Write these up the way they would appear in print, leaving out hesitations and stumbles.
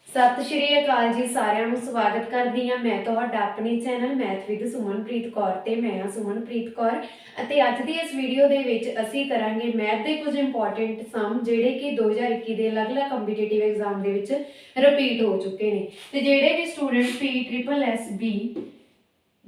सत श्री अकाल जी सारिਆਂ ਨੂੰ ਸਵਾਗਤ ਕਰਦੀ ਹਾਂ ਮੈਂ ਤੁਹਾਡਾ ਆਪਣੇ channel math with Sumanpreet Kaur ਤੇ ਮੈਂ ਹਾਂ ਸੁਮਨਪ੍ਰੀਤ ਕੌਰ ਅਤੇ ਅੱਜ ਦੀ ਇਸ ਵੀਡੀਓ ਦੇ ਵਿੱਚ ਅਸੀਂ ਕਰਾਂਗੇ ਮੈਥ ਦੇ ਕੁਝ ਇੰਪੋਰਟੈਂਟ ਸਮ ਜਿਹੜੇ ਕਿ 2021 ਦੇ ਅਲੱਗ-ਅਲੱਗ ਕੰਪੀਟੀਟਿਵ ਐਗਜ਼ਾਮ ਦੇ ਵਿੱਚ ਰਿਪੀਟ ਹੋ ਚੁੱਕੇ ਨੇ ਤੇ ਜਿਹੜੇ ਵੀ ਸਟੂਡੈਂਟ PSSB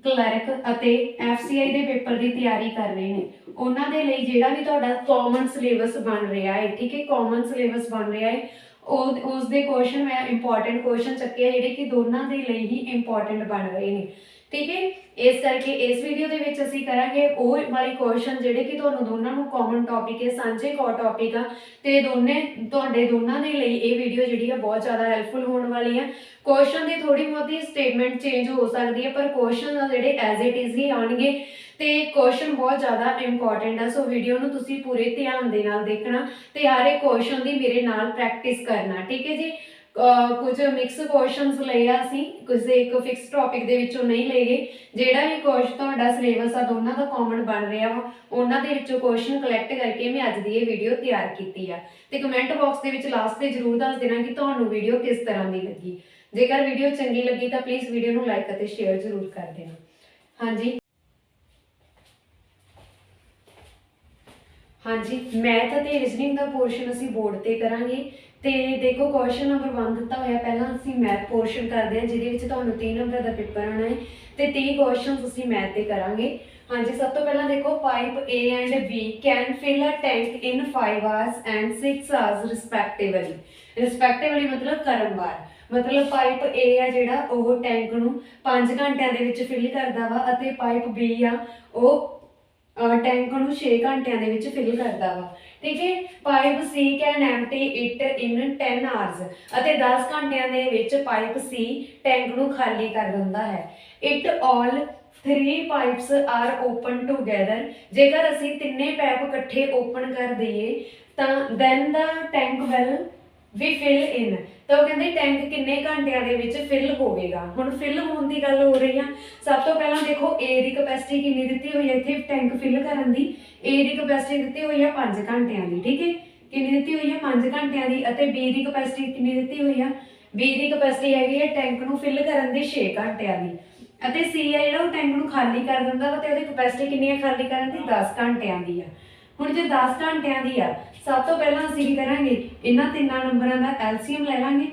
ਕਲਰਕ ਅਤੇ FCI ਦੇ ਪੇਪਰ ਦੀ ਤਿਆਰੀ ਕਰ ਰਹੇ ਨੇ ਉਹਨਾਂ ਦੇ ਲਈ ਜਿਹੜਾ ਵੀ ਤੁਹਾਡਾ ਕਾਮਨ ਸਿਲੇਬਸ ਬਣ ਰਿਹਾ ਹੈ ਠੀਕ ਹੈ ਕਾਮਨ ਸਿਲੇਬਸ ਬਣ ਰਿਹਾ ਹੈ ਉਸ ਦੇ ਕੁਐਸਚਨ ਮੈਂ ਇੰਪੋਰਟੈਂਟ ਕੁਐਸਚਨ ਚੱਕੇ ਜਿਹੜੇ ਕਿ ਦੋਨਾਂ ਦੇ ਲਈ ਹੀ ਇੰਪੋਰਟੈਂਟ ਬਣ ਰਹੇ ਨੇ ਠੀਕ ਹੈ ਇਸ ਕਰਕੇ ਇਸ ਵੀਡੀਓ ਦੇ ਵਿੱਚ ਅਸੀਂ ਕਰਾਂਗੇ ਉਹ ਵਾਲੇ ਕੁਐਸਚਨ ਜਿਹੜੇ ਕਿ ਤੁਹਾਨੂੰ ਦੋਨਾਂ ਨੂੰ ਕਾਮਨ ਟੌਪਿਕ ਹੈ ਸਾਂਝੇ ਟੌਪਿਕ ਆ ਤੇ ਤੁਹਾਡੇ ਦੋਨਾਂ ਦੇ ਲਈ ਇਹ ਵੀਡੀਓ ਜਿਹੜੀ ਆ ਬਹੁਤ ਜ਼ਿਆਦਾ ਹੈਲਪਫੁਲ ਹੋਣ ਵਾਲੀ ਆ ਕੁਐਸਚਨ ਦੀ ਥੋੜੀ ਬਹੁਤੀ ਸਟੇਟਮੈਂਟ ਚੇਂਜ ਹੋ ਸਕਦੀ ਹੈ ਪਰ ਕੁਐਸਚਨ ਆ ਜਿਹੜੇ ਐਜ਼ ਇਟ ਇਜ਼ ਹੀ ਆਉਣਗੇ ਤੇ ਕੁਐਸਚਨ ਬਹੁਤ ਜ਼ਿਆਦਾ ਇੰਪੋਰਟੈਂਟ ਆ ਸੋ ਵੀਡੀਓ ਨੂੰ ਤੁਸੀਂ ਪੂਰੇ ਧਿਆਨ ਦੇ ਨਾਲ ਦੇਖਣਾ ਤੇ ਹਰ ਇੱਕ ਕੁਐਸਚਨ ਦੀ ਮੇਰੇ ਨਾਲ ਪ੍ਰੈਕਟਿਸ ਕਰਨਾ ਠੀਕ ਹੈ ਜੀ ਕੁਝ ਮਿਕਸ ਕੁਐਸਚਨਸ ਲਏ ਆ ਅਸੀਂ ਕਿਸੇ ਇੱਕ ਫਿਕਸ ਟੌਪਿਕ ਦੇ ਵਿੱਚੋਂ ਨਹੀਂ ਲਏ ਜਿਹੜਾ ਵੀ ਕੁਐਸਚਨ ਤੁਹਾਡਾ ਸਿਲੇਬਸ ਆ ਦੋਨਾਂ ਦਾ ਕਾਮਨ ਬਣ ਰਿਹਾ ਵਾ ਉਹਨਾਂ ਦੇ ਵਿੱਚੋਂ ਕੁਐਸਚਨ ਕਲੈਕਟ ਕਰਕੇ ਮੈਂ ਅੱਜ ਦੀ ਇਹ ਵੀਡੀਓ ਤਿਆਰ ਕੀਤੀ ਆ ਤੇ ਕਮੈਂਟ ਬਾਕਸ ਦੇ ਵਿੱਚ ਲਾਸਟ ਤੇ ਜ਼ਰੂਰ ਦੱਸ ਦੇਣਾ ਕਿ ਤੁਹਾਨੂੰ ਵੀਡੀਓ ਕਿਸ ਤਰ੍ਹਾਂ ਦੀ ਲੱਗੀ ਜੇਕਰ ਵੀਡੀਓ ਚੰਗੀ ਲੱਗੀ ਤਾਂ ਪਲੀਜ਼ ਵੀਡੀਓ ਨੂੰ ਲਾਈਕ ਅਤੇ ਸ਼ੇਅਰ ਜ਼ਰੂਰ ਕਰ ਦੇਣਾ ਹਾਂਜੀ मैथ ਅਤੇ रीजनिंग ਦਾ पोर्शन ਅਸੀਂ बोर्ड ਤੇ ਕਰਾਂਗੇ ਤੇ देखो क्वेश्चन नंबर 1 ਦਿੱਤਾ ਹੋਇਆ ਪਹਿਲਾਂ ਅਸੀਂ मैथ पोर्शन ਕਰਦੇ ਹਾਂ ਜਿਹਦੇ ਵਿੱਚ ਤੁਹਾਨੂੰ 3 ਨੰਬਰ ਦਾ ਪੇਪਰ ਆਣਾ ਹੈ ਤੇ 30 ਕੁਐਸਚਨਸ ਅਸੀਂ मैथ ਤੇ ਕਰਾਂਗੇ ਹਾਂਜੀ ਸਭ ਤੋਂ ਪਹਿਲਾਂ ਦੇਖੋ pipe A and B can fill a tank in 5 hours and 6 hours respectively मतलब ਕਰਮਵਾਰ मतलब ਪਾਈਪ A ਆ ਜਿਹੜਾ ਉਹ ਟੈਂਕ ਨੂੰ 5 ਘੰਟਿਆਂ ਦੇ ਵਿੱਚ ਫਿਲ ਕਰਦਾ ਵਾ ਅਤੇ ਪਾਈਪ B ਆ ਉਹ ਟੈਂਕ ਨੂੰ 6 ਘੰਟਿਆਂ ਦੇ ਵਿੱਚ ਫਿਲ ਕਰਦਾ ਵਾ ਠੀਕ ਹੈ pipe C can empty it in 10 hours ਅਤੇ 10 ਘੰਟਿਆਂ ਦੇ ਵਿੱਚ ਪਾਈਪ C ਟੈਂਕ ਨੂੰ ਖਾਲੀ ਕਰ ਦਿੰਦਾ ਹੈ it all 3 pipes are open together ਜੇਕਰ ਅਸੀਂ ਤਿੰਨੇ ਪਾਈਪ ਇਕੱਠੇ ਓਪਨ ਕਰ ਦਈਏ ਤਾਂ then the tank will be fill in ਤਾਂ ਉਹ ਕਹਿੰਦੇ ਟੈਂਕ ਕਿੰਨੇ ਘੰਟਿਆਂ ਦੇ ਵਿੱਚ ਫਿਲ ਹੋਵੇਗਾ ਹੁਣ ਫਿਲ ਹੋਣ ਦੀ ਗੱਲ ਹੋ ਰਹੀ ਆ ਸਭ ਤੋਂ ਪਹਿਲਾਂ ਦੇਖੋ A ਦੀ ਕਪੈਸਿਟੀ ਕਿੰਨੀ ਦਿੱਤੀ ਹੋਈ ਹੈ ਇੱਥੇ ਟੈਂਕ ਫਿਲ ਕਰਨ ਦੀ A ਦੀ ਕਪੈਸਿਟੀ ਦਿੱਤੀ ਹੋਈ ਹੈ 5 ਘੰਟਿਆਂ ਦੀ ਠੀਕ ਹੈ ਕਿੰਨੀ ਦਿੱਤੀ ਹੋਈ ਹੈ 5 ਘੰਟਿਆਂ ਦੀ ਅਤੇ B ਦੀ ਕਪੈਸਿਟੀ ਕਿੰਨੀ ਦਿੱਤੀ ਹੋਈ ਆ B ਦੀ ਕਪੈਸਿਟੀ ਹੈਗੀ ਹੈ ਟੈਂਕ ਨੂੰ ਫਿਲ ਕਰਨ ਦੀ 6 ਘੰਟਿਆਂ ਦੀ ਅਤੇ C ਹੈ ਜਿਹੜਾ ਉਹ ਟੈਂਕ ਨੂੰ ਖਾਲੀ ਕਰ ਦਿੰਦਾ ਵਾ ਤੇ ਉਹਦੀ ਕਪੈਸਿਟੀ ਕਿੰਨੀ ਹੈ ਖਾਲੀ ਕਰਨ ਦੀ 10 ਘੰਟਿਆਂ ਦੀ ਆ ਹੁਣ ਜੇ 10 ਘੰਟਿਆਂ ਦੀ ਆ ਸਭ ਤੋਂ ਪਹਿਲਾਂ ਅਸੀਂ ਕੀ ਕਰਾਂਗੇ ਇਹਨਾਂ ਤਿੰਨਾਂ ਨੰਬਰਾਂ ਦਾ ਐਲਸੀਐਮ ਲੈ ਲਾਂਗੇ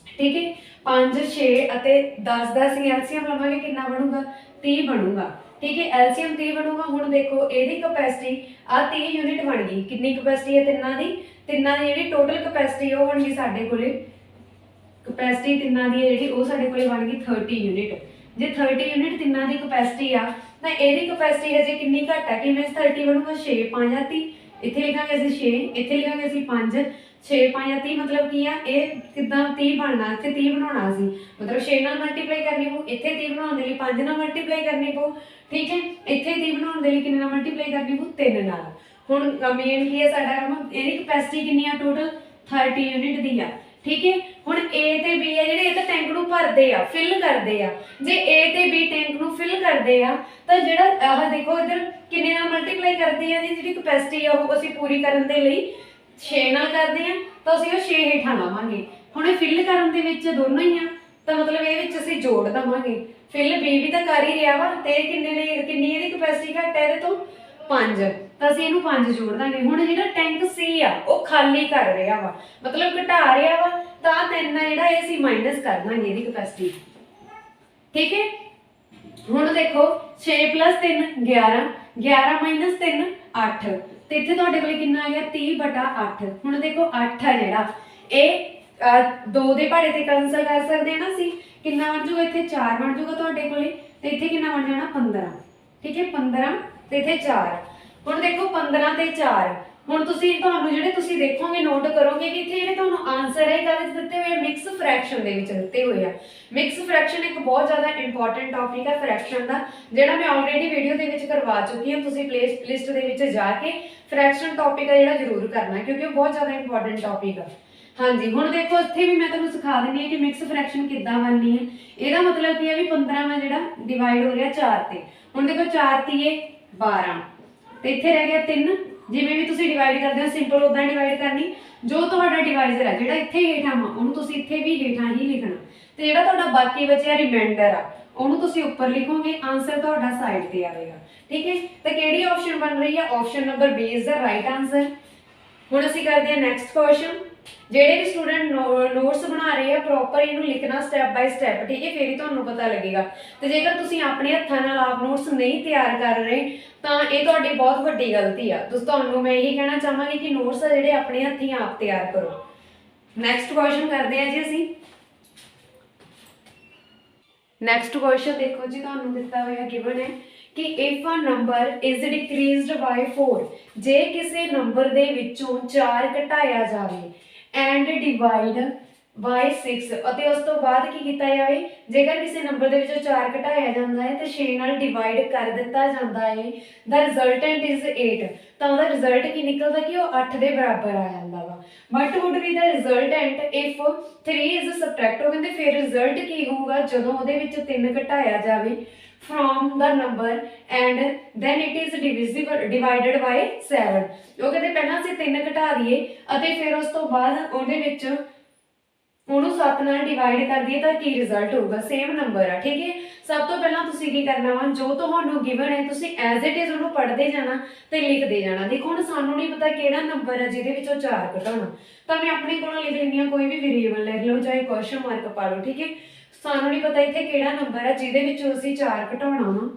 ਠੀਕ ਹੈ 5 6 ਅਤੇ 10 ਦਾ ਅਸੀਂ ਐਲਸੀਐਮ ਲਵਾਂਗੇ ਕਿੰਨਾ ਬਣੂਗਾ 30 ਬਣੂਗਾ ਠੀਕ ਹੈ ਐਲਸੀਐਮ 30 ਬਣੂਗਾ ਹੁਣ ਦੇਖੋ ਇਹਦੀ ਕਪੈਸਿਟੀ ਆ 30 ਯੂਨਿਟ ਬਣ ਗਈ ਕਿੰਨੀ ਕਪੈਸਿਟੀ ਹੈ ਤਿੰਨਾਂ ਦੀ ਜਿਹੜੀ ਟੋਟਲ ਕਪੈਸਿਟੀ ਉਹ ਬਣ ਗਈ ਸਾਡੇ ਕੋਲੇ ਕਪੈਸਿਟੀ ਤਿੰਨਾਂ ਦੀ ਜਿਹੜੀ ਉਹ ਸਾਡੇ ਕੋਲੇ ਬਣ ਗਈ 30 ਯੂਨਿਟ ਜੇ 30 ਯੂਨਿਟ ਤਿੰਨਾਂ ਦੀ ਕਪੈਸਿਟੀ ਆ ਤਾਂ ਇਹਦੀ ਕਪੈਸਿਟੀ ਹਜੇ ਕਿੰਨੀ ਘੱਟ ਆ ਕਿਵੇਂ 30 ਬਣੂਗਾ 6 5 30 ਇੱਥੇ ਲਿਖਾਂਗੇ ਅਸੀਂ 6 ਇੱਥੇ ਲਿਖਾਂਗੇ ਅਸੀਂ 5 6 5 30 मतलब ਕੀ ਆ ਇਹ ਕਿਦਾਂ 30 ਬਣਨਾ ਇੱਥੇ 30 ਬਣਾਉਣਾ ਸੀ मतलब 6 ਨਾਲ ਮਲਟੀਪਲਾਈ ਕਰਨੀ ਪਊ ਇੱਥੇ 30 ਬਣਾਉਣ ਦੇ ਲਈ 5 ਨਾਲ ਮਲਟੀਪਲਾਈ ਕਰਨੀ ਪਊ ਠੀਕ ਹੈ ਇੱਥੇ 30 ਬਣਾਉਣ ਦੇ ਲਈ ਕਿੰਨੇ ਨਾਲ ਮਲਟੀਪਲਾਈ ਕਰਨੀ ਪਊ 3 ਨਾਲ ਹੁਣ ਮੇਨ ਕੀ ਹੈ ਸਾਡਾ ਕੰਮ ਇਹਦੀ ਕਪੈਸਿਟੀ ਕਿੰਨੀ ਆ ਟੋਟਲ 30 ਯੂਨਿਟ ਦੀ ਆ ਠੀਕ ਹੈ ਹੁਣ A ਤੇ B ਆ ਜਿਹੜੇ ਇਹ ਤਾਂ ਟੈਂਕ ਨੂੰ ਭਰਦੇ ਆ ਫਿਲ ਕਰਦੇ ਆ ਜੇ A ਤੇ B ਟੈਂਕ ਨੂੰ ਫਿਲ ਕਰਦੇ ਆ ਤਾਂ ਜਿਹੜਾ ਆਹ ਦੇਖੋ ਇਧਰ ਕਿੰਨੇ ਨਾਲ ਮਲਟੀਪਲਾਈ ਕਰਦੇ ਆ ਜਿਹੜੀ ਕਪੈਸਿਟੀ ਆ ਉਹ ਅਸੀਂ ਪੂਰੀ ਕਰਨ ਦੇ ਲਈ 6 ਨਾਲ ਕਰਦੇ ਆ ਤਾਂ ਅਸੀਂ ਉਹ 6 ਹੇਠਾਂ ਲਾਵਾਂਗੇ ਹੁਣ ਇਹ ਫਿਲ ਕਰਨ ਦੇ ਵਿੱਚ ਦੋਨੋਂ ਹੀ ਆ ਤਾਂ ਮਤਲਬ ਇਹ ਵਿੱਚ ਅਸੀਂ ਜੋੜ ਦਵਾਂਗੇ ਫਿਲ B ਵੀ ਤਾਂ ਕਰ ਹੀ ਰਿਹਾ ਵਾ ਤੇ ਕਿੰਨੀ ਇਹਦੀ ਕਪੈਸਿਟੀ ਘੱਟ ਹੈ ਇਹਦੇ ਤੋਂ 5 ਤਾਂ ਅਸੀਂ ਇਹਨੂੰ 5 ਜੋੜ ਦਾਂਗੇ ਹੁਣ ਜਿਹੜਾ ਟੈਂਕ C ਆ ਉਹ ਖਾਲੀ ਕਰ ਰਿਹਾ ਵਾ ਮਤਲਬ ਘਟਾ ਰਿਹਾ ਵਾ ਤਾਂ 3 ਜਿਹੜਾ ਇਹ ਅਸੀਂ ਮਾਈਨਸ ਕਰ ਦਾਂਗੇ ਇਹਦੀ ਕਪੈਸਿਟੀ ਠੀਕ ਹੈ ਹੁਣ ਦੇਖੋ 6 + 3 11 11 - 3 8 ਤੇ ਇੱਥੇ ਤੁਹਾਡੇ ਕੋਲ ਕਿੰਨਾ ਆ ਗਿਆ 30/8 ਹੁਣ ਦੇਖੋ 8 ਆ ਜਿਹੜਾ ਇਹ 2 ਦੇ ਪਹਾੜੇ ਤੇ ਕੈਂਸਲ ਕਰ ਸਕਦੇ ਆ ਨਾ ਅਸੀਂ ਕਿੰਨਾ ਬਣ ਜਾਊਗਾ ਇੱਥੇ 4 ਬਣ ਜਾਊਗਾ ਤੁਹਾਡੇ ਕੋਲੇ ਤੇ ਇੱਥੇ ਕਿੰਨਾ ਬਣ ਜਾਣਾ 15 ਠੀਕ ਹੈ 15 ਤੇ ਇੱਥੇ 4 ਹੁਣ ਦੇਖੋ 15 ਤੇ 4 ਹੁਣ ਤੁਹਾਨੂੰ ਜਿਹੜੇ ਤੁਸੀਂ ਦੇਖੋਗੇ ਨੋਟ ਕਰੋਗੇ ਕਿ ਇੱਥੇ ਜਿਹੜੇ ਤੁਹਾਨੂੰ ਆਨਸਰ ਹੈ ਕਾਹਦੇ ਵਿੱਚ ਦਿੱਤੇ ਹੋਏ ਆ ਮਿਕਸ ਫ੍ਰੈਕਸ਼ਨ ਦੇ ਵਿੱਚ ਦਿੱਤੇ ਹੋਏ ਆ ਮਿਕਸ ਫ੍ਰੈਕਸ਼ਨ ਇੱਕ ਬਹੁਤ ਜ਼ਿਆਦਾ ਇੰਪੋਰਟੈਂਟ ਟੌਪਿਕ ਹੈ ਫ੍ਰੈਕਸ਼ਨ ਦਾ ਜਿਹੜਾ ਮੈਂ ਆਲਰੇਡੀ ਵੀਡੀਓ ਦੇ ਵਿੱਚ ਕਰਵਾ ਚੁੱਕੀ ਹਾਂ ਤੁਸੀਂ ਪਲੇਲਿਸਟ ਦੇ ਵਿੱਚ ਜਾ ਕੇ ਫ੍ਰੈਕਸ਼ਨ ਟੌਪਿਕ ਆ ਜਿਹੜਾ ਜ਼ਰੂਰ ਕਰਨਾ ਕਿਉਂਕਿ ਉਹ ਬਹੁਤ ਜ਼ਿਆਦਾ ਇੰਪੋਰਟੈਂਟ ਟੌਪਿਕ ਆ ਹਾਂਜੀ ਹੁਣ ਦੇਖੋ ਇੱਥੇ ਵੀ ਮੈਂ ਤੁਹਾਨੂੰ ਸਿਖਾ ਦਿੰਦੀ ਹਾਂ ਕਿ ਮਿਕਸ ਫ੍ਰੈਕਸ਼ਨ ਕਿੱਦਾਂ ਬਣਨੀ ਹੈ ਇਹਦਾ ਮਤਲਬ ਕੀ ਹੈ ਵੀ 15 ਵਾ ਜਿਹੜਾ ਡਿਵਾਈਡ ਹੋ ਰਿਹਾ 4 ਤੇ ਹੁਣ ਦੇਖੋ 4 × 3 = 12 ਤੇ ਇੱਥੇ ਰਹਿ ਗਿਆ 3 ਜਿਵੇਂ ਵੀ ਤੁਸੀਂ ਡਿਵਾਈਡ ਕਰਦੇ ਹੋ ਸਿੰਪਲ ਉਦਾਂ ਡਿਵਾਈਡ ਕਰਨੀ। ਜੋ ਤੁਹਾਡਾ ਡਿਵਾਈਜ਼ਰ ਹੈ ਜਿਹੜਾ ਇੱਥੇ ਹੇਠਾਂ ਵਾ ਉਹਨੂੰ ਤੁਸੀਂ ਇੱਥੇ ਵੀ ਹੇਠਾਂ ਹੀ ਲਿਖਣਾ, ਤੇ ਜਿਹੜਾ ਤੁਹਾਡਾ ਬਾਕੀ ਬਚਿਆ ਰਿਮਾਈਂਡਰ ਆ ਉਹਨੂੰ ਤੁਸੀਂ ਉੱਪਰ ਲਿਖੋਗੇ। ਆਨਸਰ ਤੁਹਾਡਾ ਸਾਈਡ ਤੇ ਆਵੇਗਾ। ਠੀਕ ਹੈ, ਤਾਂ ਕਿਹੜੀ ਆਪਸ਼ਨ ਬਣ ਰਹੀ ਹੈ? Option number B is the right answer. ਹੁਣ ਅਸੀਂ ਕਰਦੇ ਹਾਂ ਨੈਕਸਟ ਕੁਐਸਚਨ। ਜਿਹੜੇ ਵੀ ਸਟੂਡੈਂਟ ਨੋਟਸ ਬਣਾ ਰਹੇ ਆ ਪ੍ਰੋਪਰ ਇਹਨੂੰ ਲਿਖਣਾ ਸਟੈਪ ਬਾਈ ਸਟੈਪ, ਠੀਕ ਹੈ, ਫਿਰ ਹੀ ਤੁਹਾਨੂੰ ਪਤਾ ਲੱਗੇਗਾ। ਤੇ ਜੇਕਰ ਤੁਸੀਂ ਆਪਣੇ ਹੱਥਾਂ ਨਾਲ ਆਪ ਨੋਟਸ ਨਹੀਂ ਤਿਆਰ ਕਰ ਰਹੇ ਤਾਂ ਇਹ ਤੁਹਾਡੀ ਬਹੁਤ ਵੱਡੀ ਗਲਤੀ ਆ। ਤੁਹਾਨੂੰ ਮੈਂ ਇਹੀ ਕਹਿਣਾ ਚਾਹਾਂਗੀ ਕਿ ਨੋਟਸ ਆ ਜਿਹੜੇ ਆਪਣੇ ਹੱਥੀਂ ਆਪ ਤਿਆਰ ਕਰੋ। ਨੈਕਸਟ ਕੁਐਸਚਨ ਕਰਦੇ ਆ ਜੀ ਅਸੀਂ। ਨੈਕਸਟ ਕੁਐਸਚਨ ਦੇਖੋ ਜੀ, ਤੁਹਾਨੂੰ ਦਿੱਤਾ ਹੋਇਆ ਗਿਵਨ ਹੈ ਕਿ if a number is decreased by 4, ਜੇ ਕਿਸੇ ਨੰਬਰ ਦੇ ਵਿੱਚੋਂ 4 ਘਟਾਇਆ ਜਾਵੇ and divide by 6, ਅਤੇ ਉਸ ਤੋਂ ਬਾਅਦ ਕੀ ਕੀਤਾ ਜਾਵੇ? ਜੇਕਰ ਕਿਸੇ ਨੰਬਰ ਦੇ ਵਿੱਚੋਂ 4 ਘਟਾਇਆ ਜਾਂਦਾ ਹੈ ਤੇ 6 ਨਾਲ ਡਿਵਾਈਡ ਕਰ ਦਿੱਤਾ ਜਾਂਦਾ ਹੈ, the resultant is 8, ਤਾਂ ਉਹਦਾ ਰਿਜ਼ਲਟ ਕੀ ਨਿਕਲਦਾ ਕਿ ਉਹ 8 ਦੇ ਬਰਾਬਰ ਆ ਜਾਂਦਾ ਵਾ। What would be the resultant if 3 is subtract? ਉਹ ਕਹਿੰਦੇ ਫਿਰ ਰਿਜ਼ਲਟ ਕੀ ਹੋਊਗਾ ਜਦੋਂ ਉਹਦੇ ਵਿੱਚ 3 ਘਟਾਇਆ ਜਾਵੇ from the number and then it is divided by 7। ਉਹ ਕਹਿੰਦੇ ਪਹਿਲਾਂ ਅਸੀਂ 3 ਘਟਾ ਦਈਏ ਅਤੇ ਫਿਰ ਉਸ ਤੋਂ ਬਾਅਦ ਉਹਦੇ ਵਿੱਚ ਉਹਨੂੰ 7 ਨਾਲ ਡਿਵਾਈਡ ਕਰ ਦਈਏ ਤਾਂ ਕੀ ਰਿਜ਼ਲਟ ਹੋਊਗਾ? ਸੇਮ ਨੰਬਰ ਆ। ਠੀਕ ਹੈ, ਸਭ ਤੋਂ ਪਹਿਲਾਂ ਤੁਸੀਂ ਕੀ ਕਰਨਾ ਵਾ, ਜੋ ਤੁਹਾਨੂੰ ਗਿਵਨ ਹੈ ਤੁਸੀਂ ਐਜ਼ ਇਟ ਇਜ਼ ਉਹਨੂੰ ਪੜ੍ਹਦੇ ਜਾਣਾ ਤੇ ਲਿਖਦੇ ਜਾਣਾ। ਦੇਖੋ ਹੁਣ ਸਾਨੂੰ ਨਹੀਂ ਪਤਾ ਕਿਹੜਾ ਨੰਬਰ ਹੈ ਜਿਹਦੇ ਵਿੱਚੋਂ 4 ਘਟਾਉਣਾ, ਤਾਂ ਮੈਂ ਆਪਣੇ ਕੋਲੋਂ ਲਿਖ ਲੈਂਦੀ ਹਾਂ, ਕੋਈ ਵੀ ਵੇਰੀਏਬਲ ਲੈ ਲਓ, ਚਾਹੇ ਕੁਐਸਚਨ ਮਾਰਕ ਪਾ ਲਓ। ਠੀਕ ਹੈ, ਸਾਨੂੰ ਨਹੀਂ ਪਤਾ ਇੱਥੇ ਕਿਹੜਾ ਨੰਬਰ ਹੈ ਜਿਹਦੇ ਵਿੱਚੋਂ ਅਸੀਂ 4 ਘਟਾਉਣਾ ਵਾ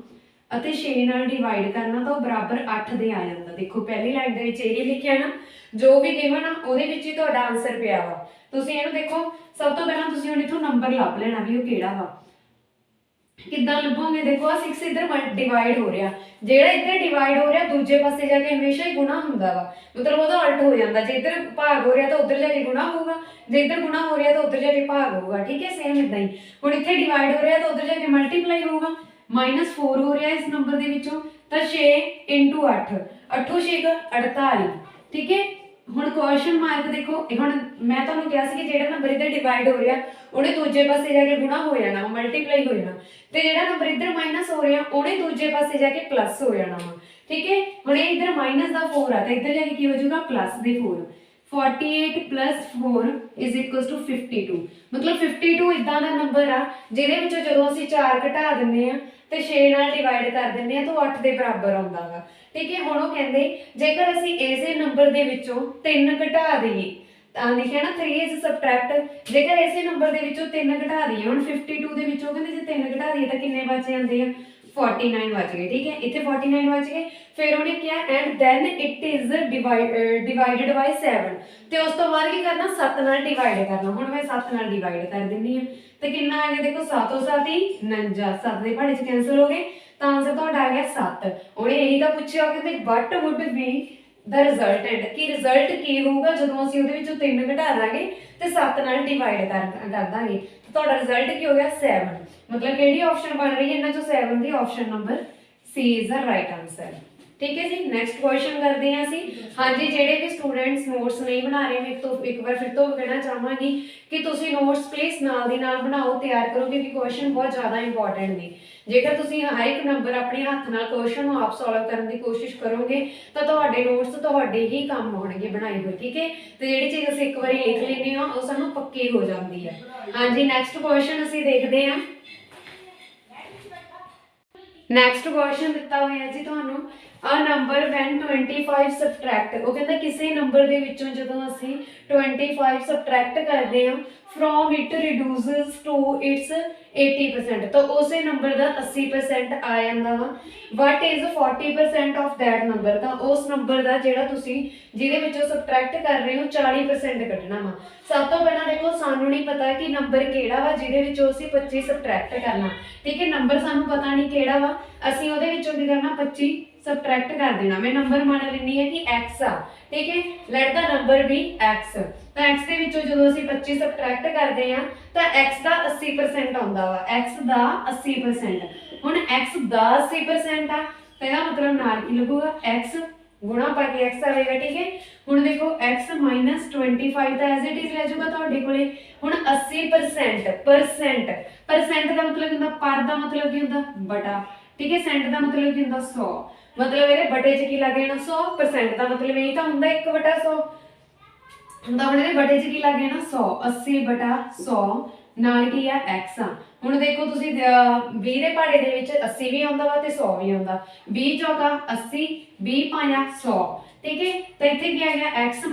ਅਤੇ 6 ਨਾਲ ਡਿਵਾਈਡ ਕਰਨਾ ਤਾਂ ਉਹ ਬਰਾਬਰ 8 ਦੇ ਆ ਜਾਂਦਾ। ਦੇਖੋ ਪਹਿਲੀ ਲਾਈਨ ਦੇ ਵਿੱਚ ਇਹ ਲਿਖਿਆ ਨਾ, ਜੋ ਵੀ ਗਿਵਨ ਆ ਉਹਦੇ ਵਿੱਚ ਹੀ ਤੁਹਾਡਾ ਆਨਸਰ ਪਿਆ ਵਾ। ਤੁਸੀਂ ਇਹਨੂੰ ਦੇਖੋ, ਸਭ ਤੋਂ ਪਹਿਲਾਂ ਤੁਸੀਂ ਹੁਣ ਇੱਥੋਂ ਨੰਬਰ ਲੱਭ ਲੈਣਾ ਵੀ ਉਹ ਕਿਹੜਾ ਵਾ। ਕਿੱਦਾਂ ਲੱਭੋਗੇ? ਦੇਖੋ ਆ 6 ਇੱਧਰ ਡਿਵਾਈਡ ਹੋ ਰਿਹਾ, ਜਿਹੜਾ ਇੱਧਰ ਡਿਵਾਈਡ ਹੋ ਰਿਹਾ ਦੂਜੇ ਪਾਸੇ ਜਾ ਕੇ ਹਮੇਸ਼ਾ ਹੀ ਗੁਣਾ ਹੁੰਦਾ ਵਾ, ਮਤਲਬ ਉਹਦਾ ਉਲਟ ਹੋ ਜਾਂਦਾ। ਜੇ ਇੱਧਰ ਭਾਗ ਹੋ ਰਿਹਾ ਤਾਂ ਉੱਧਰ ਜਾ ਕੇ ਗੁਣਾ ਹੋਊਗਾ, ਜੇ ਇੱਧਰ ਗੁਣਾ ਹੋ ਰਿਹਾ ਤਾਂ ਉੱਧਰ ਜਾ ਕੇ ਭਾਗ ਹੋਊਗਾ। ਠੀਕ ਹੈ, ਸੇਮ ਇਦਾਂ ਹੀ ਹੁਣ ਇੱਥੇ ਡਿਵਾਈਡ ਹੋ ਰਿਹਾ ਤਾਂ ਉੱਧਰ ਜਾ ਕੇ ਮਲਟੀਪਲਾਈ ਹੋਊਗਾ। -4 ਹੋ ਰਿਹਾ ਇਸ ਨੰਬਰ ਦੇ ਵਿੱਚੋਂ ਤਾਂ 6 × 8, 8 6 48। ਠੀਕ ਹੈ, ਹੁਣ ਕੁਐਸਚਨ ਮਾਰਕ ਦੇਖੋ, ਹੁਣ ਮੈਂ ਤੁਹਾਨੂੰ ਕਿਹਾ ਸੀ ਕਿ ਜਿਹੜਾ ਨੰਬਰ ਇੱਧਰ ਡਿਵਾਈਡ ਹੋ ਰਿਹਾ ਉਹਨੇ ਦੂਜੇ ਪਾਸੇ ਜਾ ਕੇ ਗੁਣਾ ਹੋ ਜਾਣਾ, ਮਲਟੀਪਲਾਈ ਹੋ ਜਾਣਾ, ਤੇ ਜਿਹੜਾ ਨੰਬਰ ਇੱਧਰ ਮਾਈਨਸ ਹੋ ਰਿਹਾ ਉਹਨੇ ਦੂਜੇ ਪਾਸੇ ਜਾ ਕੇ ਪਲੱਸ ਹੋ ਜਾਣਾ ਵਾ। ਠੀਕ ਹੈ, ਹੁਣ ਇਹ ਇੱਧਰ ਮਾਈਨਸ ਦਾ 4 ਆ ਤਾਂ ਇੱਧਰ ਜਾ ਕੇ ਕੀ ਹੋ ਜਾਊਗਾ? ਪਲੱਸ ਦੇ 4। 48 + 4 = 52। ਮਤਲਬ 52 ਇਦਾਂ ਦਾ ਨੰਬਰ ਆ ਜਿਹਦੇ ਵਿੱਚੋਂ ਜਦੋਂ ਅਸੀਂ 4 ਘਟਾ ਦਿੰਦੇ ਆ ਤੇ 6 ਨਾਲ ਡਿਵਾਈਡ ਕਰ ਦਿੰਦੇ ਆ ਤਾਂ 8 ਦੇ ਬਰਾਬਰ ਆਉਂਦਾ ਵਾ। ਠੀਕ ਹੈ, ਹੁਣ ਉਹ ਕਹਿੰਦੇ ਜੇਕਰ ਅਸੀਂ ਇਸੇ ਨੰਬਰ ਦੇ ਵਿੱਚੋਂ 3 ਘਟਾ ਦਈਏ ਤਾਂ ਲਿਖਿਆ ਨਾ 3 is subtract, ਜੇਕਰ ਇਸੇ ਨੰਬਰ ਦੇ ਵਿੱਚੋਂ 3 ਘਟਾ ਦਈਏ, ਹੁਣ 52 ਦੇ ਵਿੱਚੋਂ ਕਹਿੰਦੇ ਜੇ 3 ਘਟਾ ਦਈਏ ਤਾਂ ਕਿੰਨੇ ਬਚ ਜਾਂਦੇ ਆ? 49 ਬਚ ਗਏ। ਠੀਕ ਹੈ, ਇੱਥੇ 49 ਬਚ ਗਏ। ਫਿਰ ਉਹਨੇ ਕਿਹਾ and then it is divided by 7, ਤੇ ਉਸ ਤੋਂ ਬਾਅਦ ਕੀ ਕਰਨਾ? 7 ਨਾਲ ਡਿਵਾਈਡ ਕਰਨਾ। ਹੁਣ ਮੈਂ 7 ਨਾਲ ਡਿਵਾਈਡ ਕਰ ਦਿੰਦੀ ਹਾਂ ਤੇ ਕਿੰਨਾ ਆ ਗਿਆ? ਦੇਖੋ 7 × 7 = 49, 7 ਦੇ ਪਹਾੜੇ 'ਚ ਕੈਂਸਲ ਹੋ ਗਏ ਤਾਂ ਆਨਸਰ ਤੁਹਾਡਾ ਆ ਗਿਆ 7। ਉਹਨੇ ਇਹੀ ਤਾਂ ਪੁੱਛਿਆ, ਕਹਿੰਦੇ what would be the resultant, ਕੀ ਰਿਜ਼ਲਟ ਕੀ ਹੋਊਗਾ ਜਦੋਂ ਅਸੀਂ ਉਹਦੇ ਵਿੱਚੋਂ 3 ਘਟਾ ਦਾਂਗੇ ਤੇ 7 ਨਾਲ ਡਿਵਾਈਡ ਕਰ ਦਾਂਗੇ, ਤੁਹਾਡਾ ਰਿਜ਼ਲਟ ਕੀ ਹੋ ਗਿਆ? 7। ਮਤਲਬ ਕਿਹੜੀ ਆਪਸ਼ਨ ਬਣ ਰਹੀ ਹੈ ਇਹਨਾਂ ਚੋਂ? 7 ਦੀ option number C is the right answer. ਠੀਕ ਹੈ ਜੀ, ਨੈਕਸਟ ਕੁਐਸਚਨ ਕਰਦੇ ਹਾਂ ਅਸੀਂ। ਹਾਂਜੀ, ਜਿਹੜੇ ਵੀ ਸਟੂਡੈਂਟਸ ਨੋਟਸ ਨਹੀਂ ਬਣਾ ਰਹੇ, ਮੈਂ ਇੱਕ ਵਾਰ ਫਿਰ ਤੋਂ ਕਹਿਣਾ ਚਾਹਾਂਗੀ ਕਿ ਤੁਸੀਂ ਨੋਟਸ ਪਲੀਜ਼ ਨਾਲ ਦੀ ਨਾਲ ਬਣਾਓ, ਤਿਆਰ ਕਰੋ, ਕਿਉਂਕਿ ਕੁਐਸਚਨ ਬਹੁਤ ਜ਼ਿਆਦਾ ਇੰਪੋਰਟੈਂਟ ਨੇ। ਜੇਕਰ ਤੁਸੀਂ ਹਰ ਇੱਕ ਨੰਬਰ ਆਪਣੇ ਹੱਥ ਨਾਲ ਕੁਐਸਚਨ ਨੂੰ ਆਪ ਸੋਲਵ ਕਰਨ ਦੀ ਕੋਸ਼ਿਸ਼ ਕਰੋਗੇ ਤਾਂ ਤੁਹਾਡੇ ਨੋਟਸ ਤੁਹਾਡੇ ਹੀ ਕੰਮ ਹੋਣਗੇ ਬਣਾਏ ਹੋਏ। ਠੀਕ ਹੈ, ਤੇ ਜਿਹੜੀ ਚੀਜ਼ ਅਸੀਂ ਇੱਕ ਵਾਰੀ ਲਿਖ ਲੈਂਦੇ ਹਾਂ ਉਹ ਸਾਨੂੰ ਪੱਕੀ ਹੋ ਜਾਂਦੀ ਹੈ। ਹਾਂਜੀ, ਨੈਕਸਟ ਕੁਐਸਚਨ ਅਸੀਂ ਦੇਖਦੇ ਹਾਂ। ਨੈਕਸਟ ਕੁਐਸਚਨ ਦਿੱਤਾ ਹੋਇਆ ਜੀ ਤੁਹਾਨੂੰ, ਆ ਨੰਬਰ ਵੈਨ 25 ਸਬਟਰੈਕਟ, ਉਹ ਕਹਿੰਦਾ ਕਿਸੇ ਨੰਬਰ ਦੇ ਵਿੱਚੋਂ ਜਦੋਂ ਅਸੀਂ 25 ਸਬਟਰੈਕਟ ਕਰਦੇ ਹਾਂ from it reduces to its 80%, ਤਾਂ ਉਸੇ ਨੰਬਰ ਦਾ 80% ਆ ਜਾਂਦਾ ਵਾ। what is 40% of that number, ਤਾਂ ਉਸ ਨੰਬਰ ਦਾ ਜਿਹੜਾ ਤੁਸੀਂ ਜਿਹਦੇ ਵਿੱਚੋਂ ਸਬਟਰੈਕਟ ਕਰ ਰਹੇ ਹੋ 40% ਕੱਢਣਾ ਵਾ। ਸਭ ਤੋਂ ਪਹਿਲਾਂ ਦੇਖੋ ਸਾਨੂੰ ਨਹੀਂ ਪਤਾ ਕਿ ਨੰਬਰ ਕਿਹੜਾ ਵਾ ਜਿਹਦੇ ਵਿੱਚੋਂ ਅਸੀਂ 25 ਸਬਟਰੈਕਟ ਕਰਨਾ। ਠੀਕ ਹੈ, ਨੰਬਰ ਸਾਨੂੰ ਪਤਾ ਨਹੀਂ ਕਿਹੜਾ ਵਾ, ਅਸੀਂ ਉਹਦੇ ਵਿੱਚੋਂ ਕੀ ਕਰਨਾ? 25 ਸਬਟਰੈਕਟ ਕਰ ਦੇਣਾ। ਮੈਂ ਨੰਬਰ ਮੰਨ ਲੈਂਦੀ ਹੈ ਕਿ x ਆ। ਠੀਕ ਹੈ, ਲੈਟ ਦਾ ਨੰਬਰ ਵੀ x, ਤਾਂ x ਦੇ ਵਿੱਚੋਂ ਜਦੋਂ ਅਸੀਂ 25 ਸਬਟਰੈਕਟ ਕਰਦੇ ਆ ਤਾਂ x ਦਾ 80% ਆਉਂਦਾ ਵਾ, x ਦਾ 80%। ਹੁਣ x ਦਾ 80% ਆ ਤਾਂ ਇਹਦਾ ਮਤਲਬ ਨਾਲ ਕੀ ਲੱਗੂਗਾ? x ਗੁਣਾ ਪਾ ਕੇ x ਆਵੇਗਾ। ਠੀਕ ਹੈ, ਹੁਣ ਦੇਖੋ x - 25 ਤਾਂ ਐਜ਼ ਇਟ ਇਜ਼ ਰਹਿ ਜਾਊਗਾ ਤੁਹਾਡੇ ਕੋਲੇ। ਹੁਣ 80% ਪਰਸੈਂਟ ਦਾ ਮਤਲਬ ਕੀ ਹੁੰਦਾ? ਪਰ ਦਾ ਮਤਲਬ ਕੀ ਹੁੰਦਾ? ਬਟਾ। ਠੀਕ ਹੈ, ਸੈਂਟ ਦਾ ਮਤਲਬ ਕੀ ਹੁੰਦਾ? 100। मतलब ये बटे च की लग जाना 100% का मतलब यही तो होंगे 1/100 ਹੁਣ ਤਾਂ ਆਪਣੇ ਬਟੇ 'ਚ ਕੀ ਲੱਗ ਗਿਆ ਨਾ 100 80/100 ਨਾਲ ਕੀ ਆ x ਆ। ਹੁਣ ਦੇਖੋ ਤੁਸੀਂ 20 ਦੇ ਪਹਾੜੇ ਦੇ ਵਿੱਚ 80 ਵੀ ਆਉਂਦਾ ਵਾ ਤੇ 100 ਵੀ ਆਉਂਦਾ। 20 ਚੌਕਾ 80 20 ਪਾਇਆ 100 ठीक है। तो इतने क्या है x -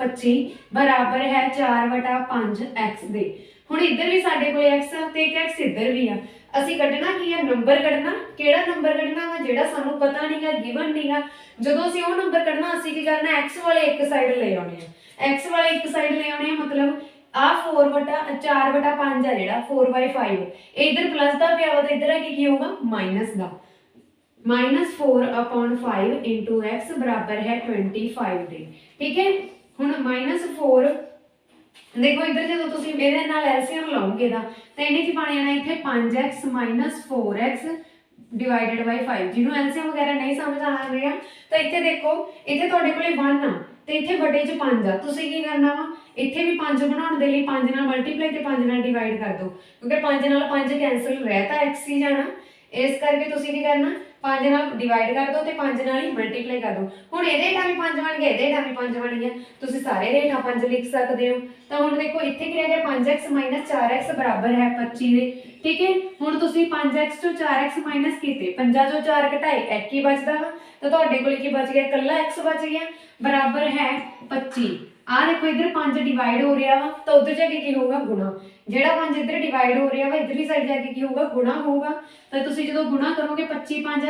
25 बराबर है 4/5 x दे। हुण इधर भी साडे कोल x आ ते एक x इधर भी आ। ਅਸੀਂ ਕੱਢਣਾ ਕੀ ਹੈ ਨੰਬਰ ਕੱਢਣਾ। ਕਿਹੜਾ ਨੰਬਰ ਕੱਢਣਾ ਵਾ ਜਿਹੜਾ ਸਾਨੂੰ ਪਤਾ ਨਹੀਂਗਾ ਗਿਵਨ ਨਹੀਂਗਾ। ਜਦੋਂ ਅਸੀਂ ਉਹ ਨੰਬਰ ਕੱਢਣਾ ਅਸੀਂ ਕੀ ਕਰਨਾ x ਵਾਲੇ ਇੱਕ ਸਾਈਡ ਲੈ ਆਉਣੇ ਆ। x ਵਾਲੇ ਇੱਕ ਸਾਈਡ ਲੈ ਆਉਣੇ ਆ मतलब ਆ 4/5 ਆ ਜਿਹੜਾ 4/5 ਇਧਰ ਪਲੱਸ ਦਾ ਪਿਆ ਵਾ ਤੇ ਇਧਰ ਕੀ ਹੋਊਗਾ ਮਾਈਨਸ ਦਾ। -4/5 इंटू x बराबर है 25 ਦੇ। ठीक है। ਹੁਣ -4 देखो इधर जो तुम ये एलसीएम लाओगे तो इन्हें की बन जाना इतने 5x - 4x डिवाइडेड बाई 5 जिन्होंने एलसीएम वगैरह नहीं समझ आ रहा तो इतने देखो इतने थोड़े को 1 आ तो इतने बड़े च 5 आ। तुसीं की करना वा इतने भी 5 बनाने के लिए 5 नाल मल्टीप्लाई तो 5 नाल डिवाइड कर दो क्योंकि 5 नाल 5 कैंसल रहता x ही जाना। इस करके तुसीं की करना 5 नाल डिवाइड कर दो तो 5 नाल ही मल्टीप्लाई कर दो। हुण इहदे हेठां भी 5 बन गया इहदे हेठां भी 5 बन गया तुसीं सारे हेठां 5 लिख सकते हो। तो हुण देखो इत्थे की रह गया 5x - 4x बराबर है 25 दे। ठीक है। हुण तुसीं 5x चों 4x माइनस कीते 5 चों 4 घटाए 1 ही बचदा वा तो तुहाडे कोल की बच गया कल्ला x बच गया बराबर है 25। आ देखो इधर 5 डिवाइड हो रहा वा तो उधर जाके की होगा गुणा। ਜਿਹੜਾ 5 इधर डिवाइड हो रहा वा इधरली साइड जाके की होगा गुणा होगा। तो तुसीं जदों गुणा करोगे 25 5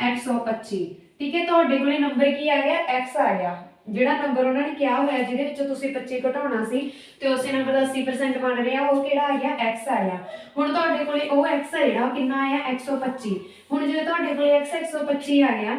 125। ठीक है। तुहाडे कोले नंबर की आ गया x आ गया ਜਿਹੜਾ ਨੰਬਰ ਉਹਨਾਂ ਨੇ ਕਿਹਾ ਹੋਇਆ ਜਿਹਦੇ ਵਿੱਚੋਂ ਤੁਸੀਂ 25 ਘਟਾਉਣਾ ਸੀ ਤੇ ਉਸੇ ਨੰਬਰ ਦਾ 80% ਬਣ ਰਿਹਾ ਉਹ ਕਿਹੜਾ ਆ ਗਿਆ x ਆ ਗਿਆ। ਹੁਣ ਤੁਹਾਡੇ ਕੋਲੇ ਉਹ x ਆ ਜਿਹੜਾ ਕਿੰਨਾ ਆਇਆ 125। ਹੁਣ ਜੇ ਤੁਹਾਡੇ ਕੋਲੇ x 125 ਆ ਗਿਆ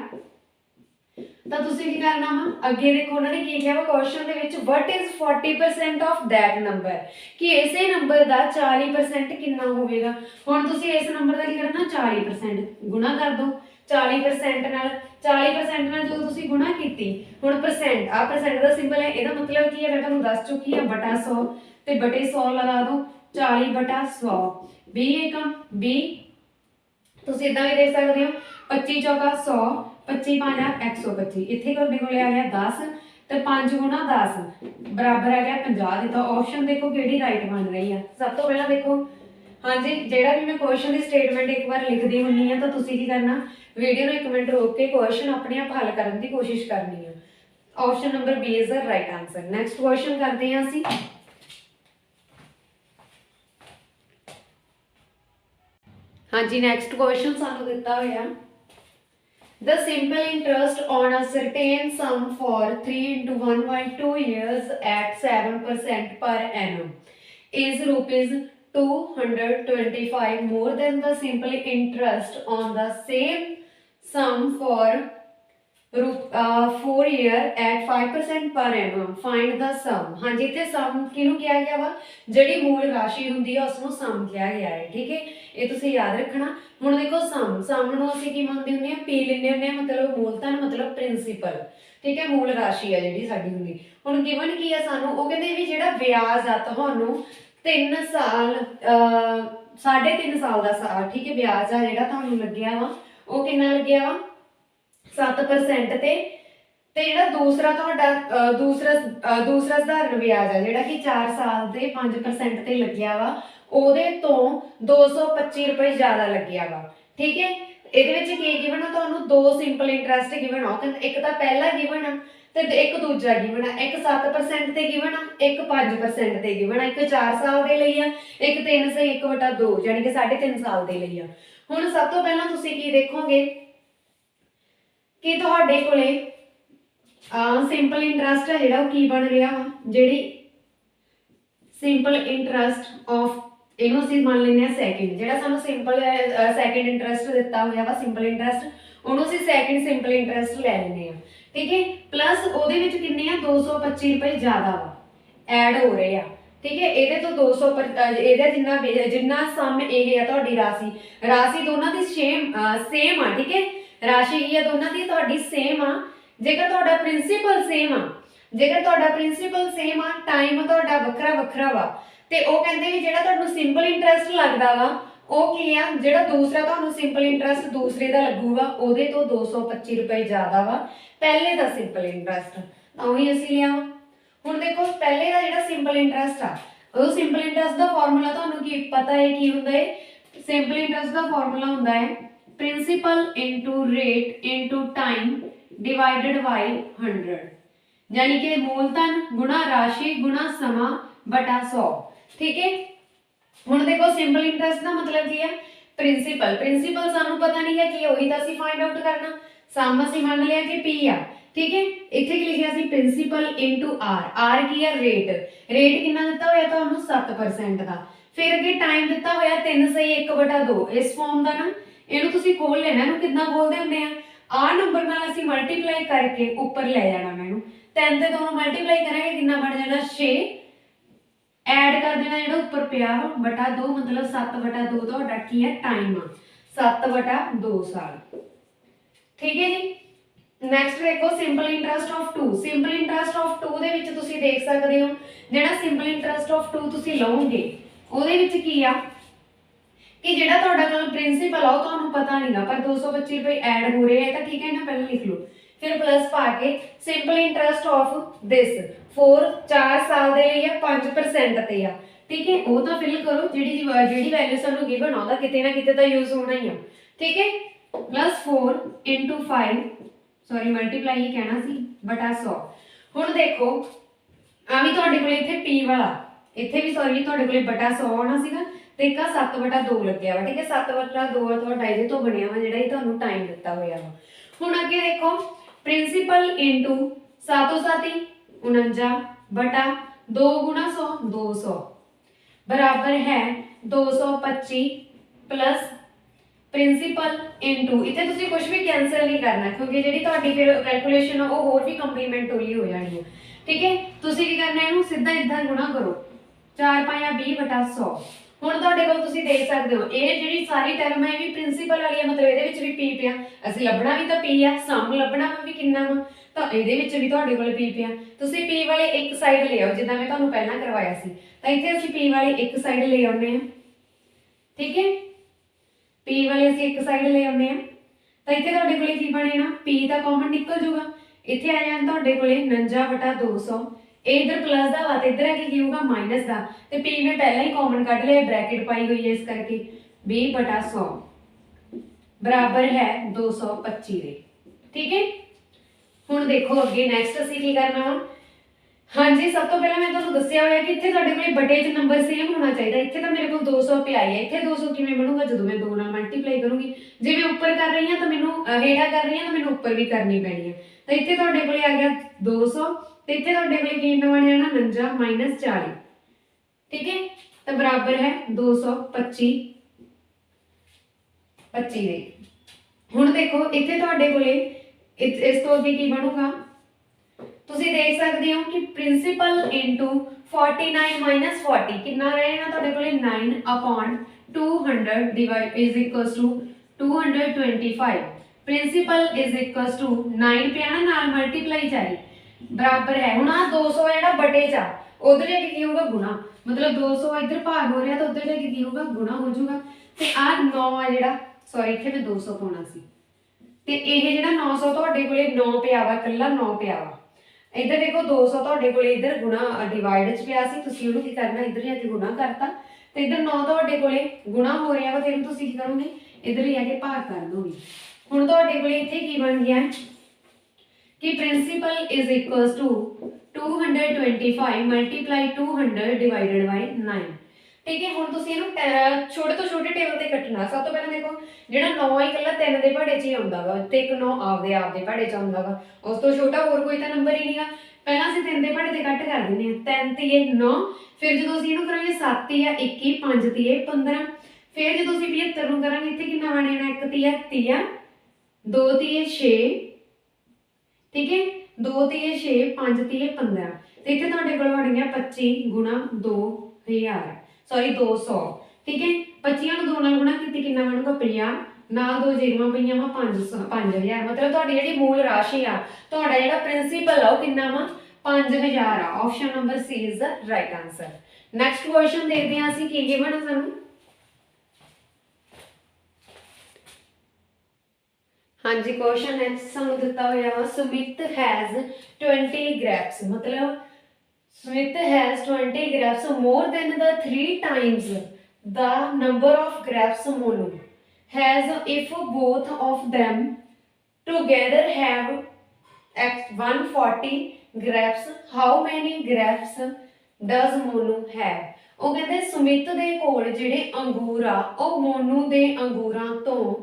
ਤਾਂ ਤੁਸੀਂ ਕੀ ਕਰਨਾ ਵਾ ਅੱਗੇ ਦੇਖੋ ਉਹਨਾਂ ਨੇ ਕੀ ਕਿਹਾ ਵਾ ਕੁਐਸਚਨ ਦੇ ਵਿੱਚ what is 40% of that number ਕਿ ਇਸੇ ਨੰਬਰ ਦਾ 40% ਕਿੰਨਾ ਹੋਵੇਗਾ। ਹੁਣ ਤੁਸੀਂ ਇਸ ਨੰਬਰ ਦਾ ਕੀ ਕਰਨਾ 40% ਗੁਣਾ ਕਰ ਦੋ 40% ਨਾਲ 40% ਨਾਲ ਜਦੋਂ ਤੁਸੀਂ ਗੁਣਾ ਕੀਤੀ ਹੁਣ ਪਰਸੈਂਟ ਆ ਪਰਸੈਂਟ ਦਾ ਸਿੰਬਲ ਹੈ ਇਹਦਾ ਮਤਲਬ ਕੀ ਹੈ ਮੈਂ ਤੁਹਾਨੂੰ ਦੱਸ ਚੁੱਕੀ ਹਾਂ ਬਟਾ 100 ਤੇ ਬਟੇ 100 ਲਗਾ ਦੋ 40/100 20 ਏਕਮ 20 ਤੁਸੀਂ ਇਦਾਂ ਵੀ ਦੇਖ ਸਕਦੇ ਹੋ 25 ਚੌਕਾ 100 25 5 125 ਇੱਥੇ ਤੁਹਾਡੇ ਕੋਲ ਆ ਗਿਆ 10 ਤੇ 5 ਗੁਣਾ 10 ਬਰਾਬਰ ਆ ਗਿਆ 50 ਦਿੱਤਾ। ਆਪਸ਼ਨ ਦੇਖੋ ਕਿਹੜੀ ਰਾਈਟ ਬਣ ਰਹੀ ਆ। ਸਭ ਤੋਂ ਪਹਿਲਾਂ ਦੇਖੋ ਹਾਂਜੀ ਜਿਹੜਾ ਵੀ ਮੈਂ ਕੁਐਸਚਨ ਦੀ ਸਟੇਟਮੈਂਟ ਇੱਕ ਵਾਰ ਲਿਖਦੀ ਹੁੰਨੀ ਆ ਤਾਂ ਤੁਸੀਂ ਕੀ ਕਰਨਾ ਵੀਡੀਓ ਨੂੰ 1 ਮਿੰਟ ਰੋਕ ਕੇ ਕੁਐਸਚਨ ਆਪਣੇ ਆਪ ਹੱਲ ਕਰਨ ਦੀ ਕੋਸ਼ਿਸ਼ ਕਰਨੀ ਆ। Option number B is the right answer. Next question ਕਰਦੇ ਹਾਂ ਅਸੀਂ। ਹਾਂਜੀ ਨੈਕਸਟ ਕੁਐਸਚਨ ਸਾਨੂੰ ਦਿੱਤਾ ਹੋਇਆ the simple interest on a certain sum for 3 into 1 by 2 years at 7% per annum is rupees 225 more than the simple interest on the same sum for 4 year at 5% per annum find the sum। हाँ जी ते sum किनू किया गया वा जड़ी मूल राशि हुंदी है उसनू sum किया गया है। ठीक है। ये तुसी याद रखना। हुण देखो sum नू असीं की मंनदे हुंदे आ P लैंदे हुंदे आ मतलब मूलधन मतलब प्रिंसीपल। ठीक है। मूल राशि है जिहड़ी साडी हुंदी। हुण गिवन की है सानू ओ कहंदे भी जिहड़ा ब्याज आ तुहानू 3 साल 3.5 साल दा साल ठीक है ब्याज आ जिहड़ा तुहानू लग्गिया वा ओ किन्ना लग्गिया वा 7% ਤੇ ਜਿਹੜਾ ਦੂਸਰਾ ਤੁਹਾਡਾ ਦੂਸਰਾ ਸਧਾਰਨ ਵਿਆਜ ਆ ਜਿਹੜਾ ਕਿ 4 ਸਾਲ ਤੇ 5% ਤੇ ਲੱਗਿਆ ਵਾ ਉਹਦੇ ਤੋਂ 225 ਰੁਪਏ ਜ਼ਿਆਦਾ ਲੱਗਿਆ ਵਾ। ਠੀਕ ਹੈ। ਇਹਦੇ ਵਿੱਚ ਕੀ ਗਿਵਨ ਆ ਤੁਹਾਨੂੰ ਦੋ ਸਿੰਪਲ ਇੰਟਰਸਟ ਗਿਵਨ ਆ ਇੱਕ ਤਾਂ ਪਹਿਲਾ ਗਿਵਨ ਆ ਤੇ ਇੱਕ ਦੂਜਾ ਗਿਵਨ ਆ ਇੱਕ 7% ਤੇ ਗਿਵਨ ਆ ਇੱਕ 5% ਤੇ ਗਿਵਨ ਆ ਇੱਕ 4 ਸਾਲ ਦੇ ਲਈ ਆ ਇੱਕ 3 ਸੇ 1/2 ਯਾਨੀ ਕਿ 3.5 ਸਾਲ ਦੇ ਲਈ ਆ। ਹੁਣ ਸਭ ਤੋਂ ਪਹਿਲਾਂ ਤੁਸੀਂ ਕੀ ਦੇਖੋਗੇ कि तुहाडे कोले सिंपल इंटरस्ट है जिहड़ा की बन रहा वा जिहड़ी सिंपल इंटरस्ट ऑफ इहनूं असीं मान लैंदे आ सैकेंड जिहड़ा सानूं सिंपल सैकेंड इंटरस्ट दिता होया वा सिंपल इंटरस्ट उहनूं असीं सैकेंड सिंपल इंटरस्ट लै लैंदे आ। ठीक है। प्लस उहदे विच किन्ने आ 225 रुपए ज़्यादा वा ऐड हो रहे आ। ठीक है। ये तो 200 जिन्ना सम ये है तुहाडी राशि दोनों की सेम आ। ठीक है। राशि की है दोनों की तुहाडी सेम आ जेकर तुहाडा प्रिंसीपल सेम आ जेकर तुहाडा प्रिंसीपल सेम आ टाइम तुहाडा वखरा वखरा वा ते ओ कहंदे भी जिहड़ा तुहानूं सिंपल इंटरस्ट लगदा वा ਉਹ ਕੀ ਆ, ਜਿਹੜਾ ਦੂਸਰਾ ਤੁਹਾਨੂੰ ਸਿੰਪਲ ਇੰਟਰਸਟ ਦੂਸਰੇ ਦਾ ਲੱਗੂਗਾ ਉਹਦੇ ਤੋਂ 225 ਰੁਪਏ ਜ਼ਿਆਦਾ ਵਾ ਪਹਿਲੇ ਦਾ ਸਿੰਪਲ ਇੰਟਰਸਟ, ਤਾਂ ਉਹੀ ਅਸੀਂ ਲਿਆ। ਹੁਣ ਦੇਖੋ ਪਹਿਲੇ ਦਾ ਜਿਹੜਾ ਸਿੰਪਲ ਇੰਟਰਸਟ ਆ, ਉਹ ਸਿੰਪਲ ਇੰਟਰਸਟ ਦਾ ਫਾਰਮੂਲਾ ਤੁਹਾਨੂੰ ਕੀ ਪਤਾ ਹੈ, ਕੀ ਹੁੰਦਾ ਹੈ? ਸਿੰਪਲ ਇੰਟਰਸਟ ਦਾ ਫਾਰਮੂਲਾ ਹੁੰਦਾ ਹੈ principal into rate into time divided by 100, यानी कि मूलधन गुणा राशि गुणा समा बटा 100। ठीक है, हुण देखो सिंपल इंटरस्ट का मतलब की है प्रिंसीपल, प्रिंसीपल सानू पता नहीं है कि वही तो असं फाइंड आउट करना, सम असं मान लिया कि पी आ। ठीक है, इत्थे की लिखिया सी प्रिंसीपल इनटू आर, आर की है रेट, रेट कितना दिता होया तुहानू 7% का, फिर अगे टाइम दिता होया 3/1/2 इस फॉर्म का ना, इहनू तुसीं खोल लेना, इहनू किदां खोलदे हुंदे आ नंबर नाल असीं मल्टीप्लाई करके ऊपर ले जाना, मैनू 3 ते 2 मल्टीप्लाई करेंगे कितना बन जाना 6, ऐड कर देना जो ऊपर पिया बटा 2, मतलब 7/2 तो की है टाइम 7/2 साल। ठीक है जी, नैक्सट देखो simple interest of 2, simple interest of 2 दे विच तुसीं देख सकते हो जिहड़ा सिंपल इंटरस्ट ऑफ 2 तुसीं लओगे ਉਹਦੇ ਵਿੱਚ ਕੀ ਆ कि ਜਿਹੜਾ ਤੁਹਾਡਾ ਕੋਲ ਪ੍ਰਿੰਸੀਪਲ ਆ ਉਹ ਤੁਹਾਨੂੰ ਪਤਾ ਨਹੀਂਗਾ, ਪਰ 225 ਰੁਪਏ ਐਡ ਹੋ ਰਹੇ ਹੈ ਤਾਂ ਠੀਕ ਹੈ ਨਾ, ਪਹਿਲਾਂ ਲਿਖ ਲਓ फिर प्लस पा के सिंपल इंटरस्ट ऑफ दिस 4 साल दे लिए 5% ते आ। ठीक है, वो तो फिल करो जी वैल्यू सानू गिवन आउंदा किते ना किते तो यूज होना ही आ। ठीक है, प्लस 4 इंटू 5 सॉरी मल्टीप्लाई ही कहना सी बटा 100। हुण देखो आ भी तुहाडे कोले इत्थे पी वाला, इत्थे भी सॉरी तुहाडे कोले बटा 100 आना सीगा ते इक 7/2 लग्गिया वा। ठीक है, 7/2 तुहाडा इहदे तो बनिया वा जिहड़ा तुहानू टाइम दित्ता होया वा। हुण अगे देखो प्रिंसीपल इंटू 7 7 49 बटा 2 गुणा 100 200 बराबर है 225 प्लस प्रिंसीपल इंटू, इतने तुसीं कुछ भी कैंसल नहीं करना क्योंकि जी तुहाडी फिर कैलकुलेशन वो होर भी कंप्लीमेंट होली हो जानी है। ठीक है, तुसीं की करना है सीधा इदा गुणा करो 4 5 20 बटा 100। हुण तुहाडे कोल तुसीं देख सकदे हो ये जिहड़ी सारी टर्म है ये भी प्रिंसीपल वाली है, मतलब इहदे विच भी पी पिया, असीं लभना भी तां पी आ, सम लभना भी किन्ना वा तां इहदे विच भी तुहाडे कोल पी पिया। तुसीं पी वाले एक साइड ले आओ जिद्दां मैं तुहानूं पहिलां करवाया सी, तां इत्थे असीं पी वाले एक साइड ले आउंदे हां। ठीक है, पी वाले असीं एक साइड ले आउंदे हां तां इत्थे तुहाडे कोले की बनेगा पी दा कॉमन निकल जूगा, इत्थे आ जाण तुहाडे कोले 49/200, इधर प्लस का वा इधर है कि होगा माइनस का, तो पी में पहले ही कॉमन कट लिया ब्रैकेट पाई हुई है इस करके 20/100 बराबर है 225 दे। ठीक है, हुण देखो अगे नैक्सट असीं की करना वा। हाँ जी, सब तो पहले मैं तुहानूं दस्सिया होया कि इत्थे तुहाडे कोल बटे च नंबर सेम होना चाहिए, इत्थे तो मेरे को 200 पे आई है, इत्थे 200 किवें बनूगा जदों मैं 2 नाल मल्टीप्लाई करूँगी, जे मैं उपर कर रही हाँ तो मैनूं हेठा कर रही हाँ तो मैनूं उपर भी करनी पैनी है, तो इत्थे तुहाडे कोल आ गया 200 तो इत्थे तुहाडे कोल की बन जाना 49 - 40। ठीक है, तो बराबर है 225 25 दे। हुण देखो इत्थे तुहाडे कोले इस तो अगे की बनूगा, तुसीं देख सकते हो कि प्रिंसीपल इंटू 49 - 40 कितना रहेगा तुहाडे कोले 9/200 divide is equals to 225, principal is equals to 9 पे आना नाल मल्टीप्लाई जाए बराबर है। हुण आ 200 है जिहड़ा बटे चा उधर जाके की होगा गुणा, मतलब 200 इधर भाग हो रहा तो उधर जाके की होगा गुणा हो जाऊगा, ते आ 9 है जिहड़ा सॉरी इत्थे मैं 200 पाउणा सी ते इह जिहड़ा 900 तुहाडे कोले 9 पिया वा, कल्ला 9 पिया वा। इधर देखो 200 तुहाडे कोले इधर गुणा डिवाइड च पिया सी, तुसीं ओहनूं की करना इधर जाके गुणा करता, ते इधर 9 तुहाडे कोले गुणा हो रहा वा, फिर तुसीं की करोगे इधर ही आके भाग कर दोगे। हुण तुहाडे कोले इत्थे की बन गया कि principal is equals to 225 multiply 200 divided by 9। ठीक है, हुण तुसीं इहनूं छोटे तो छोटे टेबल ते कटना। सब तो पहले देखो जिहड़ा 9 ही कल्ला 3 दे भाड़े च ही आउंदा वा, ते एक 9 आपदे भाड़े च आउंदा वा, उस तो छोटा होर कोई तां नंबर ही नहींगा। पहला असीं 3 दे भाड़े ते कट कर दिंदे हां, 3 तीए 9, फिर जदों असीं इहनूं करांगे 7 तीए 21, 5 तीए 15, फिर जदों असीं 75 नूं करांगे इत्थे किन्ना बन जाना 1 तीया 30, 2 तीए 6, ठीक है 2 तीए 6, 5 तीए 15, तो इतने तुहाडे कोल बन गया 25 गुणा 2000 सॉरी 200। ठीक है, 25 नूं 2 नाल गुणा कीते किन्ना बनूगा 50, नाल 2 जीरोआं पईआं वा 5000, मतलब तुहाडी जिहड़ी मूल राशि आ तुहाडा जिहड़ा प्रिंसीपल आ वो किन्ना वा 5000 आ। Option number C is the right answer. Next question देखते हैं असीं की गिवन है सानूं। हाँ जी, क्वेश्चन नेक्स्ट सानू दिता होया वा सुमित हैज 20 grapes, मतलब Sumit has 20 grapes more than the 3 times the number of grapes Monu has if both of them together have X 140 grapes. How many grapes does Monu have? ਉਹ ਕਹਿੰਦੇ ਸੁਮਿਤ ਦੇ ਕੋਲ ਜਿਹੜੇ ਅੰਗੂਰ ਆ ਉਹ ਮੋਨੂ ਦੇ ਅੰਗੂਰਾਂ ਤੋਂ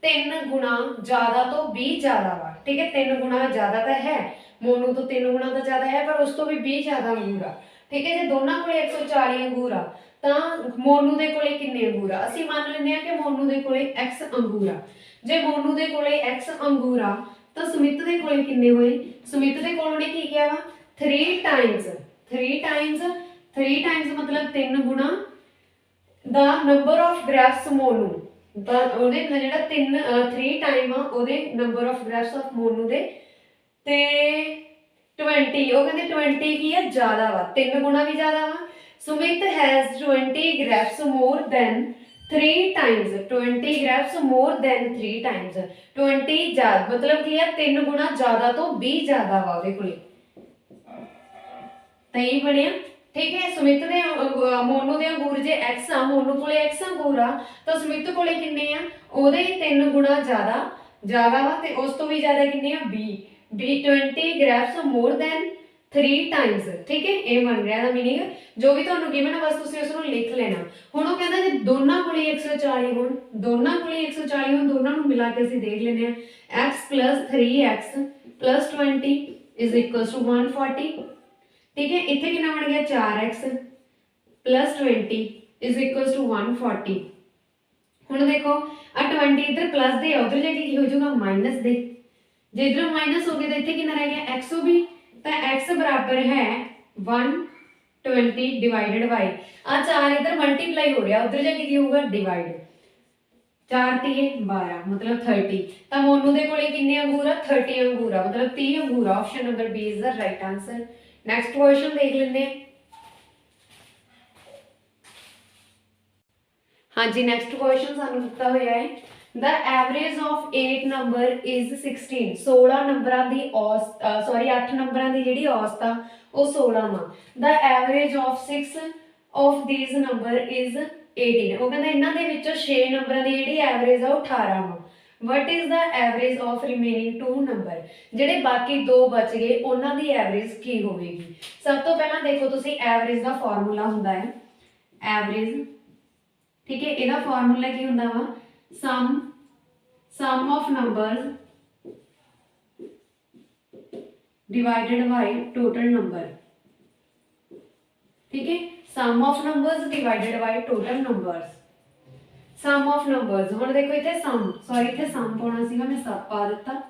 3 ਗੁਣਾ ਜ਼ਿਆਦਾ ਤੋਂ 20 ਜ਼ਿਆਦਾ ਵਾ। ਠੀਕ ਹੈ, 3 ਗੁਣਾ ਜ਼ਿਆਦਾ ਤਾਂ ਹੈ, ਮੋਨੂ ਤੋਂ 3 ਗੁਣਾ ਤਾਂ ਜ਼ਿਆਦਾ ਹੈ, ਪਰ ਉਸ ਤੋਂ ਵੀ 20 ਜ਼ਿਆਦਾ ਅੰਗੂਰ ਆ। ਠੀਕ ਹੈ, ਜੇ ਦੋਨਾਂ ਕੋਲੇ 140 ਅੰਗੂਰ ਆ ਤਾਂ ਮੋਨੂ ਦੇ ਕੋਲੇ ਕਿੰਨੇ ਅੰਗੂਰ ਆ? ਅਸੀਂ ਮੰਨ ਲੈਂਦੇ ਆ ਕਿ ਮੋਨੂ ਦੇ ਕੋਲੇ x ਅੰਗੂਰ ਆ। ਜੇ ਮੋਨੂ ਦੇ ਕੋਲੇ x ਅੰਗੂਰ ਆ ਤਾਂ ਸੁਮਿਤ ਦੇ ਕੋਲੇ ਕਿੰਨੇ ਹੋਏ? ਸੁਮਿਤ ਦੇ ਕੋਲ ਉਹਨੇ ਕੀ ਕਿਹਾ ਵਾ? 3 ਟਾਈਮਸ, 3 ਟਾਈਮਸ ਮਤਲਬ 3 ਗੁਣਾ ਦਾ ਨੰਬਰ ਆਫ ਗ੍ਰੈਪਸ ਮੋਨੂ ਦਾ, ਉਹਦੇ ਜਿਹੜਾ 3 ਟਾਈਮ ਆ ਉਹਦੇ ਨੰਬਰ ਆਫ ਗ੍ਰੈਪਸ ਆਫ ਮੋਨੂ ਦੇ, ਤੇ 20 ਉਹ ਕਹਿੰਦੇ 20 ਕੀ ਆ? ਜ਼ਿਆਦਾ ਵਾ, 3 ਗੁਣਾ ਵੀ ਜ਼ਿਆਦਾ ਵਾ। Sumit has 20 grapes more than 3 times, 20 grapes more than 3 times, 20 ਜ਼ਿਆਦਾ ਮਤਲਬ ਕੀ ਹੈ? 3 ਗੁਣਾ ਜ਼ਿਆਦਾ ਤੋਂ 20 ਜ਼ਿਆਦਾ ਵਾ ਉਹਦੇ ਕੋਲੇ, ਤਾਂ ਇਹ ਬਣਿਆ। ਠੀਕ ਹੈ, ਸੁਮਿਤ ਦੇ ਮੋਨੂ ਦੇ ਅੰਗੂਰ ਜੇ x ਆ, ਮੋਨੂ ਕੋਲੇ x ਅੰਗੂਰ ਆ ਤਾਂ ਸੁਮਿਤ ਕੋਲੇ ਕਿੰਨੇ ਆ? ਉਹਦੇ 3 ਗੁਣਾ ਜ਼ਿਆਦਾ ਵਾ, ਤੇ ਉਸ ਤੋਂ ਵੀ ਜ਼ਿਆਦਾ ਕਿੰਨੇ ਆ? 20 grapes more than 3 times। ठीक है, ਇਹ ਬਣ ਰਿਹਾ ਦਾ ਮੀਨਿੰਗ। ਜੋ ਵੀ ਤੁਹਾਨੂੰ ਗਿਵਨ ਹੈ ਬਸ ਤੁਸੀਂ ਉਸ ਨੂੰ ਲਿਖ ਲੈਣਾ। ਹੁਣ ਉਹ ਕਹਿੰਦਾ ਜੇ ਦੋਨਾਂ ਕੋਲੇ 140 ਹੋਣ, ਦੋਨਾਂ ਕੋਲੇ 140 ਹੋਣ, ਦੋਨਾਂ ਨੂੰ ਮਿਲਾ ਕੇ ਅਸੀਂ ਦੇਖ ਲੈਂਦੇ ਆ। x plus 3x plus 20 is equals to 140। ठीक है, ਇੱਥੇ ਕਿੰਨਾ ਬਣ ਗਿਆ? 4x plus 20 is equals to 140। ਹੁਣ ਦੇਖੋ ਆ 20 ਇੱਧਰ ਪਲੱਸ ਦੇ, ਉਧਰ ਜਾ ਕੇ ਕੀ ਹੋ ਜਾਊਗਾ? ਮਾਈਨਸ ਦੇ। ਜੇ ਇੱਧਰ ਮਾਈਨਸ ਹੋ ਗਿਆ ਤਾਂ ਇੱਥੇ ਕਿੰਨਾ ਰਹਿ ਗਿਆ? x ਹੋ ਵੀ, ਤਾਂ x ਬਰਾਬਰ ਹੈ 120 ਡਿਵਾਈਡਡ ਬਾਈ ਆ 4 ਇਧਰ ਮਲਟੀਪਲਾਈ ਹੋ ਰਿਹਾ, ਉਧਰ ਜਾ ਕੇ ਕੀ ਹੋਊਗਾ? ਡਿਵਾਈਡ। 4 ਤੀਏ 12 ਮਤਲਬ 30। ਤਾਂ ਮੋਨੂ ਦੇ ਕੋਲੇ ਕਿੰਨੇ ਅੰਗੂਰ ਆ? 30 ਅੰਗੂਰ ਆ, ਮਤਲਬ 30 ਅੰਗੂਰ ਆ। Option number B is the right answer. Next question ਦੇਖ ਲੈਂਦੇ ਹਾਂ। ਹਾਂਜੀ, ਨੈਕਸਟ ਕੁਐਸਚਨ ਸਾਨੂੰ ਦਿੱਤਾ ਹੋਇਆ ਹੈ the average of 8 number is 16। 16 ਨੰਬਰਾਂ ਦੀ ਔਸਤ, ਸੌਰੀ 8 ਨੰਬਰਾਂ ਦੀ ਜਿਹੜੀ ਔਸਤ ਆ ਉਹ 16 ਵਾ। the average of 6 of these number is 18। ਉਹ ਕਹਿੰਦਾ ਇਹਨਾਂ ਦੇ ਵਿੱਚੋਂ 6 ਨੰਬਰਾਂ ਦੀ ਜਿਹੜੀ ਐਵਰੇਜ ਆ ਉਹ 18 ਵਾ। what is the average of remaining 2 number। ਜਿਹੜੇ ਬਾਕੀ 2 ਬਚ ਗਏ ਉਹਨਾਂ ਦੀ ਐਵਰੇਜ ਕੀ ਹੋਵੇਗੀ? ਸਭ ਤੋਂ ਪਹਿਲਾਂ ਦੇਖੋ ਤੁਸੀਂ ਐਵਰੇਜ ਦਾ ਫਾਰਮੂਲਾ ਹੁੰਦਾ ਹੈ ਐਵਰੇਜ। ਠੀਕ ਹੈ, ਇਹਦਾ ਫਾਰਮੂਲਾ ਕੀ ਹੁੰਦਾ ਵਾ? sum of numbers divided by total number। ठीक है, sum of numbers divided by total numbers। sum of numbers ਹੁਣ ਦੇਖੋ ਇੱਥੇ sum, ਸੌਰੀ ਇੱਥੇ sum ਪਾਉਣਾ ਸੀਗਾ, ਮੈਂ ਸਬ ਪਾ ਦਿੱਤਾ।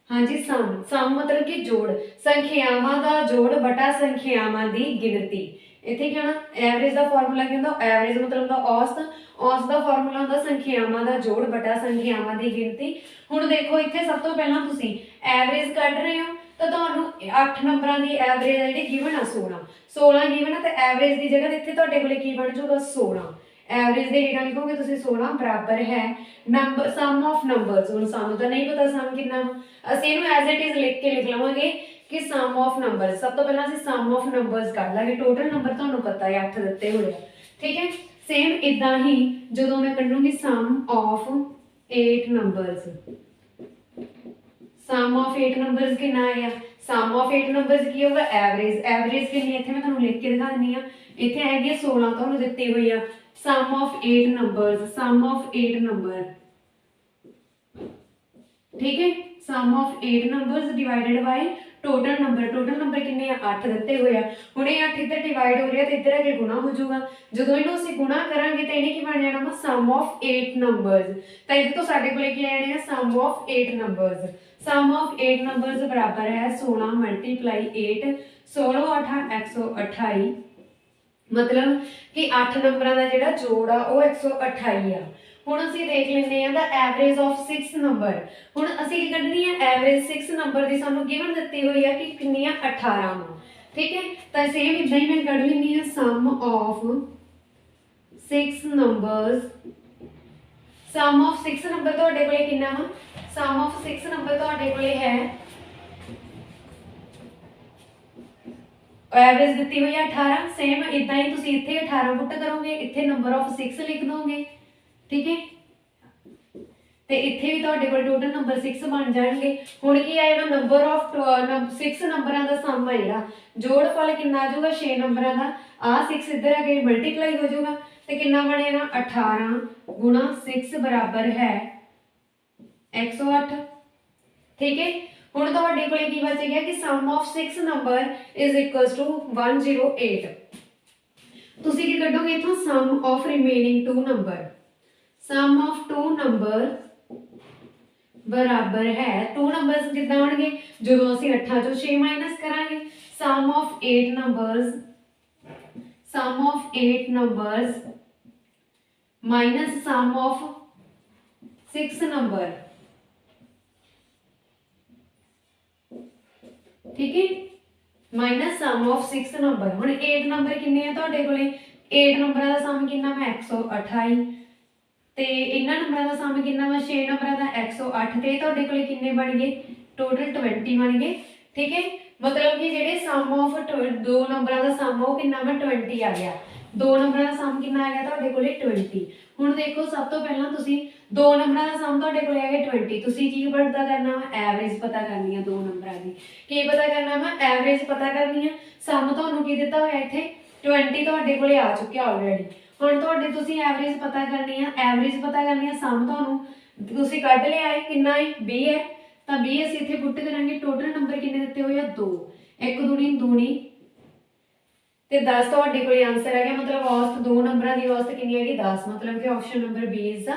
ਹਾਂਜੀ, sum ਮਤਲਬ ਕਿ ਜੋੜ, ਸੰਖਿਆਵਾਂ ਦਾ ਜੋੜ ਬਟਾ ਸੰਖਿਆਵਾਂ ਦੀ ਗਿਣਤੀ। ਇੱਥੇ ਕੀ ਹੋਣਾ? ਐਵਰੇਜ ਦਾ ਫਾਰਮੂਲਾ ਕੀ ਹੁੰਦਾ? ਐਵਰੇਜ ਮਤਲਬ ਹੁੰਦਾ ਔਸਤ, ਔਸਤ ਦਾ ਫਾਰਮੂਲਾ ਹੁੰਦਾ ਸੰਖਿਆਵਾਂ ਦਾ ਜੋੜ ਬਟਾ ਸੰਖਿਆਵਾਂ ਦੀ ਗਿਣਤੀ। ਹੁਣ ਦੇਖੋ ਇੱਥੇ ਸਭ ਤੋਂ ਪਹਿਲਾਂ ਤੁਸੀਂ ਐਵਰੇਜ ਕੱਢ ਰਹੇ ਹੋ ਤਾਂ ਤੁਹਾਨੂੰ 8 ਨੰਬਰਾਂ ਦੀ ਐਵਰੇਜ ਹੈ ਜਿਹੜੀ ਗਿਵਨ ਆ 16 ਗਿਵਨ ਆ, ਤੇ ਐਵਰੇਜ ਦੀ ਜਗ੍ਹਾ ਇੱਥੇ ਤੁਹਾਡੇ ਕੋਲੇ ਕੀ ਬਣ ਜਾਊਗਾ? 16। ਐਵਰੇਜ ਦੇ ਹੇਠਾਂ ਲਿਖੋਗੇ ਤੁਸੀਂ 16 ਬਰਾਬਰ ਹੈ ਨੰਬਰ ਸਮ ਆਫ ਨੰਬਰਸ। ਹੁਣ ਸਾਨੂੰ ਤਾਂ ਨਹੀਂ ਪਤਾ ਸਮ ਕਿੰਨਾ, ਅਸੀਂ ਇਹਨੂੰ ਐਜ਼ ਇਟ ਇਜ਼ ਲਿਖ ਕੇ ਲਿਖ ਲਵਾਂਗੇ ਕਿ ਸਮ ਆਫ ਨੰਬਰਸ। ਸਭ ਤੋਂ ਪਹਿਲਾਂ ਅਸੀਂ ਸਮ ਆਫ ਨੰਬਰਸ ਕੱਢ ਲਾਂਗੇ। ਟੋਟਲ ਨੰਬਰ ਤੁਹਾਨੂੰ ਪਤਾ ਹੈ 8 ਦਿੱਤੇ ਹੋਏ ਆ। ਠੀਕ ਹੈ, ਸੇਮ ਇਦਾਂ ਹੀ ਜਦੋਂ ਮੈਂ ਕੱਢੂੰਗੀ sum of 8 numbers, sum of 8 numbers ਕਿੰਨਾ ਆਇਆ? ਸਮ ਆਫ 8 ਨੰਬਰਸ ਕੀ ਹੋਗਾ? ਐਵਰੇਜ। ਐਵਰੇਜ ਕਿੰਨੀ ਇੱਥੇ ਮੈਂ ਤੁਹਾਨੂੰ ਲਿਖ ਕੇ ਦਿਖਾ ਦਿੰਦੀ ਆ। ਇੱਥੇ ਹੈਗੀ 16 ਤੁਹਾਨੂੰ ਦਿੱਤੀ ਹੋਈ ਆ। Sum of 8 numbers, sum of 8 number. ਠੀਕ ਹੈ, sum of 8 numbers divided by total number. Total number ਕਿੰਨੇ ਆ? 8 ਦਿੱਤੇ ਹੋਏ ਆ। ਹੁਣ ਇਹ 8 ਇੱਧਰ ਡਿਵਾਈਡ ਹੋ ਰਿਹਾ ਤੇ ਇੱਧਰ ਆ ਕੇ ਗੁਣਾ ਹੋ ਜਾਊਗਾ। ਜਦੋਂ ਇਹਨੂੰ ਅਸੀਂ ਗੁਣਾ ਕਰਾਂਗੇ ਤਾਂ ਇਹਨੇ ਕੀ ਬਣ ਜਾਣਾ ਵਾ? Sum of 8 numbers. ਤਾਂ ਇਹਦੇ ਤੋਂ ਸਾਡੇ ਕੋਲੇ ਕੀ ਆ ਜਾਣੇ ਆ? Sum of 8 numbers. Sum of 8 numbers ਬਰਾਬਰ ਹੈ 16 ਮਲਟੀਪਲਾਈ 8। 16 8 128, ਮਤਲਬ ਕਿ 8 ਨੰਬਰਾਂ ਦਾ ਜਿਹੜਾ ਜੋੜ ਆ ਉਹ 128 ਆ। ਹੁਣ ਅਸੀਂ ਦੇਖ ਲੈਂਦੇ ਹਾਂ ਦਾ ਐਵਰੇਜ ਆਫ 6 ਨੰਬਰ। ਹੁਣ ਅਸੀਂ ਕੀ ਕੱਢਣੀ ਹੈ? ਐਵਰੇਜ 6 ਨੰਬਰ ਦੀ ਸਾਨੂੰ ਗਿਵਨ ਦਿੱਤੀ ਹੋਈ ਆ ਕਿ ਕਿੰਨੀ ਆ? 18 ਵਾ। ਠੀਕ ਹੈ, ਤਾਂ ਸੇਮ ਇਦਾਂ ਹੀ ਮੈਂ ਕੱਢ ਲੈਂਦੀ ਹਾਂ sum of 6 numbers. Sum of 6 number ਤੁਹਾਡੇ ਕੋਲੇ ਕਿੰਨਾ ਵਾ? ਸਮ ਆਫ 6 ਨੰਬਰ ਤੁਹਾਡੇ ਕੋਲੇ ਹੈ, ਐਵਰੇਜ ਦਿੱਤੀ ਹੋਈ ਹੈ 18। ਸੇਮ ਇਦਾਂ ਹੀ ਤੁਸੀਂ ਇੱਥੇ 18 ਪੁੱਟ ਕਰੋਗੇ, ਇੱਥੇ ਨੰਬਰ ਆਫ 6 ਲਿਖ ਦੋਗੇ, ਠੀਕ ਹੈ। ਤੇ ਇੱਥੇ ਵੀ ਤੁਹਾਡੇ ਕੋਲ ਟੋਟਲ ਨੰਬਰ 6 ਬਣ ਜਾਣਗੇ। ਹੁਣ ਕੀ ਆਏਗਾ, ਨੰਬਰ ਆਫ 6 ਨੰਬਰਾਂ ਦਾ ਸਮ ਆ ਜਿਹੜਾ, ਜੋੜਫਲ ਕਿੰਨਾ ਆ ਜਾਊਗਾ 6 ਨੰਬਰਾਂ ਦਾ, ਆ 6 ਇੱਧਰ ਆ ਕੇ ਮਲਟੀਪਲਾਈ ਹੋ ਜਾਊਗਾ ਤੇ ਕਿੰਨਾ ਬਣੇਗਾ 18 ਗੁਣਾ 6 ਬਰਾबर ਹੈ 108, ਠੀਕ ਹੈ। ਹੁਣ ਤੁਹਾਡੇ ਕੋਲੇ ਕੀ ਬਚ ਗਿਆ ਕਿ sum of 6 number is equals to 108। ਤੁਸੀਂ ਕੀ ਕੱਢੋਗੇ ਇਥੋਂ, sum of remaining 2 number, sum of 2 number ਬਰਾबर है 2 ਨੰਬਰਸ ਕਿੱਦਾਂ ਹੋਣਗੇ, ਜਦੋਂ ਅਸੀਂ 8 ਚੋਂ 6 ਮਾਈਨਸ ਕਰਾਂਗੇ, sum of 8 numbers, sum of 8 numbers minus sum of 6 number, ਠੀਕ ਹੈ, ਮਾਈਨਸ ਸਮ ਆਫ 6 ਨੰਬਰ। ਹੁਣ 8 ਨੰਬਰ ਕਿੰਨੇ ਆ ਤੁਹਾਡੇ ਕੋਲੇ, 8 ਨੰਬਰਾਂ ਦਾ ਸਮ ਕਿੰਨਾ ਵਾ 128 ਤੇ ਇਹਨਾਂ ਨੰਬਰਾਂ ਦਾ ਸਮ ਕਿੰਨਾ ਵਾ 6 ਨੰਬਰਾਂ ਦਾ 108 ਤੇ ਤੁਹਾਡੇ ਕੋਲੇ ਕਿੰਨੇ ਬਣ ਗਏ, ਟੋਟਲ 20 ਬਣ ਗਏ, ਠੀਕ ਹੈ। ਮਤਲਬ ਕਿ ਜਿਹੜੇ ਸਮ ਆਫ 2 ਨੰਬਰਾਂ ਦਾ ਸਮ ਉਹ ਕਿੰਨਾ ਵਾ 20 ਆ ਗਿਆ, 2 ਨੰਬਰਾਂ ਦਾ ਸਮ ਕਿੰਨਾ ਆ ਗਿਆ ਤੁਹਾਡੇ ਕੋਲੇ 20। ਹੁਣ ਦੇਖੋ ਸਭ ਤੋਂ ਪਹਿਲਾਂ ਤੁਸੀਂ 2 ਨੰਬਰਾਂ ਦਾ ਸਮ ਤੁਹਾਡੇ ਕੋਲੇ ਆ ਗਿਆ 20, ਤੁਸੀਂ ਕੀ ਪਤਾ ਕਰਨਾ ਵਾ, ਐਵਰੇਜ ਪਤਾ ਕਰਨੀ ਆ 2 ਨੰਬਰਾਂ ਦੀ। ਕੀ ਪਤਾ ਕਰਨਾ ਵਾ, ਐਵਰੇਜ ਪਤਾ ਕਰਨੀ ਆ। ਸਮ ਤੁਹਾਨੂੰ ਕੀ ਦਿੱਤਾ ਹੋਇਆ ਇੱਥੇ 20 ਤੁਹਾਡੇ ਕੋਲੇ ਆ ਚੁੱਕਿਆ ਆਲਰੇਡੀ। ਹੁਣ ਤੁਹਾਡੇ ਤੁਸੀਂ ਐਵਰੇਜ ਪਤਾ ਕਰਨੀ ਆ, ਐਵਰੇਜ ਪਤਾ ਕਰਨੀ ਆ, ਸਮ ਤੁਹਾਨੂੰ ਤੁਸੀਂ ਕੱਢ ਲਿਆ ਹੈ ਕਿੰਨਾ ਹੈ 20 ਹੈ, ਤਾਂ 20 ਅਸੀਂ ਇੱਥੇ ਪੁੱਟ ਕਰਾਂਗੇ। ਟੋਟਲ ਨੰਬਰ ਕਿੰਨੇ ਦਿੱਤੇ ਹੋਏ ਆ 2, 1 ਦੂਣੀ ਦੂਣੀ ਤੇ 10 ਤੁਹਾਡੇ ਕੋਲ ਆਨਸਰ ਆ ਗਿਆ। ਮਤਲਬ ਔਸਤ 2 ਨੰਬਰਾਂ ਦੀ ਔਸਤ ਕਿੰਨੀ ਹੈਗੀ 10, ਮਤਲਬ ਕਿ option number B is the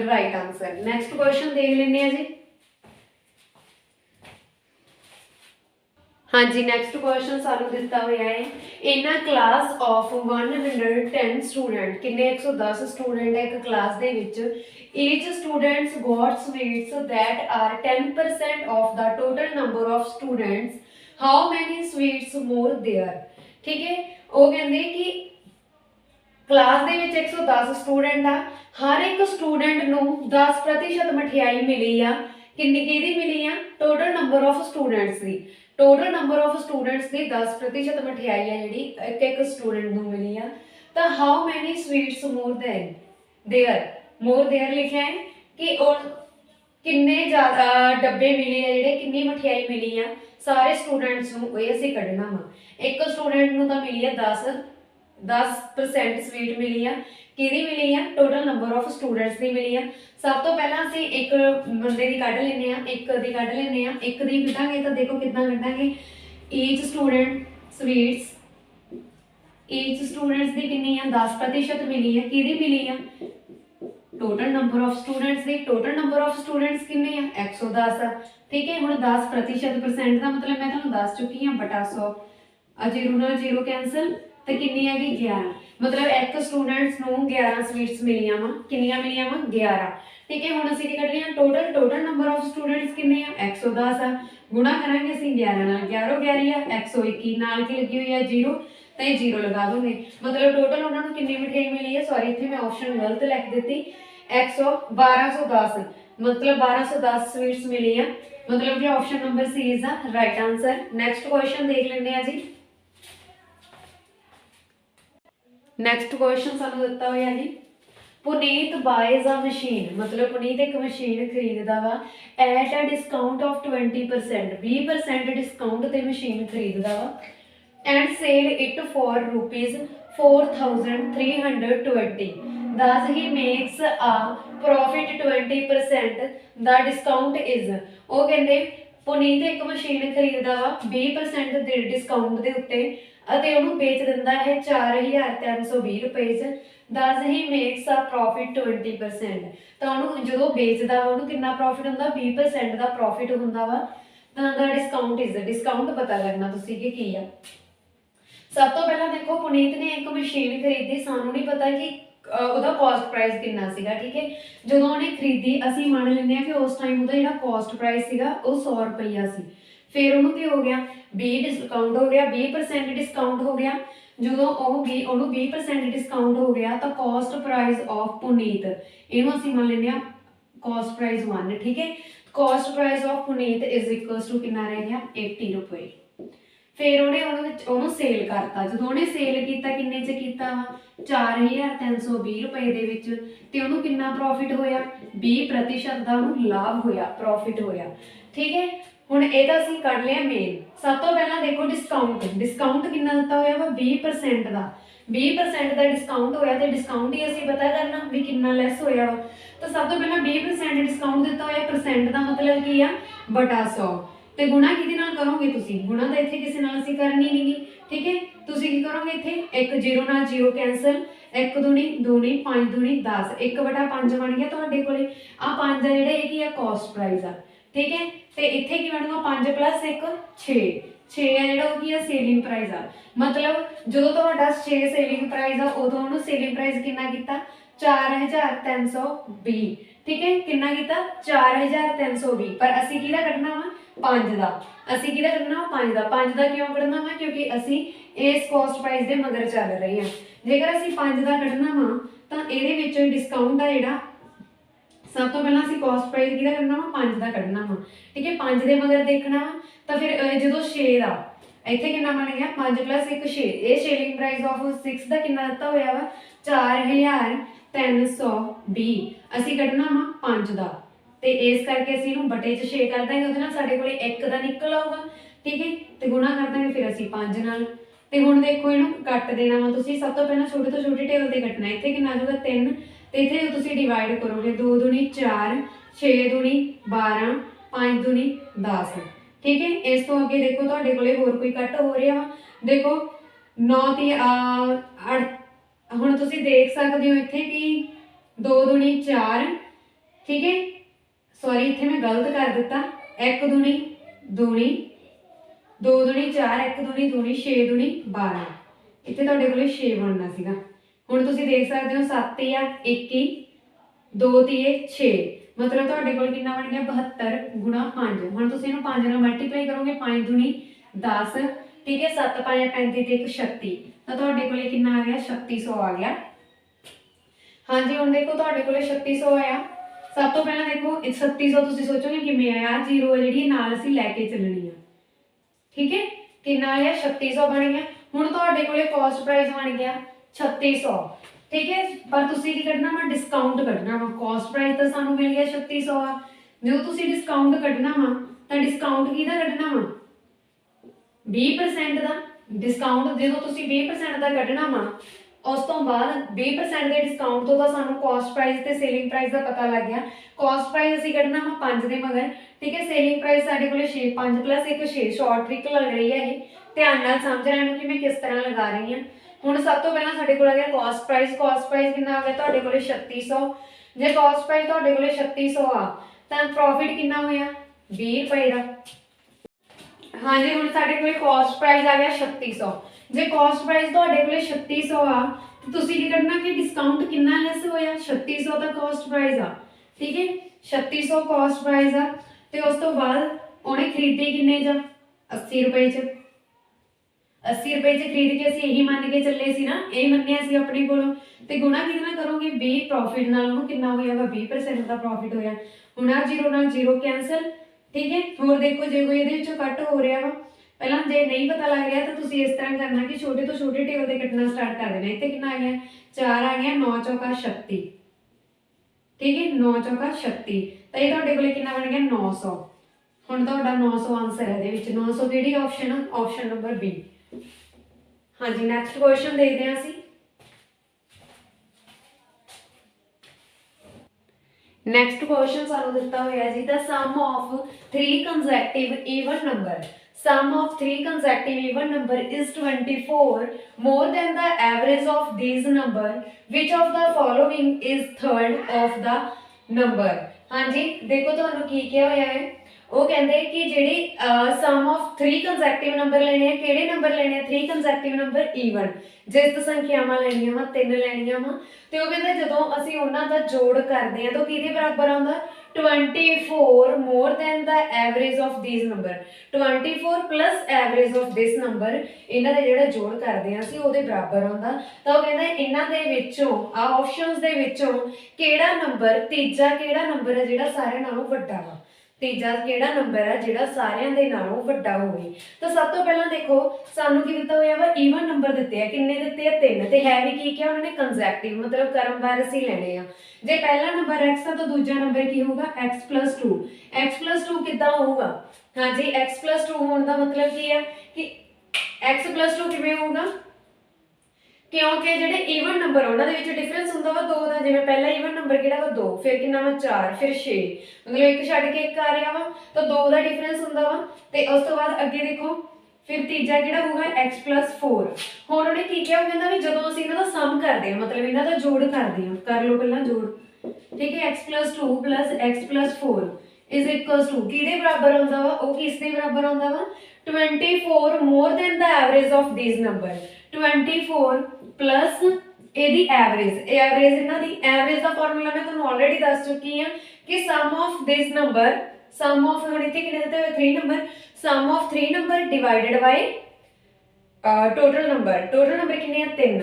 right answer. Next question ਦੇਖ ਲੈਂਦੇ ਆ ਜੀ। हाँ जी, नैक्सट क्वेश्चन सानू दिता हुआ है, in a class of 110 student, किन्ने 110 स्टूडेंट है एक क्लास दे विच, each students got sweets that are 10% of the total number of students, how many sweets more there. ठीक है, वो कहते कि क्लास दे विच 110 स्टूडेंट आ, हर एक स्टूडेंट नूं 10% मठियाई मिली आ, किन्नी किहदी मिली आ, टोटल नंबर ऑफ स्टूडेंट्स दी, टोटल नंबर ऑफ स्टूडेंट्स की 10% मठियाई है जी एक एक स्टूडेंट को मिली है। तो how many sweets more then there, more there लिखा है कि और किन्ने ज़्यादा डब्बे मिले हैं जेडे, किन्नी मठियाई मिली है सारे स्टूडेंट्स को, ये असीं कढ़ना वा। एक स्टूडेंट को तो मिली है 10% स्वीट मिली है, किहदी मिली है, टोटल नंबर ऑफ स्टूडेंट्स की मिली है। सब तो पहला असीं एक बंदे की कढ़ लैंदे आ, एक दी कढ़ लैंदे आ, एक दी कढ़ांगे तो देखो कितना कढ़ांगे, each student sweets, each students की कितनी है 10% मिली है, किहदी मिली है, टोटल नंबर ऑफ स्टूडेंट्स की, टोटल नंबर ऑफ स्टूडेंट्स कितने हैं 110 आ। ठीक है, हुण 10% का मतलब मैं तुहानूं दस चुकी हाँ बटा 100, जीरो नाल जीरो कैंसल तो कितनी हैगी 11, मतलब एक स्टूडेंट्स नूं 11 स्वीट्स मिलियां वा, कितनियां मिलियां वा 11। ठीक है, हुण असीं की कढ रहे total, total number of students कितने आ 110 आ, गुणा करांगे असीं 11 नाल, 11 11 आ 121 नाल की लगी हुई है 0, तो ये 0 लगा दोगे, मतलब टोटल उन्होंने कितनी मिठाई मिली है, सॉरी इत्थे मैं ऑप्शन गलत लिख दी, 1210, मतलब 1210 स्वीट्स मिली है, मतलब कि option number C is the right answer. Next question देख लेंगे हैं जी। नैक्सट क्वेश्चन सानू दिता हुआ जी, पुनीत बाइज अ मशीन, मतलब पुनीत एक मशीन खरीददा वा at a discount of 20%, 20% discount ते मशीन खरीददा वा and sell it for ₹4320, thus he makes a profit 20%, the discount is, ਉਹ ਕਹਿੰਦੇ ਪੁਨੀਤ ਇੱਕ ਮਸ਼ੀਨ ਖਰੀਦਦਾ ਵਾ 20% ਦੇ ਡਿਸਕਾਊਂਟ ਦੇ ਉੱਤੇ ਅਤੇ ਉਹਨੂੰ ਵੇਚ ਦਿੰਦਾ ਹੈ 4320 ਰੁਪਏ 'ਚ, ਦਸ ਹੀ ਮੇਕਸ ਆ ਪ੍ਰੋਫਿਟ 20%, ਤਾਂ ਉਹਨੂੰ ਜਦੋਂ ਵੇਚਦਾ ਵਾ ਉਹਨੂੰ ਕਿੰਨਾ ਪ੍ਰੋਫਿਟ ਹੁੰਦਾ 20% ਦਾ ਪ੍ਰੋਫਿਟ ਹੁੰਦਾ ਵਾ, ਤਾਂ ਦਾ ਡਿਸਕਾਊਂਟ ਇਜ਼, ਡਿਸਕਾਊਂਟ ਪਤਾ ਕਰਨਾ ਤੁਸੀਂ ਕਿ ਕੀ ਆ। ਸਭ ਤੋਂ ਪਹਿਲਾਂ ਦੇਖੋ ਪੁਨੀਤ ਨੇ ਇੱਕ ਮਸ਼ੀਨ ਖਰੀਦੀ, ਸਾਨੂੰ ਨਹੀਂ ਪਤਾ ਕਿ ਉਹਦਾ ਕੋਸਟ ਪ੍ਰਾਈਸ ਕਿੰਨਾ ਸੀਗਾ। ਠੀਕ ਹੈ, ਜਦੋਂ ਉਹਨੇ ਖਰੀਦੀ ਅਸੀਂ ਮੰਨ ਲੈਂਦੇ ਹਾਂ ਕਿ ਉਸ ਟਾਈਮ ਉਹਦਾ ਜਿਹੜਾ ਕੋਸਟ ਪ੍ਰਾਈਸ ਸੀਗਾ ਉਹ 100 ਰੁਪਈਆ ਸੀ, ਫਿਰ ਉਹਨੂੰ ਕੀ ਹੋ ਗਿਆ 20 ਡਿਸਕਾਊਂਟ ਹੋ ਗਿਆ, 20% ਡਿਸਕਾਊਂਟ ਹੋ ਗਿਆ, ਜਦੋਂ ਉਹਨੂੰ 20% ਡਿਸਕਾਊਂਟ ਹੋ ਗਿਆ ਤਾਂ ਕੋਸਟ ਪ੍ਰਾਈਸ ਆਫ ਪੁਨੀਤ, ਇਹਨੂੰ ਅਸੀਂ ਮੰਨ ਲੈਂਦੇ ਹਾਂ ਕੋਸਟ ਪ੍ਰਾਈਸ 1। ਠੀਕ ਹੈ, cost price of Puneet is equals to कितना रह गया 80 रुपए। फिर ਉਹਨੂੰ ਸੇਲ ਕਰਤਾ, ਜਦੋਂ ਉਹਨੇ ਸੇਲ ਕੀਤਾ ਕਿੰਨੇ ਚ ਕੀਤਾ 4320 ਰੁਪਏ ਦੇ ਵਿੱਚ, ਤੇ ਉਹਨੂੰ ਕਿੰਨਾ ਪ੍ਰੋਫਿਟ ਹੋਇਆ 20% ਦਾ ਉਹਨੂੰ ਲਾਭ ਹੋਇਆ, ਪ੍ਰੋਫਿਟ ਹੋਇਆ। ਠੀਕ ਹੈ, ਹੁਣ ਇਹਦਾ ਅਸੀਂ ਕੱਢ ਲਿਆ ਮੇਨ। ਸਭ ਤੋਂ ਪਹਿਲਾਂ ਦੇਖੋ ਡਿਸਕਾਊਂਟ ਕਿੰਨਾ ਦਿੱਤਾ ਹੋਇਆ ਵਾ 20% ਦਾ, 20% ਦਾ ਡਿਸਕਾਊਂਟ ਹੋਇਆ, ਤੇ ਡਿਸਕਾਊਂਟ ਹੀ ਅਸੀਂ ਪਤਾ ਕਰਨਾ ਵੀ ਕਿੰਨਾ ਲੈਸ ਹੋਇਆ ਵਾ। ਤਾਂ ਸਭ ਤੋਂ ਪਹਿਲਾਂ 20% ਡਿਸਕਾਊਂਟ ਦਿੱਤਾ ਹੋਇਆ, percent ਦਾ ਮਤਲਬ ਕੀ ਆ ਬਟਾ 100, ਤੇ ਗੁਣਾ ਕਿਹਦੇ ਨਾਲ ਕਰੋਗੇ ਤੁਸੀਂ, ਗੁਣਾ ਤਾਂ ਇੱਥੇ ਕਿਸੇ ਨਾਲ ਅਸੀਂ ਕਰਨੀ ਨਹੀਂਗੀ। ਠੀਕ ਹੈ, ਤੁਸੀਂ ਕੀ ਕਰੋਗੇ ਇੱਥੇ 1 0 ਨਾਲ 0 ਕੈਂਸਲ, 1 दूनी 5 दूनी 10, 1/5 ਬਣ ਗਿਆ ਤੁਹਾਡੇ ਕੋਲੇ। ਆ 5 ਆ ਜਿਹੜੇ ਇਹ ਕੀ ਆ ਕਾਸਟ ਪ੍ਰਾਈਸ ਆ। ਠੀਕ ਹੈ, ਤੇ ਇੱਥੇ ਕੀ ਬਣੂਗਾ 5 + 1 6 ਆ ਜਿਹੜਾ ਉਹ ਕੀ ਆ ਸੇਲਿੰਗ ਪ੍ਰਾਈਸ ਆ। ਮਤਲਬ ਜਦੋਂ ਤੁਹਾਡਾ 6 ਸੇਲਿੰਗ ਪ੍ਰਾਈਸ ਆ ਉਦੋਂ ਉਹਨੂੰ ਸੇਲਿੰਗ ਪ੍ਰਾਈਸ ਕਿੰਨਾ ਕੀਤਾ 4320। ठीक है, कितना किया 4320, पर असी किहदा कढना वा 5 दा, असी किहदा कढना वा 5 दा। 5 दा क्यों कढना वा, क्योंकि असी इस कॉस्ट प्राइस दे मगर चल रहे हैं। जेकर असी 5 दा कढना वा तां इहदे विच डिस्काउंट आ जिहड़ा सब तो पहला असी कॉस्ट प्राइस किहदा कढना वा 5 दा कढना वा। ठीक है, 5 दे मगर देखना वा, तां फिर जदों 6 दा ਇੱਥੇ ਕਿੰਨਾ ਬਣ ਗਿਆ 5 + 1 6, ਇਹ ਸੇਲਿੰਗ ਪ੍ਰਾਈਸ ਆਫ 6 ਦਾ ਕਿੰਨਾ ਦਿੱਤਾ ਹੋਇਆ ਵਾ 4320। ਅਸੀਂ ਕੱਢਣਾ ਵਾ 5 ਦਾ, ਤੇ ਇਸ ਕਰਕੇ ਅਸੀਂ ਇਹਨੂੰ ਬਟੇ 'ਚ 6 ਕਰ ਦਾਂਗੇ, ਉਹਦੇ ਨਾਲ ਸਾਡੇ ਕੋਲੇ 1 ਦਾ ਨਿਕਲ ਆਊਗਾ। ਠੀਕ ਹੈ, ਤੇ ਗੁਣਾ ਕਰ ਦਾਂਗੇ ਫਿਰ ਅਸੀਂ 5 ਨਾਲ। ਤੇ ਹੁਣ ਦੇਖੋ ਇਹਨੂੰ ਕੱਟ ਦੇਣਾ ਵਾ ਤੁਸੀਂ, ਸਭ ਤੋਂ ਪਹਿਲਾਂ ਛੋਟੇ ਤੋਂ ਛੋਟੀ ਟੇਬਲ ਤੇ ਕੱਟਣਾ। ਇੱਥੇ ਕਿੰਨਾ ਆ ਜਾਊਗਾ 3, ਤੇ ਇੱਥੇ ਤੁਸੀਂ ਡਿਵਾਈਡ ਕਰੋਗੇ 2 दूनी 4, 6 दूनी 12, 5 दूनी 10। ठीक है, इस तो अगे देखो तुहाडे कोले होर कोई कट हो रहा वा, देखो 9 ती हुण तुसीं देख सकदे हो इत्थे कि 2 दूनी 4। ठीक है, सॉरी इत्थे मैं गलत कर दिता, 1 दूनी 2 दूनी 4, 1 दूनी 6 दूनी 12, इत्थे तुहाडे कोले 6 बनना सीगा। हुण तुसीं देख सकदे हो 7 आ 21, 2 तीए 6, मतलब तुहाडे कोल कितना बन गया 72 गुणा 5। हुण तुसीं इहनूं 5 नाल मल्टीप्लाई करोगे 5 दूनी 10। ठीक है, 7 5 35 ते 1 36, तो तुहाडे कोले कितना आ गया 3600 आ गया। हाँ जी, हुण देखो तुहाडे कोले 3600 आया। सब तो पहला देखो 3600 तुसीं सोचोगे किवें आया, जीरो है जिहड़ी नाल असीं लैके चलणी आ। ठीक है, कितना आया 3600 बन गया। हुण तुहाडे कोले कॉस्ट प्राइस बन गया 3600। ठीक है, पर तुसीं की कढना वा डिस्काउंट कढना वा, कॉस्ट प्राइस तो सानू मिल गया 3600 आ। जो तुसीं डिस्काउंट कढना वा तां डिस्काउंट किहदा कढना वा 20% दा। डिस्काउंट जो तुसीं 20% दा कढना वा, उस तो बाद 20% के डिस्काउंट तो सानू कॉस्ट प्राइस ते सेलिंग प्राइस का पता लग गया। कॉस्ट प्राइस असीं कढना वा 5 दे मगर। ठीक है, सेलिंग प्राइस साडे कोले 6, 5 + 1 6, शॉर्ट ट्रिक लग रही है ये, ध्यान नाल समझ रहे हो कि मैं किस तरह लगा रही हूँ। हुण सब तो पहला साडे कोल आ गया कॉस्ट प्राइस। कॉस्ट प्राइस कितना आ गया तुहाडे कोले 3600। जे कॉस्ट प्राइस तुहाडे कोले 3600 आ तां प्रॉफिट कितना होया 20 रुपए दा। हाँ जी, हुण साडे कोले कॉस्ट प्राइस आ गया 3600। जे कॉस्ट प्राइस तुहाडे कोले 3600 आ ते तुसीं की करना कि डिस्काउंट कितना लेस होया 3600 दा कॉस्ट प्राइस आ। ठीक है, 3600 कॉस्ट प्राइस आ, ते उस तो बाद उहने खरीदी किन्ने च 80 रुपए च। 80 रुपए च खरीद के असीं यही मान के चले सी ना, यही मन्निया सी अपने कोलों, ते गुणा कितना करोगे 20 प्रॉफिट नाल, उहनूं कितना होया वा 20% दा प्रॉफिट होया। हुण आ 0 नाल 0 कैंसल। ठीक है, होर देखो जे कोई इहदे विचों कट हो रहा वा, पहला जे नहीं पता लग रहा तो तुसीं इस तरह करना कि छोटे तो छोटे टेबल ते कटना स्टार्ट कर देना। इत्थे कितना आ गया 4 आ गया, 9 चौका 36। ठीक है, 9 चौका 36, तो ये तुहाडे कोले कितना बन गया 900। हुण तुहाडा 900 आंसर है इहदे विच। 900 किहड़ी ऑप्शन आ, ऑप्शन नंबर बी। हाँ जी, नैक्सट क्वेश्चन देखते हैं असीं। नैक्सट क्वेश्चन सानू दिता होया जी, the sum of 3 consecutive even number, sum of 3 consecutive even number is 24 more than the average of these number, which of the following is third of the number। हाँ जी, देखो तुहानू की क्या होया है, वो कहते कि जिहड़ी सम ऑफ 3 कंसेक्टिव नंबर लेने हैं, किहड़े नंबर लेने हैं 3 कंसेक्टिव नंबर ईवन, जिस संख्यावां लेनियां वा 3 लेनियां वा, ते वो कहते जदों असीं उन्हां दा जोड़ करदे हां तो किहदे बराबर आउंदा 24 more than the average of these number। 24 plus average of this number, इन्हां दा जिहड़ा जोड़ करदे हां असीं ओहदे बराबर आउंदा। तां वो कहंदा इन्हां दे विचों आ ऑप्शनस दे विचों किहड़ा नंबर, तीजा किहड़ा नंबर है जिहड़ा सारे नालों वड्डा वा। ਤੀਜਾ ਕਿਹੜਾ ਨੰਬਰ ਹੈ ਜਿਹੜਾ ਸਾਰਿਆਂ ਦੇ ਨਾਲੋਂ ਵੱਡਾ ਹੋਵੇ। ਤਾਂ ਸਭ ਤੋਂ ਪਹਿਲਾਂ ਦੇਖੋ ਸਾਨੂੰ ਕੀ ਦਿੱਤਾ ਹੋਇਆ ਵਾ, ਈਵਨ ਨੰਬਰ ਦਿੱਤੇ ਆ। ਕਿੰਨੇ ਦਿੱਤੇ ਆ? 3। ਤੇ ਹੈ ਵੀ ਕੀ ਕਿਹਾ ਉਹਨਾਂ ਨੇ? ਕੰਜ਼ੈਕਟਿਵ, ਮਤਲਬ ਕਰਮਵਾਰ ਅਸੀਂ ਲੈਣੇ ਆ। ਜੇ ਪਹਿਲਾ ਨੰਬਰ x ਆ ਤਾਂ ਦੂਜਾ ਨੰਬਰ ਕੀ ਹੋਊਗਾ? x+2। x+2 ਕਿੱਦਾਂ ਹੋਊਗਾ? ਹਾਂਜੀ, x+2 ਹੋਣ ਦਾ ਮਤਲਬ ਕੀ ਆ ਕਿ x+2 ਕਿਵੇਂ ਹੋਊਗਾ? क्योंकि ਜਿਹੜੇ ਈਵਨ ਨੰਬਰ ਉਹਨਾਂ ਦੇ ਵਿੱਚ ਡਿਫਰੈਂਸ ਹੁੰਦਾ ਵਾ 2 ਦਾ। ਜਿਵੇਂ ਪਹਿਲਾ ਈਵਨ ਨੰਬਰ ਕਿਹੜਾ ਵਾ? 2, ਫਿਰ ਕਿੰਨਾ ਵਾ? 4, ਫਿਰ 6, ਮਤਲਬ ਇੱਕ ਛੱਡ ਕੇ ਇੱਕ ਆ ਰਿਹਾ ਵਾ, ਤਾਂ 2 ਦਾ ਡਿਫਰੈਂਸ ਹੁੰਦਾ ਵਾ। ਤੇ ਉਸ ਤੋਂ ਬਾਅਦ ਅੱਗੇ ਦੇਖੋ ਫਿਰ ਤੀਜਾ ਕਿਹੜਾ ਹੋਊਗਾ? x+4। ਹੁਣ ਉਹਨੇ ਕੀ ਕਿਹਾ? ਉਹ ਕਹਿੰਦਾ ਵੀ ਜਦੋਂ ਅਸੀਂ ਇਹਨਾਂ ਦਾ ਸਮ ਕਰਦੇ ਹਾਂ, ਮਤਲਬ ਇਹਨਾਂ ਦਾ ਜੋੜ ਕਰਦੇ ਹਾਂ, ਕਰ ਲਓ ਪਹਿਲਾਂ ਜੋੜ, ਠੀਕ ਹੈ। x+2 + x+4 = ਕਿਹਦੇ ਬਰਾਬਰ ਆਉਂਦਾ ਵਾ? ਉਹ ਕਿਸ ਦੇ ਬਰਾਬਰ ਆਉਂਦਾ ਵਾ? 24 more than the average of these number। 24 plus ਇਹਦੀ ਐਵਰੇਜ, ਐਵਰੇਜ ਇਹਨਾਂ ਦੀ, ਐਵਰੇਜ ਦਾ ਫਾਰਮੂਲਾ ਮੈਂ ਤੁਹਾਨੂੰ ਆਲਰੇਡੀ ਦੱਸ ਚੁੱਕੀ ਹਾਂ ਕਿ sum of this number, sum of, ਹੁਣ ਇੱਥੇ ਕਿੰਨੇ ਦਿੱਤੇ ਹੋਏ? 3 number, sum of 3 number divided by total number. Total number ਕਿੰਨੇ ਆ? 3।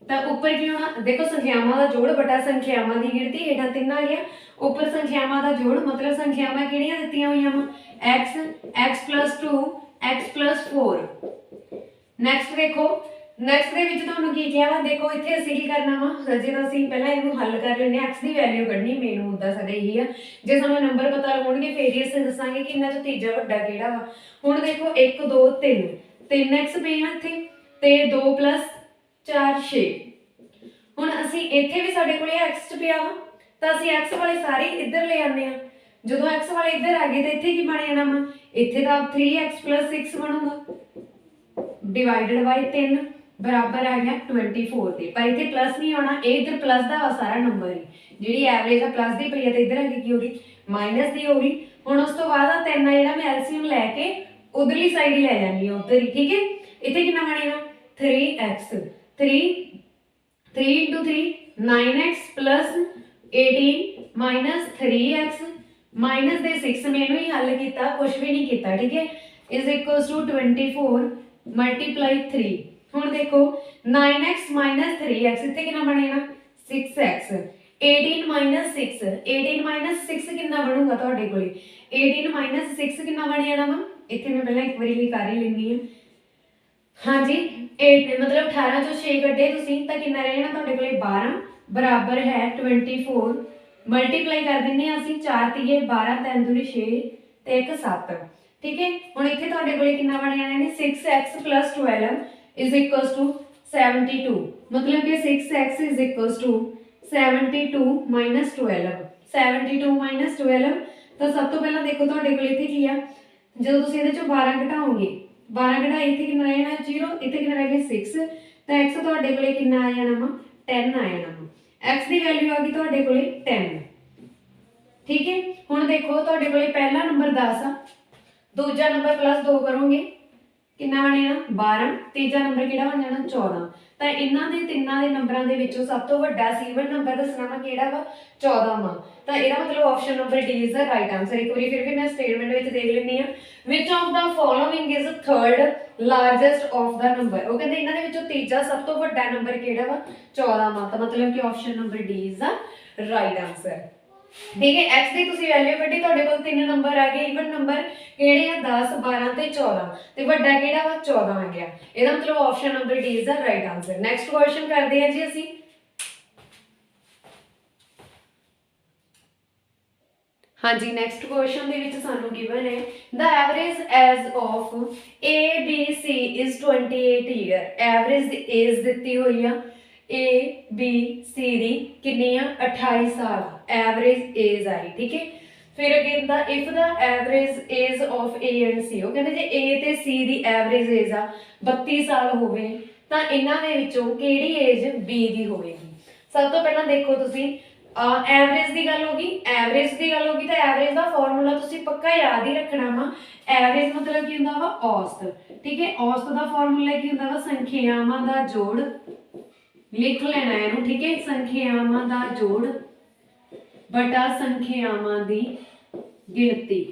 ਤਾਂ ਉੱਪਰ ਕੀ ਹੋਣਾ? ਦੇਖੋ ਸੰਖਿਆਵਾਂ ਦਾ ਜੋੜ ਬਟਾ ਸੰਖਿਆਵਾਂ ਦੀ ਗਿਣਤੀ, ਹੇਠਾਂ 3 ਆ ਗਿਆ। ਉੱਪਰ ਸੰਖਿਆਵਾਂ ਦਾ ਜੋੜ, ਮਤਲਬ ਸੰਖਿਆਵਾਂ ਕਿਹੜੀਆਂ ਦਿੱਤੀਆਂ ਹੋਈਆਂ ਵਾ? x, x+2, x+4। ਨੈਕਸਟ ਦੇਖੋ, ਨੈਕਸਟ ਦੇ ਵਿੱਚ ਤੁਹਾਨੂੰ ਕੀ ਕਿਹਾ ਵਾ? ਦੇਖੋ ਇੱਥੇ ਅਸੀਂ ਕੀ ਕਰਨਾ ਵਾ, ਜੇ ਤਾਂ ਅਸੀਂ ਪਹਿਲਾਂ ਇਹਨੂੰ ਹੱਲ ਕਰ ਲੈਂਦੇ ਹਾਂ, x ਦੀ ਵੈਲਿਊ ਕੱਢਣੀ, ਮੇਨ ਮੁੱਦਾ ਸਾਡਾ ਇਹੀ ਆ। ਜੇ ਸਾਨੂੰ ਨੰਬਰ ਪਤਾ ਲੱਗਣਗੇ ਫੇਰ ਹੀ ਅਸੀਂ ਦੱਸਾਂਗੇ ਕਿ ਇਹਨਾਂ ਚੋਂ ਤੀਜਾ ਵੱਡਾ ਕਿਹੜਾ ਵਾ। ਹੁਣ ਦੇਖੋ 1 2 3, 3x ਪਏ ਆ ਇੱਥੇ, ਤੇ 2 + 4 6। ਹੁਣ ਅਸੀਂ ਇੱਥੇ ਵੀ ਸਾਡੇ ਕੋਲੇ x ਚ ਪਿਆ ਵਾ, ਤਾਂ ਅਸੀਂ x ਵਾਲੇ ਸਾਰੇ ਇੱਧਰ ਲੈ ਆਉਂਦੇ ਆ। ਜਦੋਂ x ਵਾਲੇ ਇੱਧਰ ਆ ਗਏ ਤਾਂ ਇੱਥੇ ਕੀ ਬਣ ਜਾਣਾ ਵਾ? ਇੱਥੇ ਤਾਂ 3x + 6 ਬਣੂਗਾ ਡਿਵਾਈਡਡ ਬਾਈ 3 ਬਰਾਬਰ ਆ ਗਿਆ 24 ਦੇ। ਪਰ ਇੱਥੇ ਪਲੱਸ ਨਹੀਂ ਆਉਣਾ, ਇਹ ਇੱਧਰ ਪਲੱਸ ਦਾ ਵਾ ਸਾਰਾ ਨੰਬਰ ਹੀ, ਜਿਹੜੀ ਐਵਰੇਜ ਆ ਪਲੱਸ ਦੀ ਪਈ ਆ, ਤੇ ਇੱਧਰ ਆ ਕੇ ਕੀ ਹੋ ਗਈ? ਮਾਈਨਸ ਦੀ ਹੋ ਗਈ। ਹੁਣ ਉਸ ਤੋਂ ਬਾਅਦ ਆ 3 ਆ ਜਿਹੜਾ ਮੈਂ ਐਲਸੀਐਮ ਲੈ ਕੇ ਉਧਰਲੀ ਸਾਈਡ ਹੀ ਲੈ ਜਾਣੀ ਆ, ਉਧਰ ਹੀ, ਠੀਕ ਹੈ। ਇੱਥੇ ਕਿੰਨਾ ਬਣੇਗਾ? 3x, 3 × 3 9x + 18 - 3x ਮਾਈਨਸ ਦੇ 6, ਮੈਨੂੰ ਹੀ ਹੱਲ ਕੀਤਾ, ਕੁਝ ਵੀ ਨਹੀਂ ਕੀਤਾ, ਠੀਕ ਹੈ। = 24 × 3। ਹੁਣ ਦੇਖੋ 9x - 3x, ਇੱਥੇ ਕਿੰਨਾ ਬਣੇਗਾ? 6x। 18 - 6, 18 - 6 ਕਿੰਨਾ ਬਣੂਗਾ ਤੁਹਾਡੇ ਕੋਲੇ? 18 - 6 ਕਿੰਨਾ ਬਣ ਜਾਣਾ ਵਾ? ਇੱਥੇ ਮੈਂ ਪਹਿਲਾਂ ਇੱਕ ਵਾਰੀ ਲਈ ਕਰ ਹੀ ਲੈਂਦੀ ਹਾਂ। ਹਾਂਜੀ, 8 ਮਤਲਬ 18 ਚੋਂ 6 ਕੱਢੇ ਤੁਸੀਂ ਤਾਂ ਕਿੰਨਾ ਰਹਿ ਜਾਣਾ ਤੁਹਾਡੇ ਕੋਲੇ? 12 ਬਰਾਬਰ ਹੈ 24। ਮਲਟੀਪਲਾਈ ਕਰ ਦਿੰਦੇ ਹਾਂ ਅਸੀਂ, 4 ਤੀਏ 12, 3 ਦੂਣੀ 6 ਤੇ 1 7, ਠੀਕ ਹੈ। ਹੁਣ ਇੱਥੇ ਤੁਹਾਡੇ ਕੋਲੇ ਕਿੰਨਾ ਬਣ ਜਾਣਾ ਨੇ? 6x + 12 = 72। ਮਤਲਬ ਕਿ 6x = 72 - 12। 72 - 12। ਤਾਂ ਸਭ ਤੋਂ ਪਹਿਲਾਂ ਦੇਖੋ ਤੁਹਾਡੇ ਕੋਲ ਇੱਥੇ ਕੀ ਆ? ਜਦੋਂ ਤੁਸੀਂ ਇਹਦੇ ਚੋਂ 12 ਘਟਾਓਗੇ, 12 ਘਟਾਈ ਇੱਥੇ ਕਿੰਨਾ ਆ ਜਾਣਾ? 0। ਇੱਥੇ ਕਿੰਨਾ ਰਹਿ ਗਿਆ? 6। ਤਾਂ x ਤੁਹਾਡੇ ਕੋਲੇ ਕਿੰਨਾ ਆ ਜਾਣਾ ਵਾ? 10 ਆ ਜਾਣਾ ਵਾ। x ਦੀ ਵੈਲਿਊ ਆ ਗਈ ਤੁਹਾਡੇ ਕੋਲੇ 10, ਠੀਕ ਹੈ। ਹੁਣ ਦੇਖੋ ਤੁਹਾਡੇ ਕੋਲੇ ਪਹਿਲਾ ਨੰਬਰ 10 ਆ, ਦੂਜਾ ਨੰਬਰ +2 ਕਰੋਗੇ ਕਿੰਨਾ ਬਣੇਗਾ? 12। ਤੀਜਾ ਨੰਬਰ ਕਿਹੜਾ ਬਣ ਜਾਣਾ? 14। ਤਾਂ ਇਹਨਾਂ ਦੇ ਤਿੰਨਾਂ ਦੇ ਨੰਬਰਾਂ ਦੇ ਵਿੱਚੋਂ ਸਭ ਤੋਂ ਵੱਡਾ ਸੀਵਨ ਨੰਬਰ ਦੱਸਣਾ ਵਾ ਕਿਹੜਾ ਵਾ? 14 ਵਾ। ਤਾਂ ਇਹਦਾ ਮਤਲਬ option number D is the right answer. ਇੱਕ ਵਾਰੀ ਫਿਰ ਵੀ ਮੈਂ ਸਟੇਟਮੈਂਟ ਵਿੱਚ ਦੇਖ ਲੈਂਦੀ ਆ, which of the following is third largest of the number. ਉਹ ਕਹਿੰਦੇ ਇਹਨਾਂ ਦੇ ਵਿੱਚੋਂ ਤੀਜਾ ਸਭ ਤੋਂ ਵੱਡਾ ਨੰਬਰ ਕਿਹੜਾ ਵਾ? 14 ਵਾ। ਤਾਂ ਮਤਲਬ ਕਿ option number D is the right answer, ਠੀਕ ਹੈ। x ਦੀ ਤੁਸੀਂ ਵੈਲਿਊ ਕੱਢੀ, ਤੁਹਾਡੇ ਕੋਲ 3 ਨੰਬਰ ਆ ਗਏ ਈਵਨ ਨੰਬਰ, ਕਿਹੜੇ ਆ? 10 12 ਤੇ 14, ਤੇ ਵੱਡਾ ਕਿਹੜਾ ਵਾ? 14 ਆ ਗਿਆ। ਇਹਦਾ ਮਤਲਬ option number D is the right answer. Next question ਕਰਦੇ ਹਾਂ ਜੀ ਅਸੀਂ। ਹਾਂਜੀ, ਨੈਕਸਟ ਕੁਐਸਚਨ ਦੇ ਵਿੱਚ ਸਾਨੂੰ ਗਿਵਨ ਹੈ the average age of A B C is 28 year। Average the age ਦਿੱਤੀ ਹੋਈ ਆ A B C ਦੀ ਕਿੰਨੀ ਆ? 28 ਸਾਲ ਐਵਰੇਜ ਏਜ ਆਈ, ਠੀਕ ਹੈ। ਫਿਰ again the if the average age of A and C, ਉਹ ਕਹਿੰਦੇ ਜੇ A ਤੇ C ਦੀ ਐਵਰੇਜ ਏਜ ਆ 32 ਸਾਲ ਹੋਵੇ ਤਾਂ ਇਹਨਾਂ ਦੇ ਵਿੱਚੋਂ ਕਿਹੜੀ ਏਜ B ਦੀ ਹੋਵੇਗੀ? ਸਭ ਤੋਂ ਪਹਿਲਾਂ ਦੇਖੋ ਤੁਸੀਂ ਐਵਰੇਜ ਦੀ ਗੱਲ ਹੋ ਗਈ, ਐਵਰੇਜ ਦੀ ਗੱਲ ਹੋ ਗਈ ਤਾਂ ਐਵਰੇਜ ਦਾ ਫਾਰਮੂਲਾ ਤੁਸੀਂ ਪੱਕਾ ਯਾਦ ਹੀ ਰੱਖਣਾ ਵਾ। ਐਵਰੇਜ ਮਤਲਬ ਕੀ ਹੁੰਦਾ ਵਾ? ਔਸਤ, ਠੀਕ ਹੈ। ਔਸਤ ਦਾ ਫਾਰਮੂਲਾ ਕੀ ਹੁੰਦਾ ਵਾ? ਸੰਖਿਆਵਾਂ ਦਾ ਜੋੜ, ਲਿਖ ਲੈਣਾ ਇਹਨੂੰ, ਠੀਕ ਹੈ। ਸੰਖਿਆਵਾਂ ਦਾ ਜੋੜ ਬਟਾ ਸੰਖਿਆਵਾਂ ਦੀ ਗਿਣਤੀ,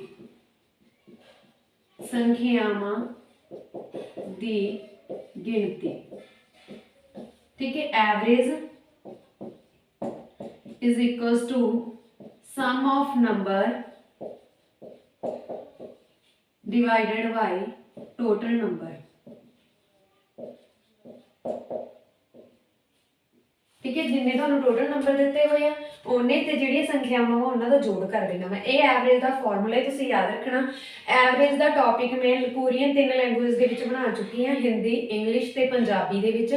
ਸੰਖਿਆਵਾਂ ਦੀ ਗਿਣਤੀ, ਠੀਕ ਹੈ। Average is equals to sum of number divided by total number. ठीक है, जिन्ने तुहानू टोटल नंबर दिते हुए आ उन्ने ते जिहड़ियां संख्यावां वा उन्हां दा जोड़ कर देना वा। ये एवरेज का फॉर्मूला तुसीं याद रखना। एवरेज का टॉपिक मैं पूरियां 3 लैंगुएज दे विच बना चुकी हाँ, हिंदी, इंग्लिश ते पंजाबी दे विच।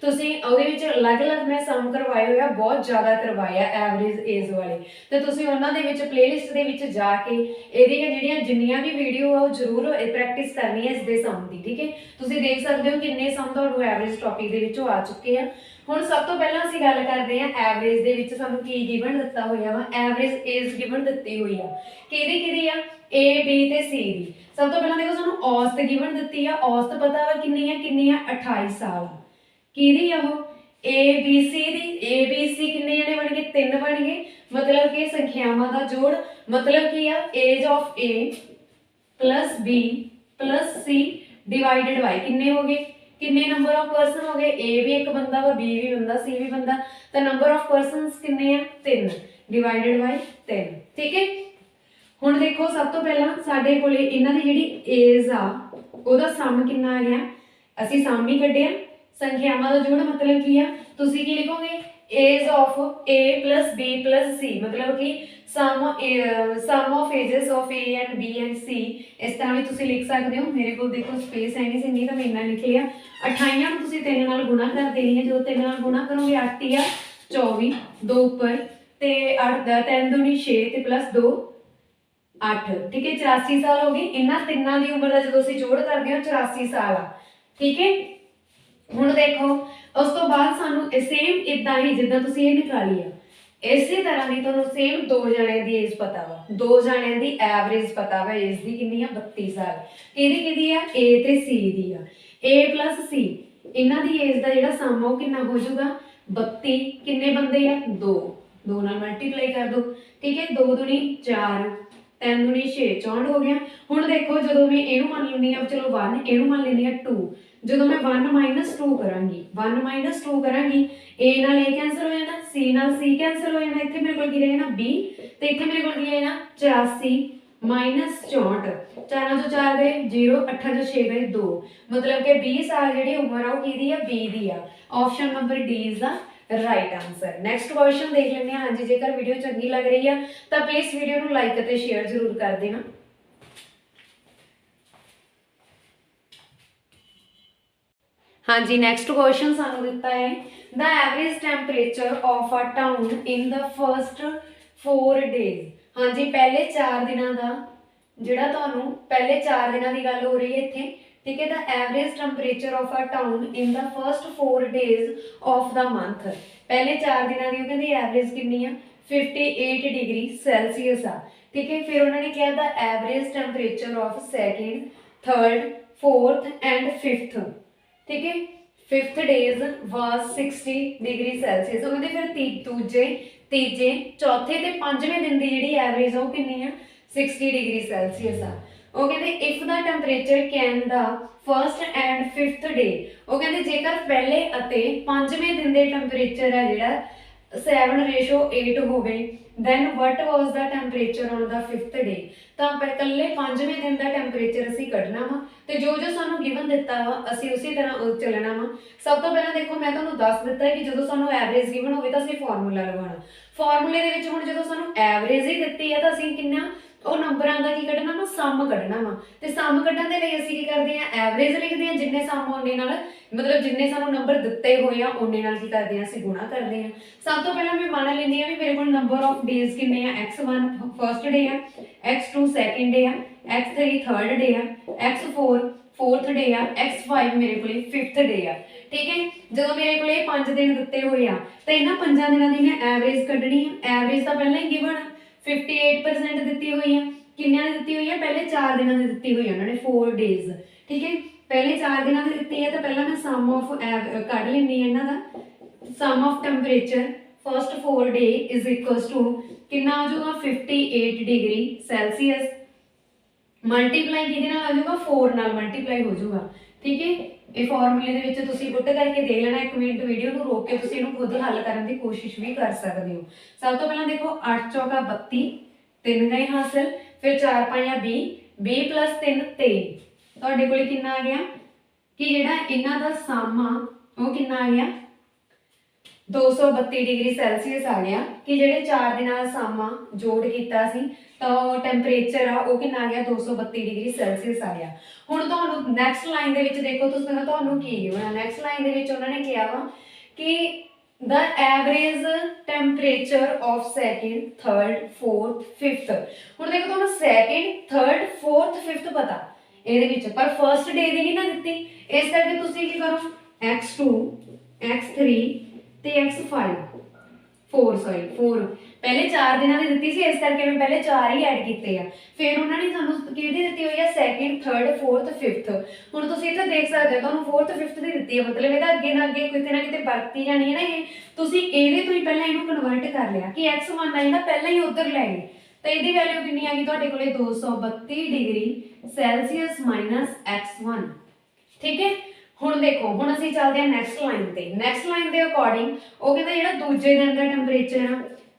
तुसीं उहदे विच अलग-अलग मैं सम करवाए हुए आ, बहुत ज़्यादा करवाए आ एवरेज एज वाले। तो तुसीं उन्हां दे विच प्लेलिस्ट दे विच जाके इहदियां जिहड़ियां जिन्नियां भी वीडियो आ जरूर प्रैक्टिस करनी है इसके सम की। ठीक है, तुसीं देख सकते हो किन्ने सम तुहानू एवरेज टॉपिक दे विचों आ चुके हैं। हुण सब तो पहला असीं गल करदे हां एवरेज दे विच सानू की गिवन दिता होया वा, एवरेज एज गिवन दित्ती हुई आ। किहदी किहदी आ? ए बी ते सी दी। सब तो पहला देखो सानू औसत गिवन दित्ती आ, औसत पता वा किन्नी आ 28 साल। किहदी आ ओह? A B C the. A B C किन्ने जने बन गए? 3 बन गए। मतलब कि संख्यावां दा जोड़। मतलब की आ age of A plus B plus C divided by किन्ने हो गए? किन्ने नंबर ऑफ पर्सन हो गए? ए भी एक बंदा वा, बी भी बंदा, सी भी बंदा। तो नंबर ऑफ पर्सनस किन्ने आ? 3 डिवाइडेड बाय 3। ठीक है, हुण देखो सब तो पहला साडे कोले इन्हां दी जिहड़ी एज आ ओहदा सम किन्ना आ गया? असीं सम ही कढिआ। संख्यावां दा जोड़ मतलब की आ? तुसीं की लिखोगे? Age of A plus B plus C. मतलब कि sum of ages of A and B and C. इस तरह भी तुसीं लिख सकते हो। मेरे को देखो स्पेस है नहीं सी, नहीं तो मैं इन्ना लिख लिया। 28 नूं तुसीं 3 नाल गुणा कर देनी है। जो 3 नाल गुणा करोगे 8 ही आ 24, 2 उपर ते 8 3 दूनी 6 ते प्लस 2 8। ठीक है, 84 साल हो गए। इन्हां तिन्नां दी उम्र दा जदों असीं जोड़ करदे हां 84 साल आ। ठीक है, हुण देखो उस तो बाद सानू सेम इदां ही जिद्दां तुसीं ये निकाली आ, इसे तरह की तुहानू सेम 2 जणिਆਂ की एज पता वा। 2 जणिਆਂ की एवरेज पता वा एज की कितनी आ 32 साल। किहदी किहदी आ? ए ते सी दी आ। ए प्लस सी इन्हां दी एज का जिहड़ा सम आ कितना हो जाऊगा? 32। किन्ने बंदे आ? 2 2 नाल मल्टीप्लाई कर दो। ठीक है, 2 दूनी 4 3 दूनी 6 64 हो गया। हुण देखो जो मैं इनू मान लैनी आ, चलो 1 इनू मान लैनी आ 2। जो मैं 1 माइनस 2 करांगी, 1 माइनस 2 करांगी, ए नाल ए कैंसल हो जाना, सी नाल सी कैंसल हो जाना। इत्थे मेरे कोल की रह जाना बी ते इत्थे मेरे कोल की रह जाना 84 माइनस 64। 4 चों 4 गए 0, 8 चों 6 गए 2। मतलब कि 20 साल जिहड़ी उम्र आ किहदी आ? बी दी आ। Option number D is the right answer. Next question देख लेंगे। हाँ जी, जेकर वीडियो चंगी लग रही है तो प्लीज़ वीडियो को लाइक और शेयर जरूर कर देना। हाँ जी, नैक्सट क्वेश्चन सानू दिता है the average temperature of a town in the first 4 days. हाँ जी, पहले 4 दिनों का जिहड़ा तुहानू पहले 4 दिनों की गल हो रही है इत्थे। ठीक है, the average temperature of a town in the first 4 days of the month. पहले 4 दिनों की कहते एवरेज कितनी आ? 58 डिग्री सैल्सीयस आ। ठीक है, फिर उन्होंने कहा the average temperature of second, third, fourth and fifth. ठीक है, fifth days was 60 degree Celsius. वो कहते फिर दूजे, तीजे, चौथे ते पंजवें दिन की जिहड़ी एवरेज आ वो कितनी आ? 60 डिग्री सैल्सीयस आ। वो कहते if the temperature can the first and fifth day. वो कहते जेकर पहले अते पंजवें दिन के टैंपरेचर है जिहड़ा 7:8 होवे, then what was the temperature on the fifth day। तो कल्ले पंजवें दिन का टैंपरेचर असीं कढना वा ते जो जो सानू गिवन दिता वा असीं उसी तरह चलना वा। सब तो पहला देखो मैं तुहानू दस दिता है कि जो सानू एवरेज गिवन होवे तां असीं फॉर्मूला लगाना। फॉर्मूले दे विच हुण जो सानू एवरेज ही दित्ती है तां असीं किन्ना ਉਹ ਨੰਬਰਾਂ ਦਾ ਕੀ ਕੱਢਣਾ ਵਾ? ਸਮ ਕੱਢਣਾ ਵਾ। ਤੇ ਸਮ ਕੱਢਣ ਦੇ ਲਈ ਅਸੀਂ ਕੀ ਕਰਦੇ ਆ? ਐਵਰੇਜ ਲਿਖਦੇ ਆ। ਜਿੰਨੇ ਸਮ ਉਹਨੇ ਨਾਲ ਮਤਲਬ ਜਿੰਨੇ ਸਾਨੂੰ ਨੰਬਰ ਦਿੱਤੇ ਹੋਏ ਆ ਉਹਨੇ ਨਾਲ ਕੀ ਕਰਦੇ ਆ? ਅਸੀਂ ਗੁਣਾ ਕਰਦੇ ਆ। ਸਭ ਤੋਂ ਪਹਿਲਾਂ ਮੈਂ ਮੰਨ ਲੈਂਦੀ ਆ ਵੀ ਮੇਰੇ ਕੋਲ ਨੰਬਰ ਆਫ ਡੇਜ਼ ਕਿੰਨੇ ਆ? x1 ਫਰਸਟ ਡੇ ਆ, x2 ਸੈਕਿੰਡ ਡੇ ਆ, x3 ਥਰਡ ਡੇ ਆ, x4 फोर्थ डे आ, x5 मेरे को फिफ्थ डे आ। ठीक है, जो मेरे को 5 दिन दिते हुए आ तो इन्होंने 5 दिनों की मैं एवरेज कढ़नी है। एवरेज तो पहले ही गिवन 58% दी हुई है। किन्ने दी हुई है? पहले 4 दिनों की दी हुई है उन्होंने 4 डेज। ठीक है, पहले 4 दिनों की दी है तो पहला मैं सम ऑफ कढ़ लेनी है इन्हों का। Sum of temperature first 4 day is equals to कितना आ जाऊगा? 58 डिग्री सैल्सीयस मल्टीप्लाई किहदे नाल आ जाऊगा? 4 नाल मल्टीप्लाई हो जाऊगा। ठीक है, ये फॉर्मूले दे विच तुसीं पुट करके देख लेना। एक मिनट वीडियो को रोक के तुसीं इहनूं खुद हल करने की कोशिश भी कर सकते हो। सब तो पहला देखो 8 चौका 32, 3 गए हासिल, फिर 4 पाया 20, 20 + 3 23 ਤੁਹਾਡੇ ਕੋਲ ਕਿੰਨਾ ਆ ਗਿਆ कि ਜਿਹੜਾ ਇਹਨਾਂ ਦਾ ਸਮ ਆ ਉਹ ਕਿੰਨਾ ਆ ਗਿਆ 232 डिग्री ਸੈਲਸੀਅਸ ਆ ਗਿਆ कि ਜਿਹੜੇ 4 ਦਿਨਾਂ ਦਾ ਸਮ ਆ ਜੋੜ ਕੀਤਾ ਸੀ ਤਾਂ ਉਹ ਟੈਂਪਰੇਚਰ ਆ ਉਹ ਕਿੰਨਾ ਆ ਗਿਆ 232 डिग्री ਸੈਲਸੀਅਸ ਆ ਗਿਆ। ਹੁਣ ਤੁਹਾਨੂੰ ਨੈਕਸਟ ਲਾਈਨ ਦੇ ਵਿੱਚ ਦੇਖੋ ਤੁਸੀਂ ਤੁਹਾਨੂੰ ਕੀ ਹੋਣਾ ਨੈਕਸਟ ਲਾਈਨ ਦੇ ਵਿੱਚ ਉਹਨਾਂ ਨੇ ਕਿਹਾ ਵਾ ਕਿ the average temperature of second, third, fourth, fifth ਹੁਣ ਦੇਖੋ ਤੁਹਾਨੂੰ second, third, fourth, fifth ਪਤਾ ਇਹਦੇ ਵਿੱਚ ਪਰ ਫਰਸਟ ਡੇ ਦੀ ਨਹੀਂ ਨਾ ਦਿੱਤੀ ਇਸ ਕਰਕੇ ਤੁਸੀਂ ਕੀ ਕਰੋ x2 x3 ਤੇ x5 4 ਪਹਿਲੇ 4 ਦਿਨਾਂ ਦੀ ਦਿੱਤੀ ਸੀ ਇਸ ਕਰਕੇ ਮੈਂ ਪਹਿਲੇ 4 ਹੀ ਐਡ ਕੀਤੇ ਆ ਫਿਰ ਉਹਨਾਂ ਨੇ ਸਾਨੂੰ ਕਿਹੜੀ ਦਿੱਤੀ ਹੋਈ ਆ ਸੈਕਿੰਡ ਥਰਡ ਫੋਰਥ ਫਿਫਥ ਹੁਣ ਤੁਸੀਂ ਇੱਥੇ ਦੇਖ ਸਕਦੇ ਹੋ ਤੁਹਾਨੂੰ ਫੋਰਥ ਫਿਫਥ ਦੀ ਦਿੱਤੀ ਹੈ ਮਤਲਬ ਇਹਦਾ ਅੱਗੇ ਨਾ ਅੱਗੇ ਕਿਤੇ ਨਾ ਕਿਤੇ ਵਰਤੀ ਜਾਣੀ ਹੈ ਨਾ ਇਹ ਤੁਸੀਂ ਇਹਦੇ ਤੋਂ ਹੀ ਪਹਿਲਾਂ ਇਹਨੂੰ ਕਨਵਰਟ ਕਰ ਲਿਆ ਕਿ x1 ਆ ਜਿਹੜਾ ਪਹਿਲਾਂ ਹੀ ਉਧਰ ਲੈ ਗਏ ਤਾਂ ਇਹਦੀ ਵੈਲਿਊ ਕਿੰਨੀ ਆ ਗਈ ਤੁਹਾਡੇ ਕੋਲੇ 232 ਡਿਗਰੀ ਸੈਲਸੀਅਸ -x1 ਠੀਕ ਹੈ। ਹੁਣ ਦੇਖੋ ਹੁਣ ਅਸੀਂ ਚੱਲਦੇ ਹਾਂ ਨੈਕਸਟ ਲਾਈਨ ਦੇ ਅਕੋਰਡਿੰਗ ਉਹ ਕਹਿੰਦਾ ਜਿਹੜਾ ਦੂਜੇ ਦਿਨ ਦਾ ਟੈਂਪਰੇਚਰ ਆ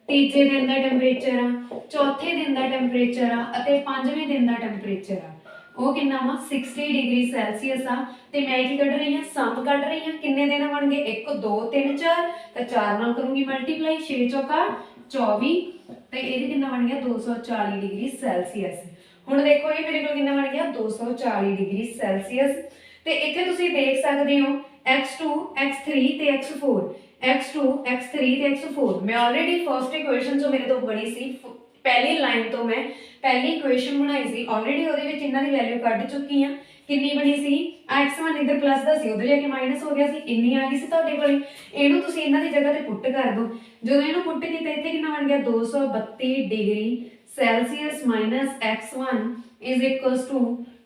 ਤੀਜੇ ਦਿਨ ਦਾ ਟੈਂਪਰੇਚਰ ਆ ਚੌਥੇ ਦਿਨ ਦਾ ਟੈਂਪਰੇਚਰ ਆ ਅਤੇ ਪੰਜਵੇਂ ਦਿਨ ਦਾ ਟੈਂਪਰੇਚਰ ਆ ਉਹ ਕਿੰਨਾ ਵਾ 60 ਡਿਗਰੀ ਸੈਲਸੀਅਸ ਆ ਤੇ ਮੈਂ ਕੀ ਕੱਢ ਰਹੀ ਹਾਂ ਸਮ ਕੱਢ ਰਹੀ ਹਾਂ ਕਿੰਨੇ ਦਿਨ ਬਣਗੇ 1 2 3 4 ਤਾਂ 4 ਨਾਲ ਕਰੂੰਗੀ ਮਲਟੀਪਲਾਈ 6 ਚੌਕਾ 24 ਤੇ ਇਹਦੇ ਕਿੰਨਾ ਬਣ ਗਿਆ 240 ਡਿਗਰੀ ਸੈਲਸੀਅਸ। ਹੁਣ ਦੇਖੋ ਇਹ ਮੇਰੇ ਕੋਲ ਕਿੰਨਾ ਬਣ ਗਿਆ 240 ਡਿਗਰੀ ਸੈਲਸੀਅਸ ਤੇ ਇੱਥੇ ਤੁਸੀਂ ਦੇਖ ਸਕਦੇ ਹੋ x2 x3 ਤੇ x4 x2 x3 ਤੇ x4 मैं ऑलरेडी फर्स्ट इक्वेशन जो मेरे तो बनी सी पहली लाइन तो मैं पहली इक्वेशन बनाई सी ऑलरेडी ਉਹਦੇ ਵਿੱਚ ਇਹਨਾਂ ਦੀ ਵੈਲਿਊ ਕੱਢ ਚੁੱਕੀ ਆ ਕਿੰਨੀ ਬਣੀ ਸੀ x1 ਇੱਧਰ ਪਲੱਸ ਦਾ ਸੀ ਉਧਰ ਜਾ ਕੇ ਮਾਈਨਸ ਹੋ ਗਿਆ ਸੀ ਇੰਨੀ ਆ ਗਈ ਸੀ ਤੁਹਾਡੇ ਕੋਲ ਇਹਨੂੰ ਤੁਸੀਂ ਇਹਨਾਂ ਦੀ ਜਗ੍ਹਾ ਤੇ ਪੁੱਟ ਕਰ ਦਿਓ ਜਦੋਂ ਇਹਨੂੰ ਪੁੱਟ ਕੀਤਾ ਇੱਥੇ ਕਿੰਨਾ ਬਣ ਗਿਆ 232 degree Celsius -x1 =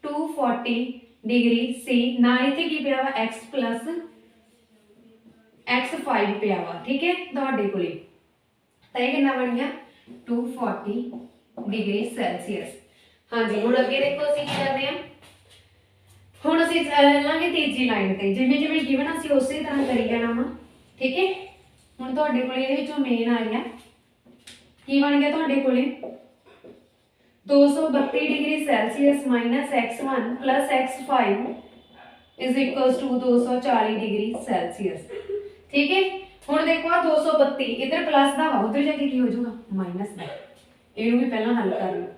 240 degree C ਨਾਲ ਇੱਥੇ ਕੀ ਪਿਆ ਵਾ x + x5 ਪਿਆ ਵਾ ਠੀਕ ਹੈ ਤੁਹਾਡੇ ਕੋਲੇ ਤਾਂ ਇਹ ਕਿੰਨਾ ਬਣ ਗਿਆ 240 ਡਿਗਰੀ ਸੈਲਸੀਅਸ। ਹਾਂਜੀ ਹੁਣ ਅੱਗੇ ਦੇਖੋ ਅਸੀਂ ਕੀ ਕਰਦੇ ਹਾਂ ਹੁਣ ਅਸੀਂ ਚੱਲਾਂਗੇ ਤੀਜੀ ਲਾਈਨ ਤੇ ਜਿਵੇਂ ਜਿਵੇਂ ਗਿਵਨ ਅਸੀਂ ਉਸੇ ਤਰ੍ਹਾਂ ਕਰੀ ਜਾਣਾ ਵਾ ਠੀਕ ਹੈ। ਹੁਣ ਤੁਹਾਡੇ ਕੋਲੇ ਇਹਦੇ ਵਿੱਚੋਂ ਮੇਨ ਆ ਗਿਆ ਕੀ ਬਣ ਗਿਆ ਤੁਹਾਡੇ ਕੋਲੇ 232 degree Celsius -x1 + x5 = 240 degree Celsius ठीक है। ਹੁਣ ਦੇਖੋ ਆ 232 ਇਧਰ ਪਲੱਸ ਦਾ ਵਾ ਉਧਰ ਜਾ ਕੇ ਕੀ ਹੋ ਜਾਊਗਾ ਮਾਈਨਸ ਦਾ ਇਹਨੂੰ ਵੀ ਪਹਿਲਾਂ ਹੱਲ ਕਰ ਲਓ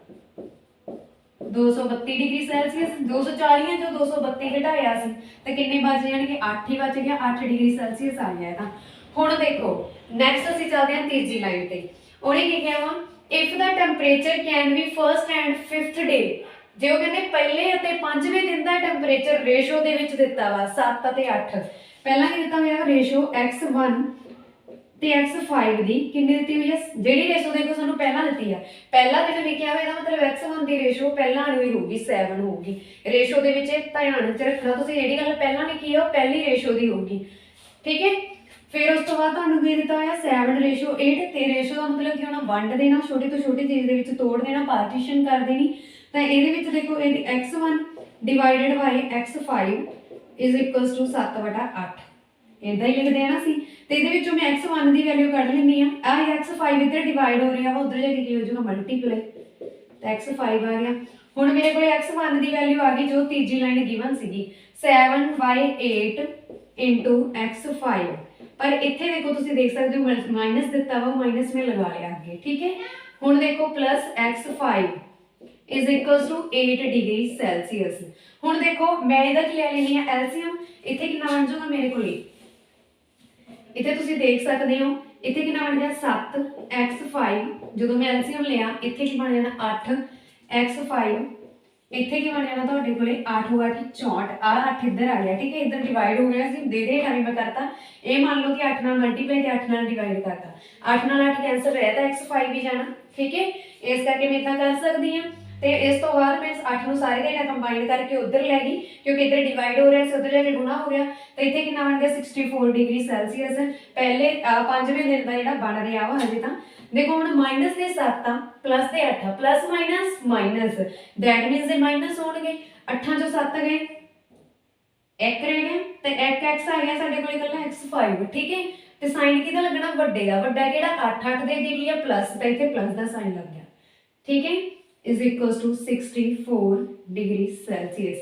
232 डिग्री सेल्सियस 240 ਹੈ ਜੋ 232 ਘਟਾਇਆ ਸੀ ਤਾਂ ਕਿੰਨੇ ਬਚ ਜਾਣਗੇ 8 ਹੀ ਬਚ ਗਿਆ 8 डिग्री सेल्सियस ਆ ਗਿਆ ਇਹਦਾ। ਹੁਣ ਦੇਖੋ ਨੈਕਸਟ ਅਸੀਂ ਚੱਲਦੇ ਹਾਂ ਤੀਜੀ ਲਾਈਨ ਤੇ ਉਹਨੇ ਕੀ ਕਿਹਾ ਵਾ if the temperature can be first and fifth day ਜੇ ਉਹ ਕਹਿੰਦੇ ਪਹਿਲੇ ਅਤੇ ਪੰਜਵੇਂ ਦਿਨ ਦਾ ਟੈਂਪਰੇਚਰ ਰੇਸ਼ੋ ਦੇ ਵਿੱਚ ਦਿੱਤਾ ਵਾ 7 ਅਤੇ 8 ਪਹਿਲਾਂ ਕੀ ਦਿੱਤਾ ਹੋਇਆ ਰੇਸ਼ੋ x1 ਤੇ x5 ਦੀ ਕਿੰਨੀ ਦਿੱਤੀ ਹੋਈ ਹੈ ਜਿਹੜੀ ਰੇਸ਼ੋ ਦੇਖੋ ਸਾਨੂੰ ਪਹਿਲਾਂ ਦਿੱਤੀ ਆ ਪਹਿਲਾ ਦਿਨ ਲਿਖਿਆ ਹੋਇਆ ਇਹਦਾ ਮਤਲਬ x1 ਦੀ ਰੇਸ਼ੋ ਪਹਿਲਾਂ ਵਾਲੀ ਹੋਊਗੀ 7 ਹੋਊਗੀ ਰੇਸ਼ੋ ਦੇ ਵਿੱਚ ਧਿਆਨ ਚ ਰੱਖਣਾ ਤੁਸੀਂ ਜਿਹੜੀ ਗੱਲ ਪਹਿਲਾਂ ਲਿਖੀ ਆ ਉਹ ਪਹਿਲੀ ਰੇਸ਼ੋ ਦੀ ਹੋਊਗੀ ਠੀਕ ਹੈ। फिर उस तो बाद तुहानू की दिता है 7:8 ਤੇ ਰੇਸ਼ੋ ਦਾ ਮਤਲਬ ਕੀ ਹੋਣਾ ਵੰਡ ਦੇਣਾ ਛੋਟੀ ਤੋਂ ਛੋਟੀ ਚੀਜ਼ ਦੇ ਵਿੱਚ ਤੋੜ ਦੇਣਾ ਪਾਰਟੀਸ਼ਨ ਕਰ ਦੇਣੀ ਤਾਂ ਇਹਦੇ ਵਿੱਚ ਦੇਖੋ ਇਹਦੀ x1 / x5 = 7/8 ਇਦਾਂ ਹੀ ਲਿਖ ਦੇਣਾ ਸੀ ਤੇ ਇਹਦੇ ਵਿੱਚੋਂ ਮੈਂ x1 ਦੀ ਵੈਲਿਊ ਕੱਢ ਲੈਣੀ ਆ ਆਹ x5 ਇੱਧਰ ਡਿਵਾਈਡ ਹੋ ਰਿਹਾ ਵਾ ਉਧਰ ਜਾ ਕੇ ਕੀ ਹੋ ਜਾਊਗਾ ਮਲਟੀਪਲਾਈ ਤਾਂ x5 ਆ ਗਿਆ। ਹੁਣ ਮੇਰੇ ਕੋਲੇ x1 ਦੀ ਵੈਲਿਊ ਆ ਗਈ ਜੋ ਤੀਜੀ ਲਾਈਨ ਗਿਵਨ ਸੀਗੀ 7/8 * x5 पर इत्थे देखो तुसी देख सकते हो माइनस दिता वा माइनस में लगा लिया आगे ठीक है। हुण देखो प्लस x5 = 8 डिग्री सेल्सियस। हुण देखो मैं इहदा की ले लेनी है एलसीएम इत्थे कितना बन जाऊगा मेरे कोल इत्थे तुसी देख सकते हो इत्थे कितना बन गया 7x5 जदों मैं एलसीएम लिया इत्थे की बन जाना 8x5 ਇੱਥੇ ਕੀ ਬਣ ਜਾਣਾ ਤੁਹਾਡੇ ਕੋਲੇ 8 × 8 = 64 ਆ 8 ਇੱਧਰ ਆ ਗਿਆ ਠੀਕ ਹੈ ਇੱਧਰ ਡਿਵਾਈਡ ਹੋ ਗਿਆ ਸੀ ਦੇ ਹੇਠਾਂ ਵੀ ਮੈਂ ਕਰਤਾ ਇਹ ਮੰਨ ਲਓ ਕਿ 8 ਨਾਲ ਮਲਟੀਪਲਾਈ ਤੇ 8 ਨਾਲ ਡਿਵਾਈਡ ਕਰਤਾ 8 ਨਾਲ 8 ਕੈਂਸਲ ਰਹਿ ਤਾਂ x5 ਵੀ ਜਾਣਾ ਠੀਕ ਹੈ ਇਸ ਕਰਕੇ ਮੈਂ ਇਦਾਂ ਕਰ ਸਕਦੀ ਹਾਂ ਤੇ ਇਸ ਤੋਂ ਬਾਅਦ ਮੈਂ ਇਸ 8 ਨੂੰ ਸਾਰੇ ਦੇ ਨਾਲ ਕੰਬਾਈਨ ਕਰਕੇ ਉਧਰ ਲੈ ਗਈ ਕਿਉਂਕਿ ਇੱਧਰ ਡਿਵਾਈਡ ਹੋ ਰਿਹਾ ਸੀ ਉਧਰ ਜਾ ਕੇ ਗੁਣਾ ਹੋ ਗਿਆ ਤਾਂ ਇੱਥੇ ਕਿੰਨਾ ਬਣ ਗਿਆ 64 ਡਿਗਰੀ ਸੈਲਸੀਅਸ ਪਹਿਲੇ ਪੰਜਵੇਂ ਦਿਨ ਦਾ ਜਿਹੜਾ ਬਣ ਰਿਹਾ ਵਾ ਹਜੇ ਤਾਂ देखो हम माइनस के 7 प्लस के 8 plus minus minus that means they minus होणगे 8 चों 7 गए एक रह गया तो एक x आ गया साडे कोल इकल्ला x5 ठीक है ते साइन किहदा लगना वड्डे दा वड्डा किहड़ा 8 8 दे अगे की है प्लस तो इत्थे प्लस दा साइन लग गया ठीक है। Is equals to 64 degree celsius.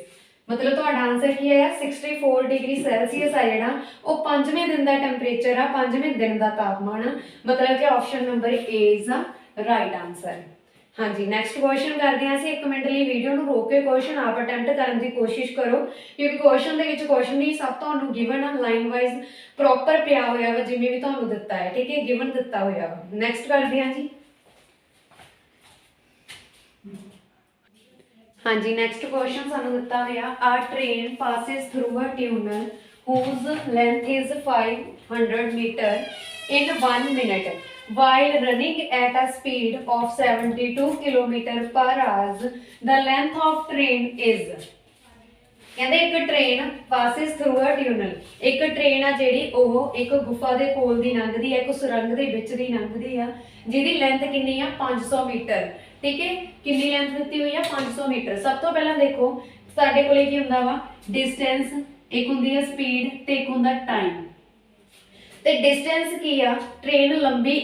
मतलब ਤੁਹਾਡਾ ਆਨਸਰ ਕੀ ਆਇਆ 64 डिग्री सैल्सीयस ਆ ਜਿਹੜਾ ਉਹ 5ਵੇਂ ਦਿਨ ਦਾ ਟੈਂਪਰੇਚਰ ਆ 5ਵੇਂ ਦਿਨ ਦਾ ਤਾਪਮਾਨ ਆ मतलब कि option number A is the right answer. हाँ जी नैक्सट क्वेश्चन करते हैं। एक मिनट लिए वीडियो ਨੂੰ रोक के क्वेश्चन आप अटैम्प्ट करने की कोशिश करो क्योंकि क्वेश्चन ਦੇ ਵਿੱਚ क्वेश्चन नहीं सब ਤੁਹਾਨੂੰ गिवन ਆ लाइन वाइज प्रॉपर ਪਿਆ ਹੋਇਆ ਵਾ ਜਿਵੇਂ ਵੀ ਤੁਹਾਨੂੰ ਦਿੱਤਾ ਹੈ ठीक है गिवन ਦਿੱਤਾ ਹੋਇਆ ਵਾ। ਨੈਕਸਟ ਕਰਦੇ ਹਾਂ ਜੀ। हाँ जी नैक्सट क्वेश्चन सानू दिता हुआ आ train passes through a tunnel whose length is 500 meter in 1 minute while running at a speed of 72 km per hour the length of train is कहते एक train passes through a tunnel एक train आ जिहड़ी ओह एक गुफा दे कोल दी लंघदी है एक सुरंग दे विच दी लंघदी आ जिहदी length कितनी आ 500 मीटर ठीक है कितनी लेंथ दी हुई है 500 मीटर। सब तो पहला देखो साडे कोले की हुंदा वा डिस्टेंस एक हुंदी है स्पीड ते एक हुंदा टाइम ते डिस्टेंस की आ ट्रेन लंबी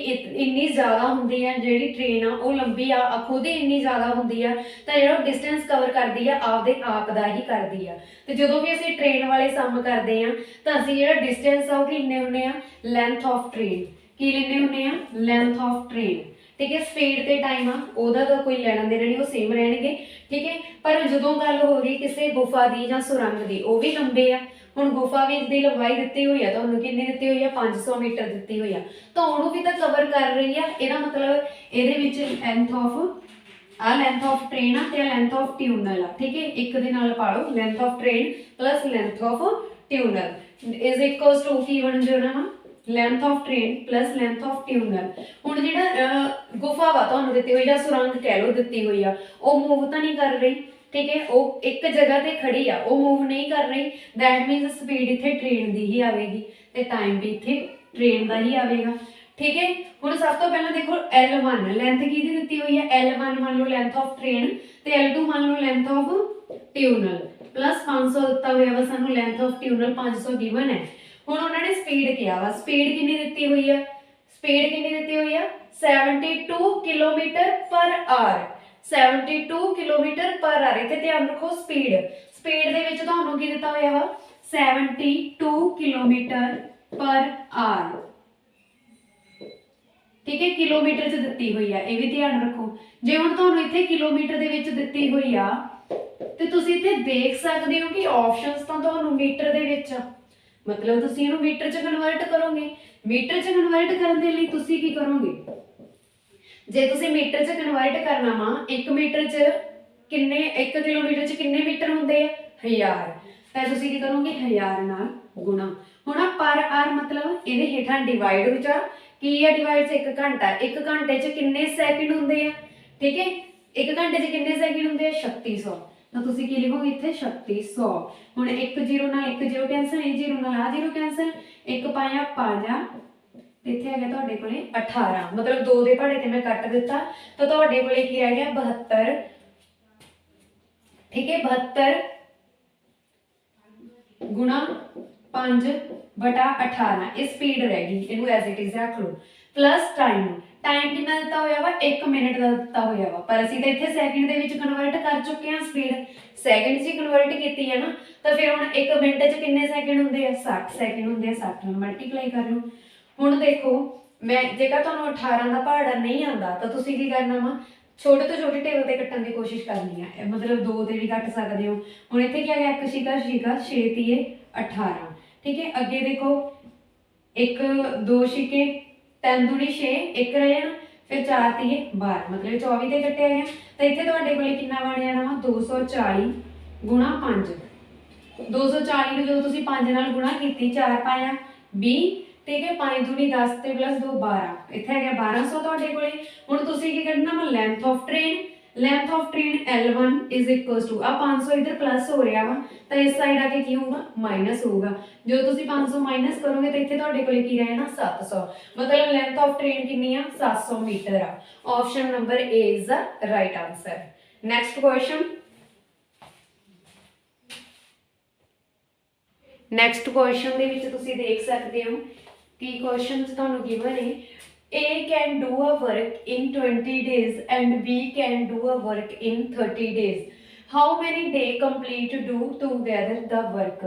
इन्नी ज़्यादा हुंदी है जिहड़ी ट्रेन आ वो लंबी आ खुद ही इन्नी ज़्यादा हुंदी है तो जिहड़ा डिस्टेंस कवर करदी है आपदे आप दा ही करदी है। तो जदों भी असीं ट्रेन वाले सम करदे आ तो असीं जिहड़ा डिस्टेंस आ वो की लैंदे हुंदे आ लेंथ ऑफ ट्रेन की लैंदे हुंदे आ लेंथ ऑफ ट्रेन ठीक है। स्पीड ते टाइम आ ओहदा तां कोई लेना देना नहीं वो सेम रहणगे ठीक है। पर जदों गल हो गई किसी गुफा दी जां सुरंग दी वो भी लंबे आ ਹੁਣ ਗੁਫਾ ਵੀ ਦੀ ਲੰਬਾਈ ਦਿੱਤੀ ਹੋਈ ਆ ਤੁਹਾਨੂੰ ਕਿੰਨੀ ਦਿੱਤੀ ਹੋਈ ਆ 500 ਮੀਟਰ ਦਿੱਤੀ ਹੋਈ ਆ ਤਾਂ ਉਹਨੂੰ ਵੀ ਤਾਂ ਕਵਰ ਕਰ ਰਹੀ ਆ। ਇਹਦਾ ਮਤਲਬ ਇਹਦੇ ਵਿੱਚ ਲੈਂਥ ਆਫ ਆ ਲੈਂਥ ਆਫ ਟ੍ਰੇਨ ਆ ਤੇ ਲੈਂਥ ਆਫ ਟਿਊਨਲ ਆ ਠੀਕ ਹੈ। ਇੱਕ ਦੇ ਨਾਲ ਪਾ ਲਓ length of train plus length of tunnel is equals to ਕੀ ਬਣ ਜਾਣਾ ਵਾ length of train plus length of tunnel. ਹੁਣ ਜਿਹੜਾ ਗੁਫਾ ਵਾ ਤੁਹਾਨੂੰ ਦਿੱਤੀ ਹੋਈ ਜਾਂ ਸੁਰੰਗ ਕਹਿ ਲਓ ਦਿੱਤੀ ਹੋਈ ਆ ਉਹ ਮੂਵ ਤਾਂ ਨਹੀਂ ਕਰ ਰਹੀ ठीक है वो एक जगह ते खड़ी आ वो मूव नहीं कर रही दैट मीनस स्पीड इत्थे ट्रेन दी ही आएगी ते टाइम भी इत्थे ट्रेन दा ही आएगा ठीक है। हुण सब तो पहला देखो L1 लेंथ की दी हुई है L1 मान लो लेंथ ऑफ ट्रेन ते L2 मान लो लेंथ ऑफ ट्यूनल प्लस 500 दिता हुआ वा सानू लेंथ ऑफ ट्यूनल 500 गिवन है। हुण उन्होंने स्पीड किया वा स्पीड कितनी दिती हुई है स्पीड कितनी दिती हुई है 72 kilometre per our 72 kilometre per our. इत्थे ध्यान रखो स्पीड स्पीड दे विच तुहानू की दिता होया वा 72 किलोमीटर पर आवर ठीक है किलोमीटर च दिती हुई है ये भी ध्यान रखो। जे हुण तुहानू इत्थे किलोमीटर दे विच दिती हुई आ ते तुसीं इत्थे देख सकदे हो कि ऑप्शनस तां तुहानू मीटर दे विच मतलब तुसीं इहनू मीटर च कन्वर्ट करोगे मीटर च कन्वर्ट करन दे लई तुसीं की करोगे जे तुसीं मीटर च कन्वर्ट करना वा 1 मीटर च किन्ने 1 किलोमीटर च किन्ने मीटर हुंदे आ 1000 तां तुसीं की करोगे 1000 नाल गुणा। हुण पर आवर मतलब इहदे हेठां डिवाइड विच आ की आ डिवाइड च 1 घंटा 1 घंटे च किन्ने सैकंड हुंदे आ ठीक है 1 घंटे च किन्ने सैकंड हुंदे आ 3600 तां तुसीं की लिखोगे इत्थे 3600। हुण 1 0 नाल 1 0 कैंसल 1 0 नाल आ 0 कैंसल 1 पाया 5 इत्थे है तुहाडे कोले 18 मतलब 2 दे पहाड़े ते मैं कट दिता तो तुहाडे कोले की रह गया 72 ठीक है 72 गुणा 5 बटा 18 ये स्पीड रह गई इनू एज इट इज रख लो प्लस टाइम टाइम कितना दिता होया वा 1 मिनट का दिता होया वा पर असीं तां इत्थे सैकंड दे विच कन्वर्ट कर चुके हैं स्पीड सैकंड च कन्वर्ट कीती है ना तो फिर हुण 1 मिनट च किन्ने सैकंड हुंदे आ 60 सैकंड हुंदे आ 60 नाल मल्टीप्लाई कर लो। हुण देखो मैं जेकर तुहानू 18 का पहाड़ा नहीं आता तो तुसीं की करना वा छोटे तो छोटे टेबल ते कट्टण की कोशिश करनी है मतलब 2 ते भी कट सकदे हो। हुण इत्थे क्या गया 1 छीका 6 तीए 18 ठीक है। अगे देखो 1 2 छीके 3 दूनी 6 1 रह जाना फिर 4 तीए 12 मतलब 24 ते कट्टिया गया तो इत्थे तुहाडे कोले किन्ना बन जाना वा 240 गुणा 5 240 नूं जदों तुसीं 5 नाल गुणा कीती 4 पाया 20 ठीक है 5 दूनी 10 ते प्लस 2 12 इत्थे है 1200 तुहाडे कोले। हुण तुसीं की करना वा length of train L1 is equals to आ 500 इधर प्लस हो रहा वा तो इस साइड आके की होगा माइनस होगा जो तुसीं 500 माइनस करोगे तो इत्थे तुहाडे कोले की रहना 700 मतलब लेंथ ऑफ ट्रेन कितनी आ 700 मीटर आ। Option number A is the right answer. Next question next question दे विच तुसीं देख सकदे हो कि क्वेश्चन तुहानू गिवन है ए can do a work in 20 days and B can do a work in 30 days. How many day complete do together the work?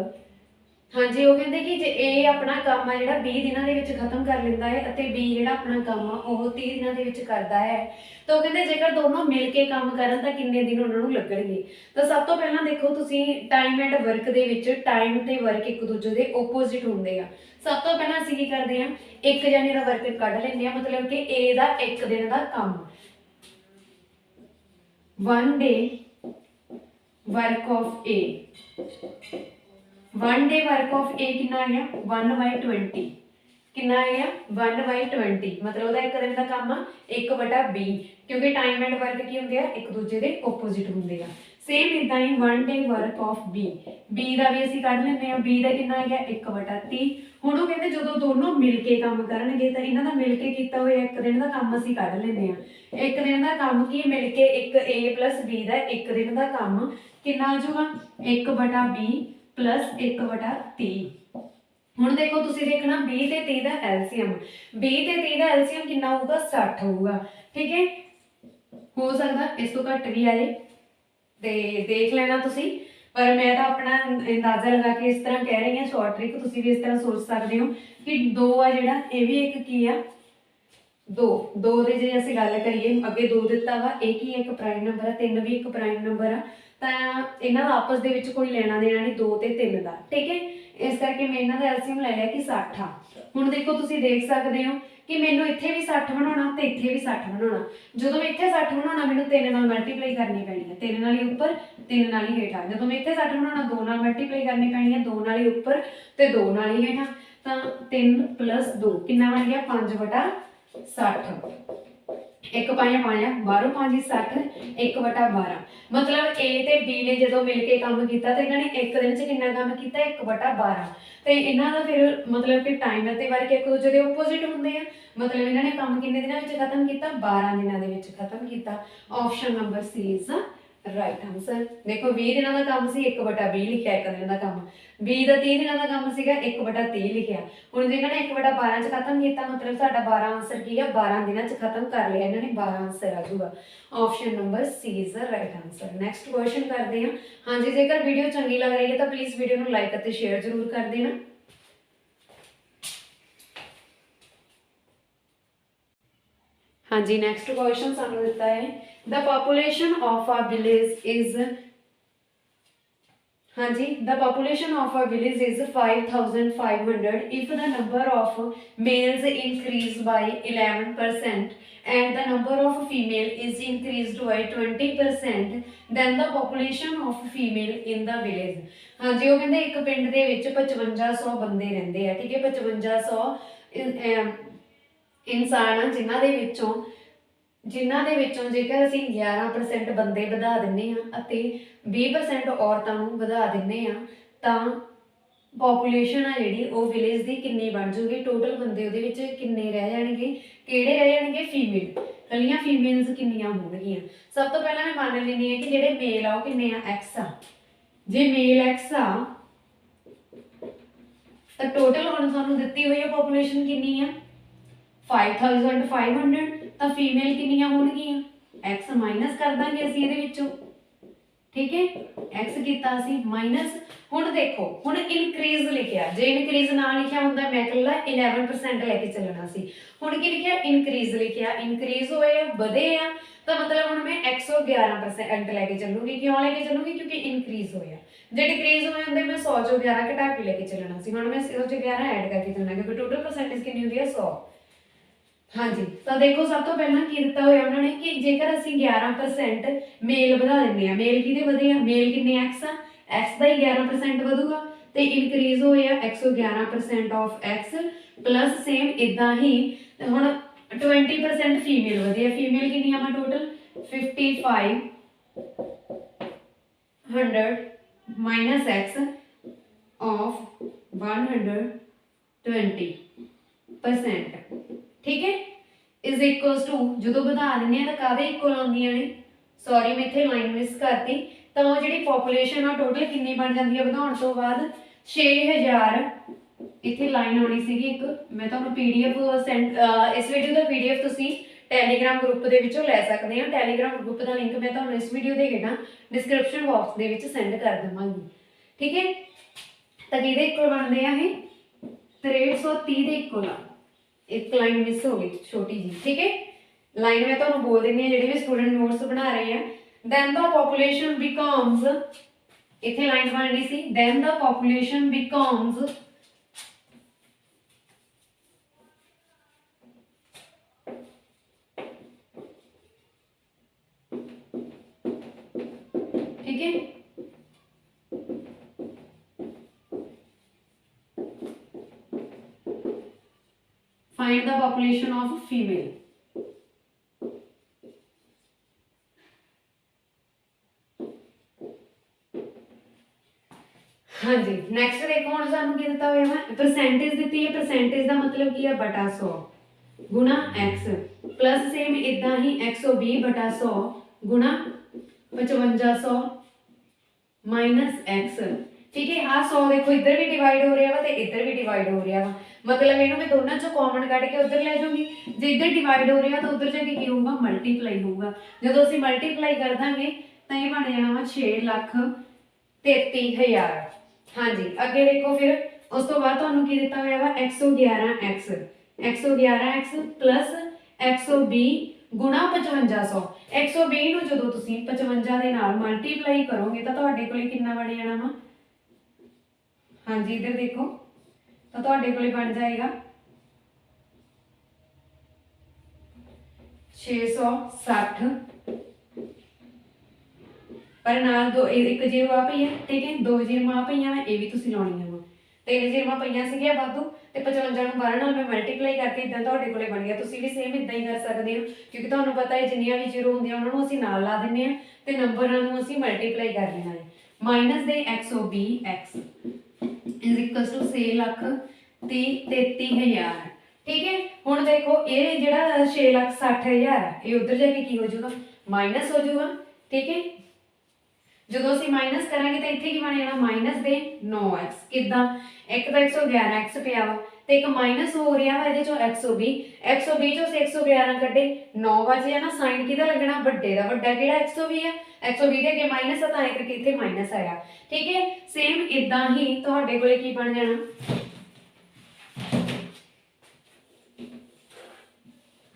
ਹਾਂਜੀ ਉਹ ਕਹਿੰਦੇ ਕਿ ਜੇ A ਆਪਣਾ ਕੰਮ ਆ ਜਿਹੜਾ 20 ਦਿਨਾਂ ਦੇ ਵਿੱਚ ਖਤਮ ਕਰ ਲੈਂਦਾ ਹੈ ਅਤੇ B ਜਿਹੜਾ ਆਪਣਾ ਕੰਮ ਆ ਉਹ 30 ਦਿਨਾਂ ਦੇ ਵਿੱਚ ਕਰਦਾ ਹੈ, ਤਾਂ ਉਹ ਕਹਿੰਦੇ ਜੇਕਰ ਦੋਨੋਂ ਮਿਲ ਕੇ ਕੰਮ ਕਰਨ ਤਾਂ ਕਿੰਨੇ ਦਿਨ ਉਹਨਾਂ ਨੂੰ ਲੱਗਣਗੇ। ਤਾਂ ਸਭ ਤੋਂ ਪਹਿਲਾਂ ਦੇਖੋ ਤੁਸੀਂ ਟਾਈਮ ਐਂਡ ਵਰਕ ਦੇ ਵਿੱਚ ਟਾਈਮ ਤੇ ਵਰਕ ਇੱਕ ਦੂਜੇ ਦੇ ਓਪੋਜ਼ਿਟ ਹੁੰਦੇ ਆ। ਸਭ ਤੋਂ ਪਹਿਲਾਂ ਅਸੀਂ ਕੀ ਕਰਦੇ ਹਾਂ, ਇੱਕ ਜਣੇ ਦਾ ਵਰਕ ਕੱਢ ਲੈਂਦੇ ਆ, ਮਤਲਬ ਕਿ A ਦਾ ਇੱਕ ਦਿਨ ਦਾ ਕੰਮ, 1 day work of A, 1 day work of A कितना आ गया 1/20, कितना आ गया 1/20, मतलब ਉਹਦਾ ਇੱਕ ਦਿਨ ਦਾ ਕੰਮ ਆ 1/20, ਕਿਉਂਕਿ ਟਾਈਮ ਐਂਡ ਵਰਕ ਕੀ ਹੁੰਦੇ ਆ ਇੱਕ ਦੂਜੇ ਦੇ ਆਪੋਜ਼ਿਟ ਹੁੰਦੇ ਆ। ਸੇਮ ਇਦਾਂ ਹੀ 1 day work of B, B ਦਾ ਵੀ ਅਸੀਂ ਕੱਢ ਲੈਂਦੇ ਆ, B ਦਾ ਕਿੰਨਾ ਆ ਗਿਆ 1/30। ਹੁਣ ਉਹ ਕਹਿੰਦੇ ਜਦੋਂ ਦੋਨੋਂ ਮਿਲ ਕੇ ਕੰਮ ਕਰਨਗੇ ਤਾਂ ਇਹਨਾਂ ਦਾ ਮਿਲ ਕੇ ਕੀਤਾ ਹੋਇਆ ਇੱਕ ਦਿਨ ਦਾ ਕੰਮ ਅਸੀਂ ਕੱਢ ਲੈਂਦੇ ਆ। ਇੱਕ ਦਿਨ ਦਾ ਕੰਮ ਕੀ ਮਿਲ ਕੇ ਇੱਕ A + B ਦਾ ਇੱਕ ਦਿਨ ਦਾ ਕੰਮ ਕਿੰਨਾ ਆ ਜਾਊਗਾ 1/20 + 1/30। ਹੁਣ ਦੇਖੋ ਤੁਸੀਂ ਦੇਖਣਾ 20 ਤੇ 30 ਦਾ ਐਲਸੀਐਮ, 20 ਤੇ 30 ਦਾ ਐਲਸੀਐਮ ਕਿੰਨਾ ਹੋਊਗਾ 60 ਹੋਊਗਾ। ਠੀਕ ਹੈ, ਹੋ ਸਕਦਾ ਇਸ ਤੋਂ ਘੱਟ ਵੀ ਆਏ ਤੇ ਦੇਖ ਲੈਣਾ ਤੁਸੀਂ, ਪਰ ਮੈਂ ਤਾਂ ਆਪਣਾ ਅੰਦਾਜ਼ਾ ਲਗਾ ਕੇ ਇਸ ਤਰ੍ਹਾਂ ਕਹਿ ਰਹੀ ਹਾਂ ਸ਼ਾਰਟ ਟ੍ਰਿਕ, ਤੁਸੀਂ ਵੀ ਇਸ ਤਰ੍ਹਾਂ ਸੋਚ ਸਕਦੇ ਹੋ ਕਿ 2 ਆ ਜਿਹੜਾ ਇਹ ਵੀ ਇੱਕ ਕੀ ਆ 2 ਦੇ ਜੇ ਅਸੀਂ ਗੱਲ ਕਰੀਏ ਅੱਗੇ 2 ਦਿੱਤਾ ਵਾ, ਇਹ ਕੀ ਇੱਕ ਪ੍ਰਾਈਮ ਨੰਬਰ ਆ, 3 ਵੀ ਇੱਕ ਪ੍ਰਾਈਮ ਨੰਬਰ ਆ, ਤਾਂ ਇਹਨਾਂ ਦਾ ਆਪਸ ਦੇ ਵਿੱਚ ਕੋਈ ਲੈਣਾ ਦੇਣਾ ਨਹੀਂ 2 ਤੇ 3 ਦਾ। ਠੀਕ ਹੈ, ਇਸ ਕਰਕੇ ਮੈਂ ਇਹਨਾਂ ਦਾ ਐਲਸੀਐਮ ਲੈ ਲਿਆ ਕਿ 60 ਆ। ਹੁਣ ਦੇਖੋ ਤੁਸੀਂ ਦੇਖ ਸਕਦੇ ਹੋ ਕਿ ਮੈਨੂੰ ਇੱਥੇ ਵੀ 60 ਬਣਾਉਣਾ ਤੇ ਇੱਥੇ ਵੀ 60 ਬਣਾਉਣਾ। ਜਦੋਂ ਮੈਂ ਇੱਥੇ 60 ਬਣਾਉਣਾ ਮੈਨੂੰ 3 ਨਾਲ ਮਲਟੀਪਲਾਈ ਕਰਨੀ ਪੈਣੀ ਹੈ, 3 ਨਾਲ ਹੀ ਉੱਪਰ 3 ਨਾਲ ਹੀ ਹੇਠਾਂ। ਜਦੋਂ ਮੈਂ ਇੱਥੇ 60 ਬਣਾਉਣਾ 2 ਨਾਲ ਮਲਟੀਪਲਾਈ ਕਰਨੀ ਪੈਣੀ ਹੈ, 2 ਨਾਲ ਹੀ ਉੱਪਰ ਤੇ 2 ਨਾਲ ਹੀ ਹੇਠਾਂ। ਤਾਂ 3 + 2 ਕਿੰਨਾ ਬਣ ਗਿਆ 5/60। 1 5 5 12 5 60, 1/12। मतलब A ਤੇ B ਨੇ ਜਦੋਂ ਮਿਲ ਕੇ ਕੰਮ ਕੀਤਾ ਤੇ ਇਹਨਾਂ ਨੇ ਇੱਕ ਦਿਨ 'ਚ ਕਿੰਨਾ ਕੰਮ ਕੀਤਾ 1/12। ਤੇ ਇਹਨਾਂ ਦਾ ਫਿਰ ਮਤਲਬ ਕਿ ਟਾਈਮ ਅਤੇ ਵਰਕ ਇੱਕ ਦੂਜੇ ਦੇ ਆਪੋਜ਼ਿਟ ਹੁੰਦੇ ਆ, ਮਤਲਬ ਇਹਨਾਂ ਨੇ ਕੰਮ ਕਿੰਨੇ ਦਿਨਾਂ ਵਿੱਚ ਖਤਮ ਕੀਤਾ 12 ਦਿਨਾਂ ਦੇ ਵਿੱਚ ਖਤਮ ਕੀਤਾ। Option number C is right answer. ਦੇਖੋ 20 ਦਿਨਾਂ ਦਾ ਕੰਮ ਸੀ 1/20 ਲਿਖਿਆ ਇੱਕ ਦਿਨ ਦਾ ਕੰਮ, B ਦਾ 30 ਦਿਨਾਂ ਦਾ ਕੰਮ ਸੀਗਾ 1/30 ਲਿਖਿਆ। ਹੁਣ ਜੇ ਇਹਨਾਂ ਨੇ 1/12 ਚ ਖਤਮ ਕੀਤਾ ਮਤਲਬ ਸਾਡਾ 12 ਆਨਸਰ ਕੀ ਆ 12 ਦਿਨਾਂ ਚ ਖਤਮ ਕਰ ਲਿਆ ਇਹਨਾਂ ਨੇ, 12 ਆਨਸਰ ਆ ਜਾਊਗਾ। Option number C is the right answer. Next question ਕਰਦੇ ਹਾਂ। ਹਾਂਜੀ, ਜੇਕਰ ਵੀਡੀਓ ਚੰਗੀ ਲੱਗ ਰਹੀ ਹੈ ਤਾਂ ਪਲੀਜ਼ ਵੀਡੀਓ ਨੂੰ ਲਾਈਕ ਅਤੇ ਸ਼ੇਅਰ ਜ਼ਰੂਰ ਕਰ ਦੇਣਾ। हाँ जी, नैक्सट क्वेश्चन सानू दिता है the population of a village is, हाँ जी, the population of a village is 5500 if the number of males increase by 11% and the number of female is increased by 20% then the population of female in the village। हाँ जी, वो कहते एक पिंड दे विच 5500 बंदे रहंदे आ। ठीक है, 5500 ਇਨਸਾਨ ਆ ਜਿਨ੍ਹਾਂ ਦੇ ਵਿੱਚੋਂ ਜੇਕਰ ਅਸੀਂ 11% ਬੰਦੇ ਵਧਾ ਦਿੰਨੇ ਆ ਅਤੇ 20% ਔਰਤਾਂ ਨੂੰ ਵਧਾ ਦਿੰਨੇ ਆ ਤਾਂ ਪੋਪੂਲੇਸ਼ਨ ਆ ਜਿਹੜੀ ਉਹ ਵਿਲੇਜ ਦੀ ਕਿੰਨੀ ਬਣ ਜੂਗੀ, ਟੋਟਲ ਬੰਦੇ ਉਹਦੇ ਵਿੱਚ ਕਿੰਨੇ ਰਹਿ ਜਾਣਗੇ, ਕਿਹੜੇ ਰਹਿ ਜਾਣਗੇ ਫੀਮੇਲ, ਕੱਲੀਆਂ ਫੀਮੇਲਸ ਕਿੰਨੀਆਂ ਹੋਣਗੀਆਂ। ਸਭ ਤੋਂ ਪਹਿਲਾਂ ਮੈਂ ਮੰਨ ਲੈਂਦੀ ਹਾਂ ਕਿ ਜਿਹੜੇ ਮੇਲ ਆ ਉਹ ਕਿੰਨੇ ਆ x ਆ। ਜੇ ਮੇਲ x ਆ ਤਾਂ ਟੋਟਲ ਹੁਣ ਸਾਨੂੰ ਦਿੱਤੀ ਹੋਈ ਆ ਪੋਪੂਲੇਸ਼ਨ ਕਿੰਨੀ ਆ 5500, ਤਾਂ ਫੀਮੇਲ ਕਿੰਨੀਆਂ ਹੋਣਗੀਆਂ x ਮਾਈਨਸ ਕਰ ਦਾਂਗੇ ਅਸੀਂ ਇਹਦੇ ਵਿੱਚੋਂ। ਠੀਕ ਹੈ, x ਕੀਤਾ ਅਸੀਂ ਮਾਈਨਸ। ਹੁਣ ਦੇਖੋ ਹੁਣ ਇਨਕਰੀਜ਼ ਲਿਖਿਆ, ਜੇ ਇਨਕਰੀਜ਼ ਨਾ ਲਿਖਿਆ ਹੁੰਦਾ ਮੈਂ ਇਕੱਲਾ 11% ਲੈ ਕੇ ਚੱਲਣਾ ਸੀ। ਹੁਣ ਕੀ ਲਿਖਿਆ ਇਨਕਰੀਜ਼ ਲਿਖਿਆ, ਇਨਕਰੀਜ਼ ਹੋਏ ਆ ਵਧੇ ਆ ਤਾਂ ਮਤਲਬ ਹੁਣ ਮੈਂ 111% ਲੈ ਕੇ ਚੱਲੂਗੀ। ਕਿਉਂ ਲੈ ਕੇ ਚੱਲੂਗੀ ਕਿਉਂਕਿ ਇਨਕਰੀਜ਼ ਹੋਇਆ। ਜੇ ਡਿਕਰੀਜ਼ ਹੋਏ ਹੁੰਦੇ ਮੈਂ 100 ਚੋਂ 11 ਘਟਾ ਕੇ ਲੈ ਕੇ ਚੱਲਣਾ ਸੀ। ਹੁਣ ਮੈਂ 100 ਚੋਂ 11 ਐਡ ਕਰਕੇ ਚੱਲਣਾ ਕਿਉਂਕਿ ਟੋਟਲ ਪਰਸੈਂਟੇਜ ਕਿੰਨੀ ਹੁੰਦੀ ਹੈ 100। हाँ जी, तो देखो सब तो पहला की दिता होया उन्होंने कि जेकर असीं 11% मेल वधा दिंदे आ, मेल किहदे वधे आ, मेल किन्ने x आ, x दा ही 11% वधूगा ते इनक्रीज होया 111% ऑफ x प्लस सेम इदां ही हुण 20% फीमेल वधे आ। फीमेल किन्नी आ टोटल 5500 माइनस x ऑफ 120%। ठीक है, इज इक्वल्स टू जो बढ़ा दें तो कादे इक्वल आउंदियां ने, सॉरी मैं इत्थे लाइन मिस करती, तो वो जिहड़ी पॉपुलेशन आ टोटल कितनी बन जाती है बढ़ाउण तो बाद 6000 ਇੱਥੇ ਲਾਈਨ ਆਉਣੀ ਸੀਗੀ ਇੱਕ, ਮੈਂ ਤੁਹਾਨੂੰ PDF ਸੈਂਡ, ਇਸ ਵੀਡੀਓ ਦਾ PDF ਤੁਸੀਂ ਟੈਲੀਗ੍ਰਾਮ ਗਰੁੱਪ ਦੇ ਵਿੱਚੋਂ ਲੈ ਸਕਦੇ ਹੋ। ਟੈਲੀਗ੍ਰਾਮ ਗਰੁੱਪ ਦਾ ਲਿੰਕ ਮੈਂ ਤੁਹਾਨੂੰ ਇਸ ਵੀਡੀਓ ਦੇ ਹੇਠਾਂ ਡਿਸਕ੍ਰਿਪਸ਼ਨ ਬਾਕਸ ਦੇ ਵਿੱਚ ਸੈਂਡ ਕਰ ਦੇਵਾਂਗੀ, ਠੀਕ ਹੈ। ਤਾਂ ਕਿਹਦੇ ਇਕੁਅਲ ਬਣਦੇ ਆ ਇਹ 6330 ਦੇ ਇਕੁਅਲ ਆ। ਇੱਕ ਲਾਈਨ ਮਿਸ ਹੋ ਗਈ ਛੋਟੀ ਜੀ, ਠੀਕ ਹੈ। ਲਾਈਨ ਮੈਂ ਤੁਹਾਨੂੰ ਬੋਲ ਦਿੰਦੀ ਹਾਂ ਜਿਹੜੇ ਵੀ ਸਟੂਡੈਂਟ ਨੋਟਸ ਬਣਾ ਰਹੇ ਆ। then the population becomes, ਇੱਥੇ ਲਾਈਨ ਬਣਨੀ ਸੀ then the population becomes ठीक है। Find the population of female। हाँ जी, नेक्स्ट देखो हम सानू की दिता हुआ है परसेंटेज दी है। परसेंटेज का मतलब की है बटा 100 गुणा x प्लस सेम इदा ही 120 बटा 100 गुणा 5500 माइनस x, ठीक है। हाँ 100 देखो इधर भी डिवाइड हो रहा वा ते इधर भी डिवाइड हो रहा वा, मतलब इन्हों मैं दोनों चो कॉमन कट के उधर ले जाऊंगी। जो इधर डिवाइड हो रहा तो उधर जाके की होगा मल्टीप्लाई होगा। जो असीं मल्टीप्लाई कर देंगे तो ये बन जाना वा 6,33,000। हाँ जी, अगे देखो फिर उस तो बाद तुहानू की दिता हुआ वा 111x, 111x प्लस 120 गुणा 5500। 120 नूं जदों तुसीं 55 दे नाल मल्टीप्लाई करोगे तो तुहाडे कोले कितना बन जाना वा। हाँ जी, इधर देखो तो तुहाडे कोले बन जाएगा 660 पर नाल दो एक जीरो आ पई है, ठीक है। दो जीरो आ पई ये भी तुसीं लाउणीआं वा। तीन जीरो पईआं सीगीआं वाधू ते 55 नूं 12 नाल मैं मल्टीप्लाई करके इदां तुहाडे कोले बन गया। तुसीं भी सेम इदां ही कर सकदे हो, क्योंकि तुहानूं पता है जिन्नियां भी जीरो हुंदियां उहनां नूं असीं नाल ला दिंदे आ ते नंबरां नूं असीं मल्टीप्लाई कर लेना है। माइनस दे 120x इज इक्वल्स टू 6,33,000, ठीक है। हुण देखो ये जिहड़ा 6,60,000 ये उधर जाके की हो जाऊगा माइनस हो जाऊगा, ठीक है। जो असीं माइनस करांगे तो इत्थे की बन जाना माइनस दे 9x, किदां एक तो 111x पिया वा ते एक माइनस हो रहा वा इहदे चों 120 चों 111 कड्डे 9 बचे ना। साइन किहदा लगना वड्डे दा, वड्डा किहड़ा 120 है, 120 दे अगे माइनस है तां करके इत्थे माइनस आया, ठीक है। सेम इदां ही तुहाडे कोले की बन जाना।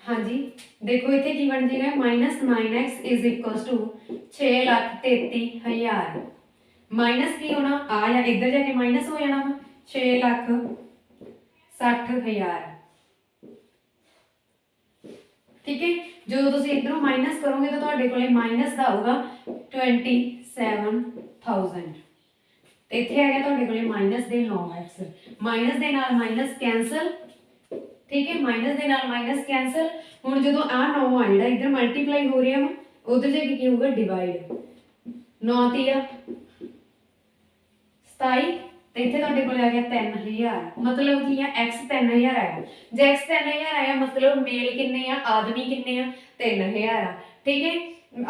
हाँ जी, देखो इतने की बन जाएगा minus 9x is equals to 6,33,000। Minus की होना आ या इधर जाके माइनस हो जाना 6,60,000, ठीक है। जो तुम इधरों माइनस करोगे तो तुहाडे कोले माइनस का आऊगा 27,000। इत्थे आ गया तुहाडे कोले माइनस दे 9x, माइनस दे नाल माइनस कैंसल, ठीक है। माइनस दे नाल माइनस कैंसल। हुण जदों आ 9 आ जिहड़ा इधर मल्टीप्लाई हो रहा वा उधर जाके की होगा डिवाइड 9 तीया 27 ते इत्थे तुहाडे कोल आ गया 3000, मतलब की है x 3000 आया। जे x 3000 आया मतलब मेल किन्ने आ, आदमी किन्ने आ 3000 आ, ठीक है।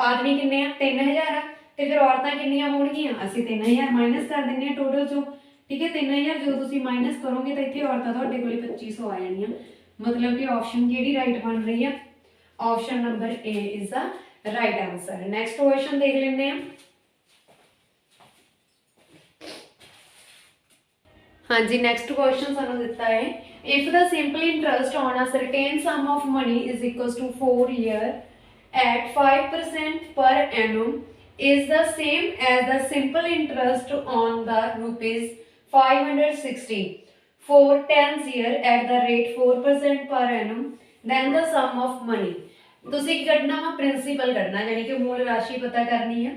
आदमी किन्ने आ 3000 आ ते फिर औरतां किन्नियां होणगियां असीं 3000 माइनस कर दिंदे आ टोटल चों, ठीक है। 3000 जो तुसीं माइनस करोगे तो इत्थे औरतां तुहाडे कोले 2500 आ जाणियां, मतलब कि ऑप्शन किहड़ी राइट बन रही है। Option number A is the right answer. Next question देख लेंगे हैं। हाँ जी, नेक्स्ट क्वेश्चन सानू दिता है if the simple interest on a certain sum of money is equals to 4 year at 5% per annum is the same as the simple interest on the ₹560 for 10 years at the rate 4% per annum, then the sum of money। तुसी की कढ़ना वा principal कढ़ना, यानी कि मूल राशि पता करनी है।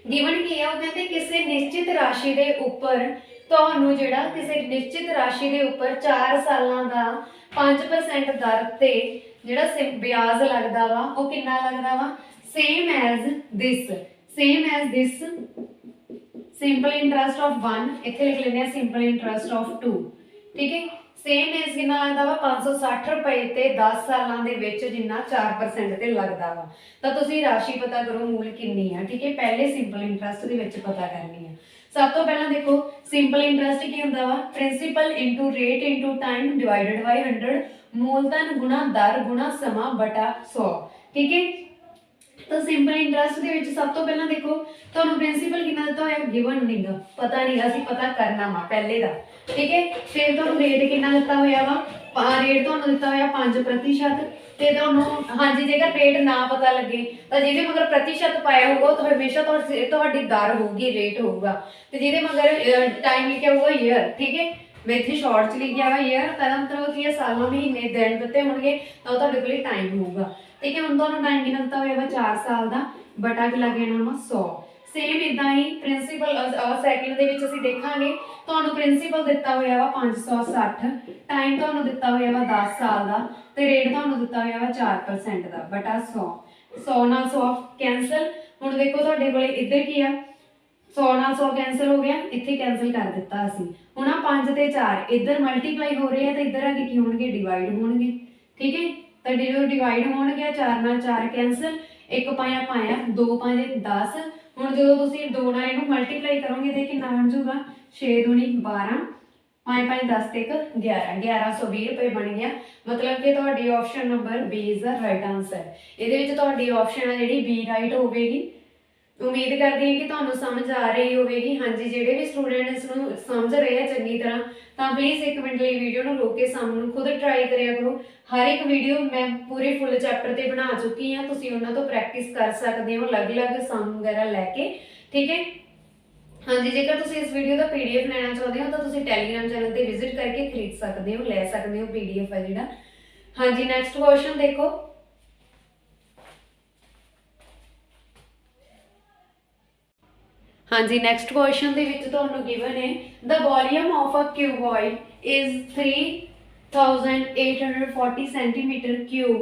गिवन की है वो कहते किसी निश्चित राशि के उपर तुहानू जिहड़ा किसी निश्चित राशि के उपर 4 सालों का 5% दर ते जिहड़ा ब्याज लगदा वा वो कितना लगदा वा same as this simple interest of 1 इत्थे लिख लेने सिंपल इंटरेस्ट ऑफ 2, ठीक है। सेम एज कितना लगदा वा 560 रुपए ते 10 सालों दे विच जिन्ना 4% ते लगदा वा। तां तुसीं राशि पता करो मूल कितनी है, ठीक है। पहले सिंपल इंटरेस्ट दे विच पता करनी है। सब तो पहला देखो सिंपल इंटरेस्ट की होंदा वा principal into rate into time divided by 100 मूलधन गुणा दर गुणा समा बटा 100 ठीक है। तो सिंपल इंटरेस्ट ਦੇ ਵਿੱਚ ਸਭ ਤੋਂ ਪਹਿਲਾਂ ਦੇਖੋ ਤੁਹਾਨੂੰ ਪ੍ਰਿੰਸੀਪਲ ਕਿੰਨਾ ਦਿੱਤਾ ਹੋਇਆ ਗਿਵਨ ਨਹੀਂਗਾ ਪਤਾ ਨਹੀਂਗਾ ਅਸੀਂ ਪਤਾ ਕਰਨਾ ਵਾ ਪਹਿਲੇ ਦਾ ਠੀਕ ਹੈ। ਫਿਰ ਤੁਹਾਨੂੰ ਰੇਟ ਕਿੰਨਾ ਦਿੱਤਾ ਹੋਇਆ ਵਾ ਰੇਟ ਤੁਹਾਨੂੰ ਦਿੱਤਾ ਹੋਇਆ 5% ਤੇ ਤੁਹਾਨੂੰ ਹਾਂਜੀ ਜੇਕਰ ਰੇਟ ਨਾ ਪਤਾ ਲੱਗੇ ਤਾਂ ਜਿਹਦੇ ਮਗਰ ਪ੍ਰਤੀਸ਼ਤ ਪਾਇਆ ਹੋਊਗਾ ਤਾਂ ਹਮੇਸ਼ਾ ਤੁਹਾਡੀ ਦਰ ਹੋਊਗੀ ਰੇਟ ਹੋਊਗਾ ਤੇ ਜਿਹਦੇ ਮਗਰ ਟਾਈਮ ਲਿਖਿਆ ਹੋਊਗਾ ਈਅਰ ਠੀਕ ਹੈ। ਮੈਂ ਇੱਥੇ ਸ਼ਾਰਟ ਚ ਲਿਖਿਆ ਵਾ ਈਅਰ ਤਾਂ ਮਤਲਬ ਕੀ ਸਾਲਾਂ ਮਹੀਨੇ ਦਿਨ ਦਿੱਤੇ ਹੋਣਗੇ ਤਾਂ ਤੁਹਾਡੇ ਕੋਲ ਟਾਈਮ ਹੋਊਗਾ ठीक है। हम दोनों टाइम कितना दिता हुआ 4 साल का बटा के लग जाना 100 सेम इदा ही प्रिंसीपल सैकेंड दे विच असीं देखांगे तुहानूं प्रिंसीपल दिता हुआ वा 560 टाइम तुहानूं दिता हुआ वा 10 साल का ते रेट तुहानूं दिता हुआ वा 4% का बटा 100 100 नाल 100 कैंसल। हुण देखो तुहाडे कोले इधर की आ 100 नाल 100 कैंसल हो गया इत्थे कैंसल कर दिता असीं हुण आ 5 ते 4 इधर मल्टीप्लाई हो रहे हैं तो इधर आगे की होणगे डिवाइड होणगे ठीक है। तो जो डिवाइड हो गया 4 नाल 4 कैंसल एक पाया पाया 2 पाए 10 हुण जो तुसीं 2 नाल इहनूं मल्टीप्लाई करोगे तो कितना बन जाऊगा 6 दूनी 12 पाए पाए 10 ते 11 1120 रुपए बन गया मतलब कि तुहाडी option number b is the right answer. इहदे विच तुहाडी ऑप्शन है जिहड़ी बी राइट होवेगी। उम्मीद करती है कि तुहानूं समझ आ रही होगी। हाँ जी जिहड़े भी स्टूडेंट इसनूं समझ रहे हैं चंगी तरह तो प्लीज़ एक मिनट लिए वीडियो नूं रोक के सामने खुद ट्राई करिया करो। हर एक वीडियो मैं पूरे फुल चैप्टर ते बना चुकी हाँ तुसीं उन्हां तो प्रैक्टिस कर सकते हो अलग अलग सम वगैरह लैके ठीक है। हाँ जी जेकर तुसीं इस वीडियो का PDF लैना चाहते हो तो तुसीं टैलीग्राम चैनल पर विजिट करके खरीद सकते हो लै सकते हो PDF है जिहड़ा। हाँ जी नैक्सट क्वेश्चन देखो हाँ जी नैक्सट क्वेश्चन के गिवन है the volume of a cuboid is 3840 centimetre cube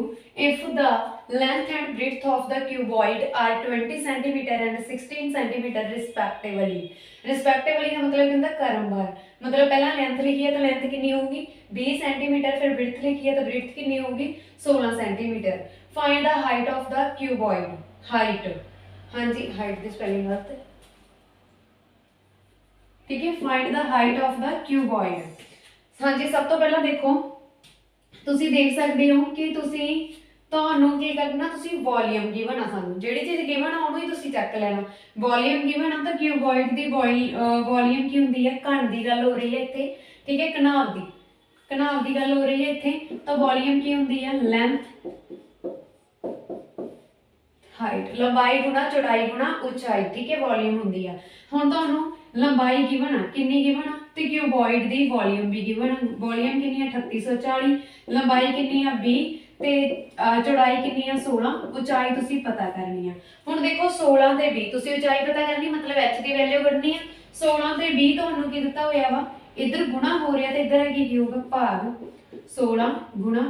if the length and breadth of the cuboid are 20 centimetre and 16 centimetre respectively. Respectively का मतलब कहता क्रमवार मतलब पहला लेंथ लिखी है तो लेंथ कितनी होगी 20 सेंटीमीटर फिर ब्रेड्थ लिखी है तो ब्रेड्थ कितनी होगी 16 centimetre. Find the height of the cuboid height हाँ जी हाइट की स्पेलिंग गलत है ठीक है। Find the height of the cuboid हाँ जी सब तो पहला देखो तुसी देख सकते हो कि तुसी तुहानूं की करना तुसी वॉल्यूम गिवन आ सानूं जिहड़ी चीज़ गिवन आ उहनूं ही तुसी चैक लेना वॉल्यूम गिवन आ तो क्यूबॉइड की वॉल्यूम की हुंदी है घन की गल हो रही है इत्थे ठीक है घनाव की गल हो रही है इत्थे तो वॉल्यूम की हुंदी है लेंथ हाइट लंबाई गुणा चौड़ाई गुणा उचाई ठीक है वॉल्यूम हुंदी है। हुण तुहानूं लंबाई गिवन आ कितनी गिवन आ ते क्यूबॉइड दी वॉल्यूम भी गिवन आ वॉल्यूम कितनी 3840 लंबाई कितनी आ 20 ते चौड़ाई कितनी आ 16 उचाई तुसी पता करनी है। हुण देखो 16 ते 20 तुसी उचाई पता करनी मतलब h की वैल्यू कढनी है 16 ते 20 तुहानूं की दित्ता होया वा इधर गुणा हो रहा ते इधर की होगा भाग 16 गुणा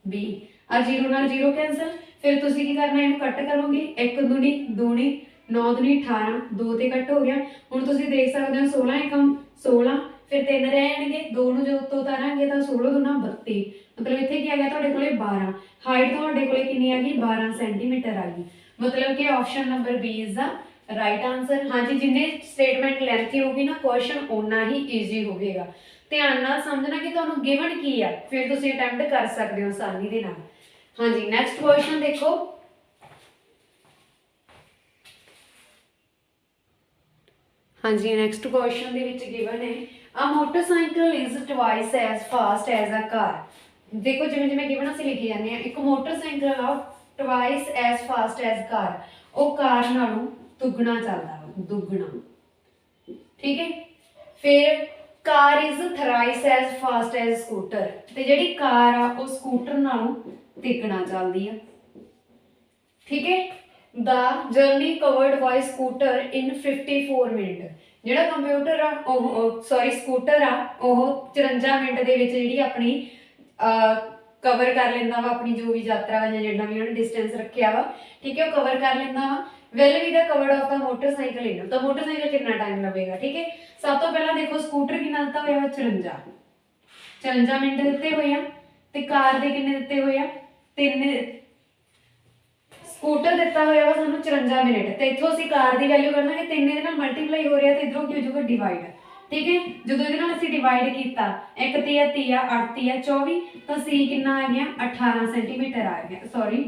20 आ 0 नाल 0 कैंसल फिर तुसी की करना इहनूं कट करोगे 1 दूनी दूनी 9 दूनी 18 2 ते कट हो गया। हुण तुसी देख सकते हो 16 एकम 16 फिर 3 रह जाएंगे 2 नूं जो उत्तों उतारांगे तो 16 दूना 32 मतलब इत्थे की आ गया तुहाडे कोले 12 हाइट तुहाडे कोले कितनी आ गई 12 सेंटीमीटर आ गई मतलब कि option number b is the right answer. हाँ जी जिन्ने स्टेटमेंट लेंथी होगी ना क्वेश्चन उन्ना ही ईजी होगा। ध्यान नाल समझना कि तुहानूं गिवन की आ फिर तुसी अटैम्प्ट कर सकते हो आसानी दे नाल। हाँ जी नैक्सट क्वेश्चन देखो हाँ जी नैक्सट क्वेश्चन दे विच गिवन है a motorcycle is twice as fast as a car. देखो जिवें जिवें गिवन असीं लिखी जांदे हां एक मोटरसाइकिल आ twice as fast as car वो कार नालों दुगना चलदा दुगना ठीक है। फिर car is thrice as fast as scooter ते जिहड़ी कार आ वो स्कूटर नालों तिगना चलदी है ठीक है। The journey covered by scooter in 54 minute जिहड़ा कंप्यूटर आ सॉरी स्कूटर आ 54 मिनट दे विच जिहड़ी अपनी कवर कर लेंदा वा अपनी जो भी यात्रा है जिहड़ा भी उन्होंने डिस्टेंस रखिया वा ठीक है वो कवर कर लेंदा वा। Will be the covered of the motorcycle in तो मोटरसाइकिल कितना टाइम लगेगा ठीक है। सब तो पहला देखो स्कूटर कितना दिता होया 54 मिनट दिते हुए आ ते कार दे किन्ने दिते हुए आ 3 ਸਕੂटर ਦਿੱਤਾ ਹੋਇਆ ਵਾ ਸਾਨੂੰ 54 ਮਿੰਟ ਤੇ ਇੱਥੋਂ ਅਸੀਂ ਕਾਰ ਦੀ ਵੈਲਿਊ ਕਰਨਾ ਕਿ 3 ਦੇ ਨਾਲ ਮਲਟੀਪਲਾਈ ਹੋ ਰਿਹਾ ਤੇ ਇਧਰੋਂ ਕੀ ਹੋ ਜਾਊਗਾ ਡਿਵਾਈਡ। ਠੀਕ ਹੈ, ਜਦੋਂ ਇਹਦੇ ਨਾਲ ਅਸੀਂ ਡਿਵਾਈਡ ਕੀਤਾ 1 ਤੀਆ 30 8 ਤੀਆ 24 ਤਾਂ C ਕਿੰਨਾ ਆ ਗਿਆ 18 ਸੈਂਟੀਮੀਟਰ ਆ ਗਿਆ, ਸੌਰੀ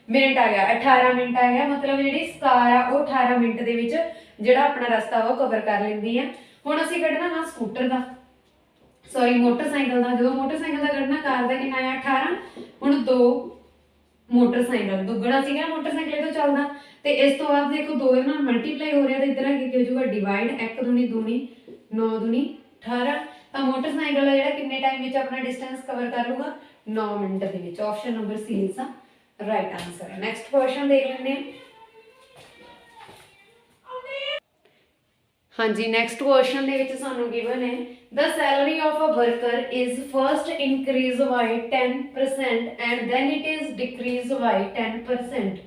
ਮਿੰਟ ਆ ਗਿਆ, 18 ਮਿੰਟ ਆ ਗਿਆ। ਮਤਲਬ ਜਿਹੜੀ ਕਾਰ ਆ ਉਹ 18 ਮਿੰਟ ਦੇ ਵਿੱਚ ਜਿਹੜਾ ਆਪਣਾ ਰਸਤਾ ਵਾ ਉਹ ਕਵਰ ਕਰ ਲੈਂਦੀ ਆ। ਹੁਣ ਅਸੀਂ ਕੱਢਣਾ ਵਾ ਸਕੂਟਰ ਦਾ, ਸੌਰੀ ਮੋਟਰਸਾਈਕਲ ਦਾ। ਜਦੋਂ ਮੋਟਰਸਾਈਕਲ ਦਾ ਕੱਢਣਾ, ਕਾਰ ਦਾ ਕਿੰਨਾ ਆ 18, ਹੁਣ 2 ਮੋਟਰਸਾਈਕਲ ਦੁੱਗਣਾ ਸੀਗਾ ਮੋਟਰਸਾਈਕਲ ਇਹ ਤੋਂ ਚੱਲਦਾ ਤੇ ਇਸ ਤੋਂ ਬਾਅਦ ਦੇਖੋ 2 ਦੇ ਨਾਲ ਮਲਟੀਪਲਾਈ ਹੋ ਰਿਹਾ ਤੇ ਇਧਰ ਆ ਕੇ ਕੀ ਹੋ ਜਾਊਗਾ ਡਿਵਾਈਡ। 1 ਦੂਣੀ 9 ਦੂਣੀ 18 ਤਾਂ ਮੋਟਰਸਾਈਕਲ ਦਾ ਜਿਹੜਾ ਕਿੰਨੇ ਟਾਈਮ ਵਿੱਚ ਆਪਣਾ ਡਿਸਟੈਂਸ ਕਵਰ ਕਰ ਲੂਗਾ 9 ਮਿੰਟ ਦੇ ਵਿੱਚ। Option number C is the right answer ਹੈ। ਨੈਕਸਟ ਕੁਐਸਚਨ ਦੇਖ ਲੈਂਦੇ ਹਾਂ। ਹਾਂਜੀ, ਨੈਕਸਟ ਕੁਐਸਚਨ ਦੇ ਵਿੱਚ ਸਾਨੂੰ ਗਿਵਨ ਹੈ the salary of a worker is first increased by 10% and then it is decreased by 10%.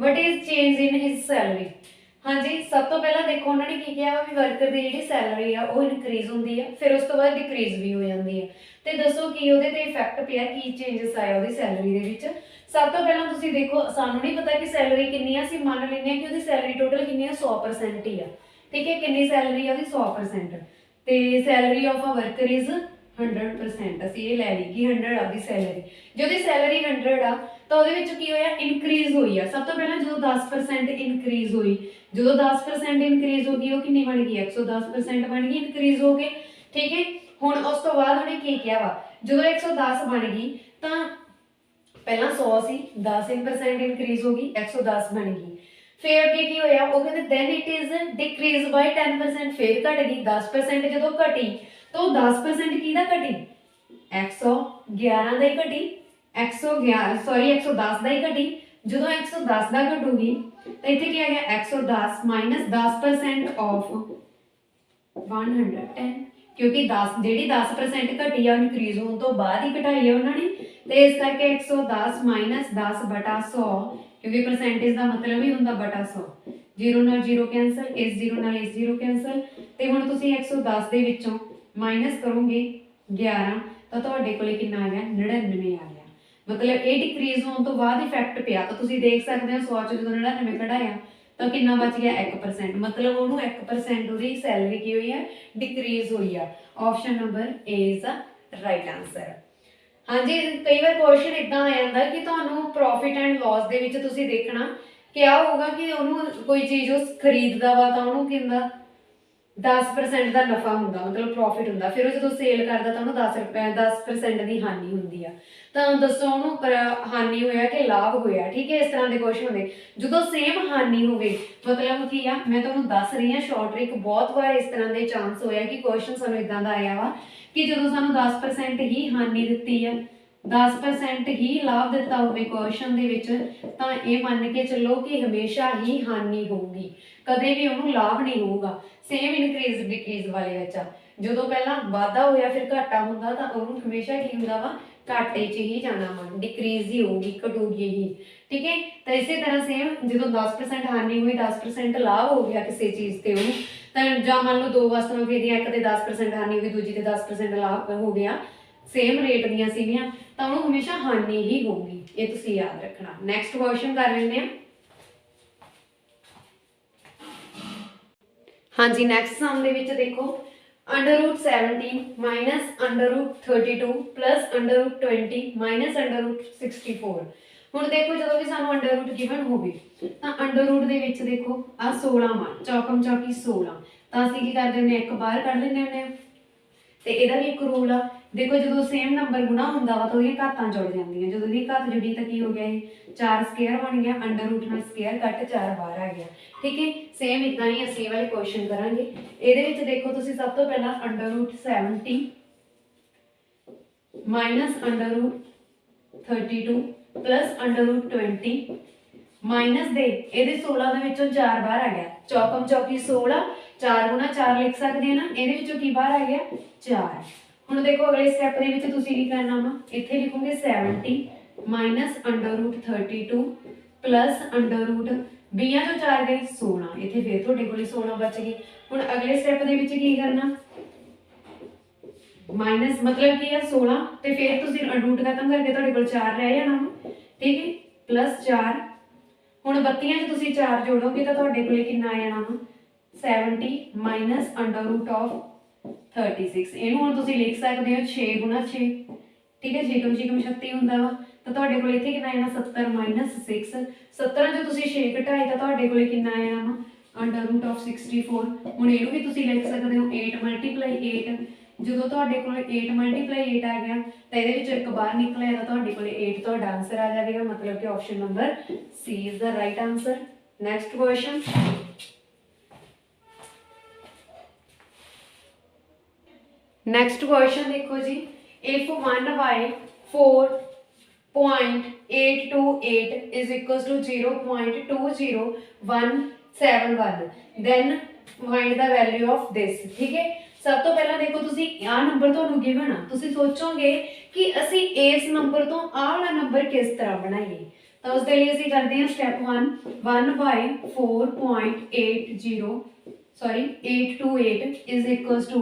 What is change in his salary? ਹਾਂਜੀ, ਸਭ ਤੋਂ ਪਹਿਲਾਂ ਦੇਖੋ ਉਹਨਾਂ ਨੇ ਕੀ ਕਿਹਾ ਵਾ ਵੀ ਵਰਕਰ ਦੀ ਜਿਹੜੀ ਸੈਲਰੀ ਆ ਉਹ ਇਨਕਰੀਜ਼ ਹੁੰਦੀ ਆ, ਫਿਰ ਉਸ ਤੋਂ ਬਾਅਦ ਡਿਕਰੀਜ਼ ਵੀ ਹੋ ਜਾਂਦੀ ਆ। ਤੇ ਦੱਸੋ ਕੀ ਉਹਦੇ ਤੇ ਇਫੈਕਟ ਪਿਆ, ਕੀ ਚੇਂਜਸ ਆਇਆ ਉਹਦੀ ਸੈਲਰੀ ਦੇ ਵਿੱਚ। ਸਭ ਤੋਂ ਪਹਿਲਾਂ ਤੁਸੀਂ ਦੇਖੋ, ਸਾਨੂੰ ਨਹੀਂ ਪਤਾ ਕਿ ਸੈਲਰੀ ਕਿੰਨੀ ਆ, ਅਸੀਂ ਮੰਨ ਲੈਂਦੇ ਆ ਕਿ ਉਹਦੀ ਸੈਲਰੀ ਟੋਟਲ ਕਿੰਨੀ ਆ 100% ਹੀ ਆ। ਠੀਕ ਹੈ, ਕਿੰਨੀ ਸੈਲਰੀ ਆ ਉਹਦੀ 100% ਤੇ salary of a worker is 100%। ਅਸੀਂ ਇਹ ਲੈ ਲਈ ਕਿ 100 ਆ ਦੀ ਸੈਲਰੀ। ਜੇ ਉਹਦੀ ਸੈਲਰੀ 100 ਆ ਤਾਂ ਉਹਦੇ ਵਿੱਚ ਕੀ ਹੋਇਆ ਇਨਕਰੀਜ਼ ਹੋਈ ਆ। ਸਭ ਤੋਂ ਪਹਿਲਾਂ ਜਦੋਂ 10% ਇਨਕਰੀਜ਼ ਹੋਈ, ਜਦੋਂ 10% ਇਨਕਰੀਜ਼ ਹੋ ਗਈ ਉਹ ਕਿੰਨੀ ਬਣ ਗਈ 110% ਬਣ ਗਈ ਇਨਕਰੀਜ਼ ਹੋ ਕੇ। ਠੀਕ ਹੈ, ਹੁਣ ਉਸ ਤੋਂ ਬਾਅਦ ਉਹਨੇ ਕੀ ਕਿਹਾ ਵਾ, ਜਦੋਂ 110 ਬਣ ਗਈ ਤਾਂ ਪਹਿਲਾਂ 100 ਸੀ 10% ਇਨਕਰੀਜ਼ ਹੋ ਗਈ 110 ਬਣ ਗਈ। ਫਿਰ ਅੱਗੇ ਕੀ ਹੋਇਆ, ਉਹ ਕਹਿੰਦੇ then it is decreased by 10%, ਫਿਰ ਘਟ ਗਈ 10%। ਜਦੋਂ ਘਟੀ ਤਾਂ ਉਹ 10% ਕਿਹਦਾ ਘਟੀ 111 ਦਾ ਹੀ ਘਟੀ, 110 ਦਾ ਹੀ ਘਟੀ। ਜਦੋਂ 110 ਦਾ ਘਟੂਗੀ ਤਾਂ ਇੱਥੇ ਕੀ ਆ ਗਿਆ 110 ਮਾਈਨਸ 10% ਆਫ 110, ਕਿਉਂਕਿ 10 ਜਿਹੜੀ 10% ਘਟੀ ਆ ਇਨਕਰੀਜ਼ ਹੋਣ ਤੋਂ ਬਾਅਦ ਹੀ ਘਟਾਈ ਆ ਉਹਨਾਂ ਨੇ, ਤੇ ਇਸ ਕਰਕੇ 110 ਮਾਈਨਸ 10 ਬਟਾ 100, ਕਿਉਂਕਿ ਪਰਸੈਂਟੇਜ ਦਾ ਮਤਲਬ ਹੀ ਹੁੰਦਾ ਬਟਾ 100। 0 ਨਾਲ 0 ਕੈਂਸਲ, ਇਸ 0 ਨਾਲ ਇਸ 0 ਕੈਂਸਲ। ਤੇ ਹੁਣ ਤੁਸੀਂ 110 ਦੇ ਵਿੱਚੋਂ ਮਾਈਨਸ ਕਰੋਗੇ 11 ਤਾਂ ਤੁਹਾਡੇ ਕੋਲੇ ਕਿੰਨਾ ਆ ਗਿਆ 99 ਆ ਗਿਆ। ਮਤਲਬ ਇਹ ਡਿਕਰੀਜ਼ ਹੋਣ ਤੋਂ ਬਾਅਦ ਇਫੈਕਟ ਪਿਆ। ਤਾਂ ਤੁਸੀਂ ਦੇਖ ਸਕਦੇ ਹੋ 100 ਚੋਂ ਜਦੋਂ 99 ਕਢਾਇਆ ਤਾਂ ਕਿੰਨਾ ਬਚ ਗਿਆ 1%। ਮਤਲਬ ਉਹਨੂੰ 1% ਉਹਦੀ ਸੈਲਰੀ ਕੀ ਹੋਈ ਹੈ ਡਿਕਰੀਜ਼ ਹੋਈ ਆ। Option number A is the right answer. ਹਾਂਜੀ, ਕਈ ਵਾਰ ਕੁਐਸਚਨ ਇਦਾਂ ਆ ਜਾਂਦਾ ਕਿ ਤੁਹਾਨੂੰ ਪ੍ਰੋਫਿਟ ਐਂਡ ਲਾਸ ਦੇ ਵਿੱਚ ਤੁਸੀਂ ਦੇਖਣਾ ਕਿਆ ਹੋਊਗਾ ਕਿ ਉਹਨੂੰ ਕੋਈ ਚੀਜ਼ ਉਹ ਖਰੀਦਦਾ ਵਾ ਤਾਂ ਉਹਨੂੰ ਕਿੰਨਾ 10% ਦਾ ਨਫਾ ਹੁੰਦਾ, ਮਤਲਬ ਪ੍ਰੋਫਿਟ ਹੁੰਦਾ। ਫਿਰ ਉਹ ਜਦੋਂ ਸੇਲ ਕਰਦਾ ਤਾਂ ਉਹਨੂੰ 10% ਦੀ ਹਾਨੀ ਹੁੰਦੀ ਆ। ਤਾਂ ਦੱਸੋ ਉਹਨੂੰ ਹਾਨੀ ਹੋਇਆ ਕਿ ਲਾਭ ਹੋਇਆ। ਠੀਕ ਹੈ, ਇਸ ਤਰ੍ਹਾਂ ਦੇ ਕੁਐਸਚਨ ਹੁੰਦੇ। ਜਦੋਂ ਸੇਮ ਹਾਨੀ ਹੋਵੇ ਮਤਲਬ ਕੀ ਆ, ਮੈਂ ਤੁਹਾਨੂੰ ਦੱਸ ਰਹੀ ਹਾਂ ਸ਼ਾਰਟ ਟ੍ਰਿਕ। ਬਹੁਤ ਵਾਰ ਇਸ ਤਰ੍ਹਾਂ ਦੇ ਚਾਂਸ ਹੋਇਆ ਕਿ ਕੁਐਸਚਨ ਸਾਨੂੰ ਇਦਾਂ ਦਾ ਆਇਆ ਵਾ ਕਿ ਜਦੋਂ ਸਾਨੂੰ 10% ਹੀ ਹਾਨੀ ਦਿੱਤੀ ਆ, 10% ਹੀ ਲਾਭ ਦਿੱਤਾ ਹੋਵੇ ਕੁਐਸਚਨ ਦੇ ਵਿੱਚ, ਤਾਂ ਇਹ ਮੰਨ ਕੇ ਚੱਲੋ ਕਿ ਹਮੇਸ਼ਾ ਹੀ ਹਾਨੀ ਹੋਊਗੀ, ਕਦੇ ਵੀ ਉਹਨੂੰ ਲਾਭ ਨਹੀਂ ਹੋਊਗਾ। ਸੇਮ ਇਨਕਰੀਜ਼ ਡਿਕਰੀਜ਼ ਵਾਲੇ ਵਿੱਚ ਜਦੋਂ ਪਹਿਲਾਂ ਵਾਧਾ ਹੋਇਆ ਫਿਰ ਘਾਟਾ ਹੁੰਦਾ ਤਾਂ ਉਹਨੂੰ ਹਮੇਸ਼ਾ ਕੀ ਹੁੰਦਾ ਵਾ ਘਾਟੇ 'ਚ ਹੀ ਜਾਣਾ ਵਾ, ਡਿਕਰੀਜ਼ ਹੀ ਹੋਊਗੀ, ਘਟੂਗੀ ਹੀ। ਠੀਕ ਹੈ, ਤਾਂ ਇਸੇ ਤਰ੍ਹਾਂ ਸੇਮ ਜਦੋਂ 10% ਹਾਨੀ ਹੋਈ 10% ਲਾਭ ਹੋ ਗਿਆ ਕਿਸੇ ਚੀਜ਼ ਤੇ ਉਹਨੂੰ, ਤਾਂ ਜਾਂ ਮੰਨ ਲਓ 2 ਵਸਤੂਆਂ ਖਰੀਦੀਆਂ, ਇੱਕ ਤੇ 10% ਹਾਨੀ ਹੋ ਗਈ, ਦੂਜੀ ਤੇ 10% ਲਾਭ ਹੋ ਗਿਆ, ਸੇਮ ਰੇਟ ਦੀਆਂ ਸੀਗੀਆਂ, ਤਾਂ ਉਹਨੂੰ ਹਮੇਸ਼ਾ ਹਾਨੀ ਹੀ ਹੋਊਗੀ। ਇਹ ਤੁਸੀਂ ਯਾਦ ਰੱਖਣਾ। ਨੈਕਸਟ ਕੁਐਸਚਨ ਕਰ ਲੈਂਦੇ ਹਾਂ। ਹਾਂਜੀ, ਨੈਕਸਟ ਸਮ ਦੇ ਵਿੱਚ ਦੇਖੋ √17 ਮਾਈਨਸ √32 ਪਲੱਸ √20 ਮਾਈਨਸ √64। ਹੁਣ ਦੇਖੋ ਜਦੋਂ ਵੀ ਸਾਨੂੰ ਅੰਡਰ ਗਿਵਨ ਹੋਵੇ ਤਾਂ ਅੰਡਰ ਦੇ ਵਿੱਚ ਦੇਖੋ ਆ 16 ਵਾ, ਚੌਕਮ ਚੌਕੀ 16, ਤਾਂ ਅਸੀਂ ਕੀ ਕਰਦੇ ਹੁੰਦੇ ਇੱਕ ਬਾਹਰ ਕੱਢ ਲੈਂਦੇ ਹੁੰਦੇ ਆ। ਤੇ ਇਹਦਾ ਵੀ ਇੱਕ ਰੂਲ ਆ, ਦੇਖੋ ਜਦੋਂ ਸੇਮ ਨੰਬਰ ਗੁਣਾ ਹੁੰਦਾ ਵਾ ਤਾਂ ਉਹਦੀਆਂ ਘਾਤਾਂ ਜੁੜ ਜਾਂਦੀਆਂ। ਜਦੋਂ ਦੀ ਘਾਤ ਜੁੜੀ ਤਾਂ ਕੀ ਹੋ ਗਿਆ, ਇਹ 4 ਸਕੁਅਰ ਬਣ ਗਿਆ, ਅੰਡਰ ਰੂਟ ਨਾਲ ਸਕੁਅਰ ਕੱਟ 4 ਬਾਹਰ ਆ ਗਿਆ। ਠੀਕ ਹੈ, ਸੇਮ ਇਦਾਂ ਹੀ ਅਸੀਂ ਇਹ ਵਾਲੇ ਕੁਐਸਚਨ ਕਰਾਂਗੇ। ਇਹਦੇ ਵਿੱਚ ਦੇਖੋ ਤੁਸੀਂ ਸਭ ਤੋਂ ਪਹਿਲਾਂ √70 ਮਾਈਨਸ √32 ਪਲੱਸ √20 ਮਾਈਨਸ ਦੇ ਇਹਦੇ 16 ਦੇ ਵਿੱਚੋਂ 4 ਬਾਹਰ ਆ ਗਿਆ, ਚੌਕਮ ਚੌਕੀ 16, 4 ਗੁਣਾ 4 ਲਿਖ ਸਕਦੇ ਆ ਨਾ, ਇਹਦੇ ਵਿੱਚੋਂ ਕੀ ਬਾਹਰ ਆ ਗਿਆ 4। ਹੁਣ ਦੇਖੋ ਅਗਲੇ ਸਟੈਪ ਦੇ ਵਿੱਚ ਤੁਸੀਂ ਕੀ ਕਰਨਾ ਵਾ, ਇੱਥੇ ਲਿਖੋਗੇ 70 ਮਾਈਨਸ √32 ਪਲੱਸ √20 ਚੋਂ 4 ਗਏ 16, ਇੱਥੇ ਫਿਰ ਤੁਹਾਡੇ ਕੋਲ 16 ਬਚ ਗਏ। ਹੁਣ ਅਗਲੇ ਸਟੈਪ ਦੇ ਵਿੱਚ ਕੀ ਕਰਨਾ, ਮਾਈਨਸ ਮਤਲਬ ਕੀ ਹੈ 16 ਤੇ ਫਿਰ ਤੁਸੀਂ ਰੂਟ ਖਤਮ ਕਰਕੇ ਤੁਹਾਡੇ ਕੋਲ 4 ਰਹਿ ਜਾਣਾ। ਠੀਕ ਹੈ, ਪਲੱਸ 4 ਹੁਣ 32 'ਚ ਤੁਸੀਂ 4 ਜੋੜੋਗੇ ਤਾਂ ਤੁਹਾਡੇ ਕੋਲੇ ਕਿੰਨਾ ਆ ਜਾਣਾ ਵਾ 70 ਮਾਈਨਸ ਅੰਡਰ ਰੂਟ ਆਫ 36। ਇਹਨੂੰ ਹੁਣ ਤੁਸੀਂ ਲਿਖ ਸਕਦੇ ਹੋ 6 ਗੁਣਾ 6, ਠੀਕ ਹੈ। 6 ਗੁਣਾ 6 36 ਹੁੰਦਾ ਵਾ, ਤਾਂ ਤੁਹਾਡੇ ਕੋਲ ਇੱਥੇ ਕਿੰਨਾ ਆਣਾ 70 ਮਾਈਨਸ 6। 70 'ਚ ਤੁਸੀਂ 6 ਘਟਾਏ ਤਾਂ ਤੁਹਾਡੇ ਕੋਲੇ ਕਿੰਨਾ ਆਣਾ ਵਾ ਅੰਡਰ ਰੂਟ ਆਫ 64। ਹੁਣ ਇਹਨੂੰ ਵੀ ਤੁਸੀਂ ਲਿਖ ਸਕਦੇ ਹੋ 8 ਮਲਟੀਪਲਾਈ 8। ਜਦੋਂ ਤੁਹਾਡੇ ਕੋਲ 8 ਮਲਟੀਪਲਾਈ 8 ਆ ਗਿਆ ਤਾਂ ਇਹਦੇ ਵਿੱਚੋਂ ਇੱਕ ਬਾਹਰ ਨਿਕਲਿਆ ਤਾਂ ਤੁਹਾਡੇ ਕੋਲ 8 ਤੁਹਾਡਾ ਆਨਸਰ ਆ ਜਾਵੇਗਾ, ਮਤਲਬ ਕਿ option number C is the right answer. Next question, next question देखो जी, if 1/4.828 is equals to 0.20171 then find the value of this। ठीक है, सब तो पहला देखो तुसी आ नंबर ਤੁਹਾਨੂੰ ਗਿਵਨ ਆ, ਤੁਸੀਂ ਸੋਚੋਗੇ ਕਿ ਅਸੀਂ ਇਸ ਨੰਬਰ ਤੋਂ ਆਹ ਵਾਲਾ ਨੰਬਰ ਕਿਸ ਤਰ੍ਹਾਂ ਬਣਾਈਏ। ਤਾਂ ਉਸ ਦੇ ਲਈ ਅਸੀਂ ਕਰਦੇ ਹਾਂ ਸਟੈਪ 1 1/4.828 is equals to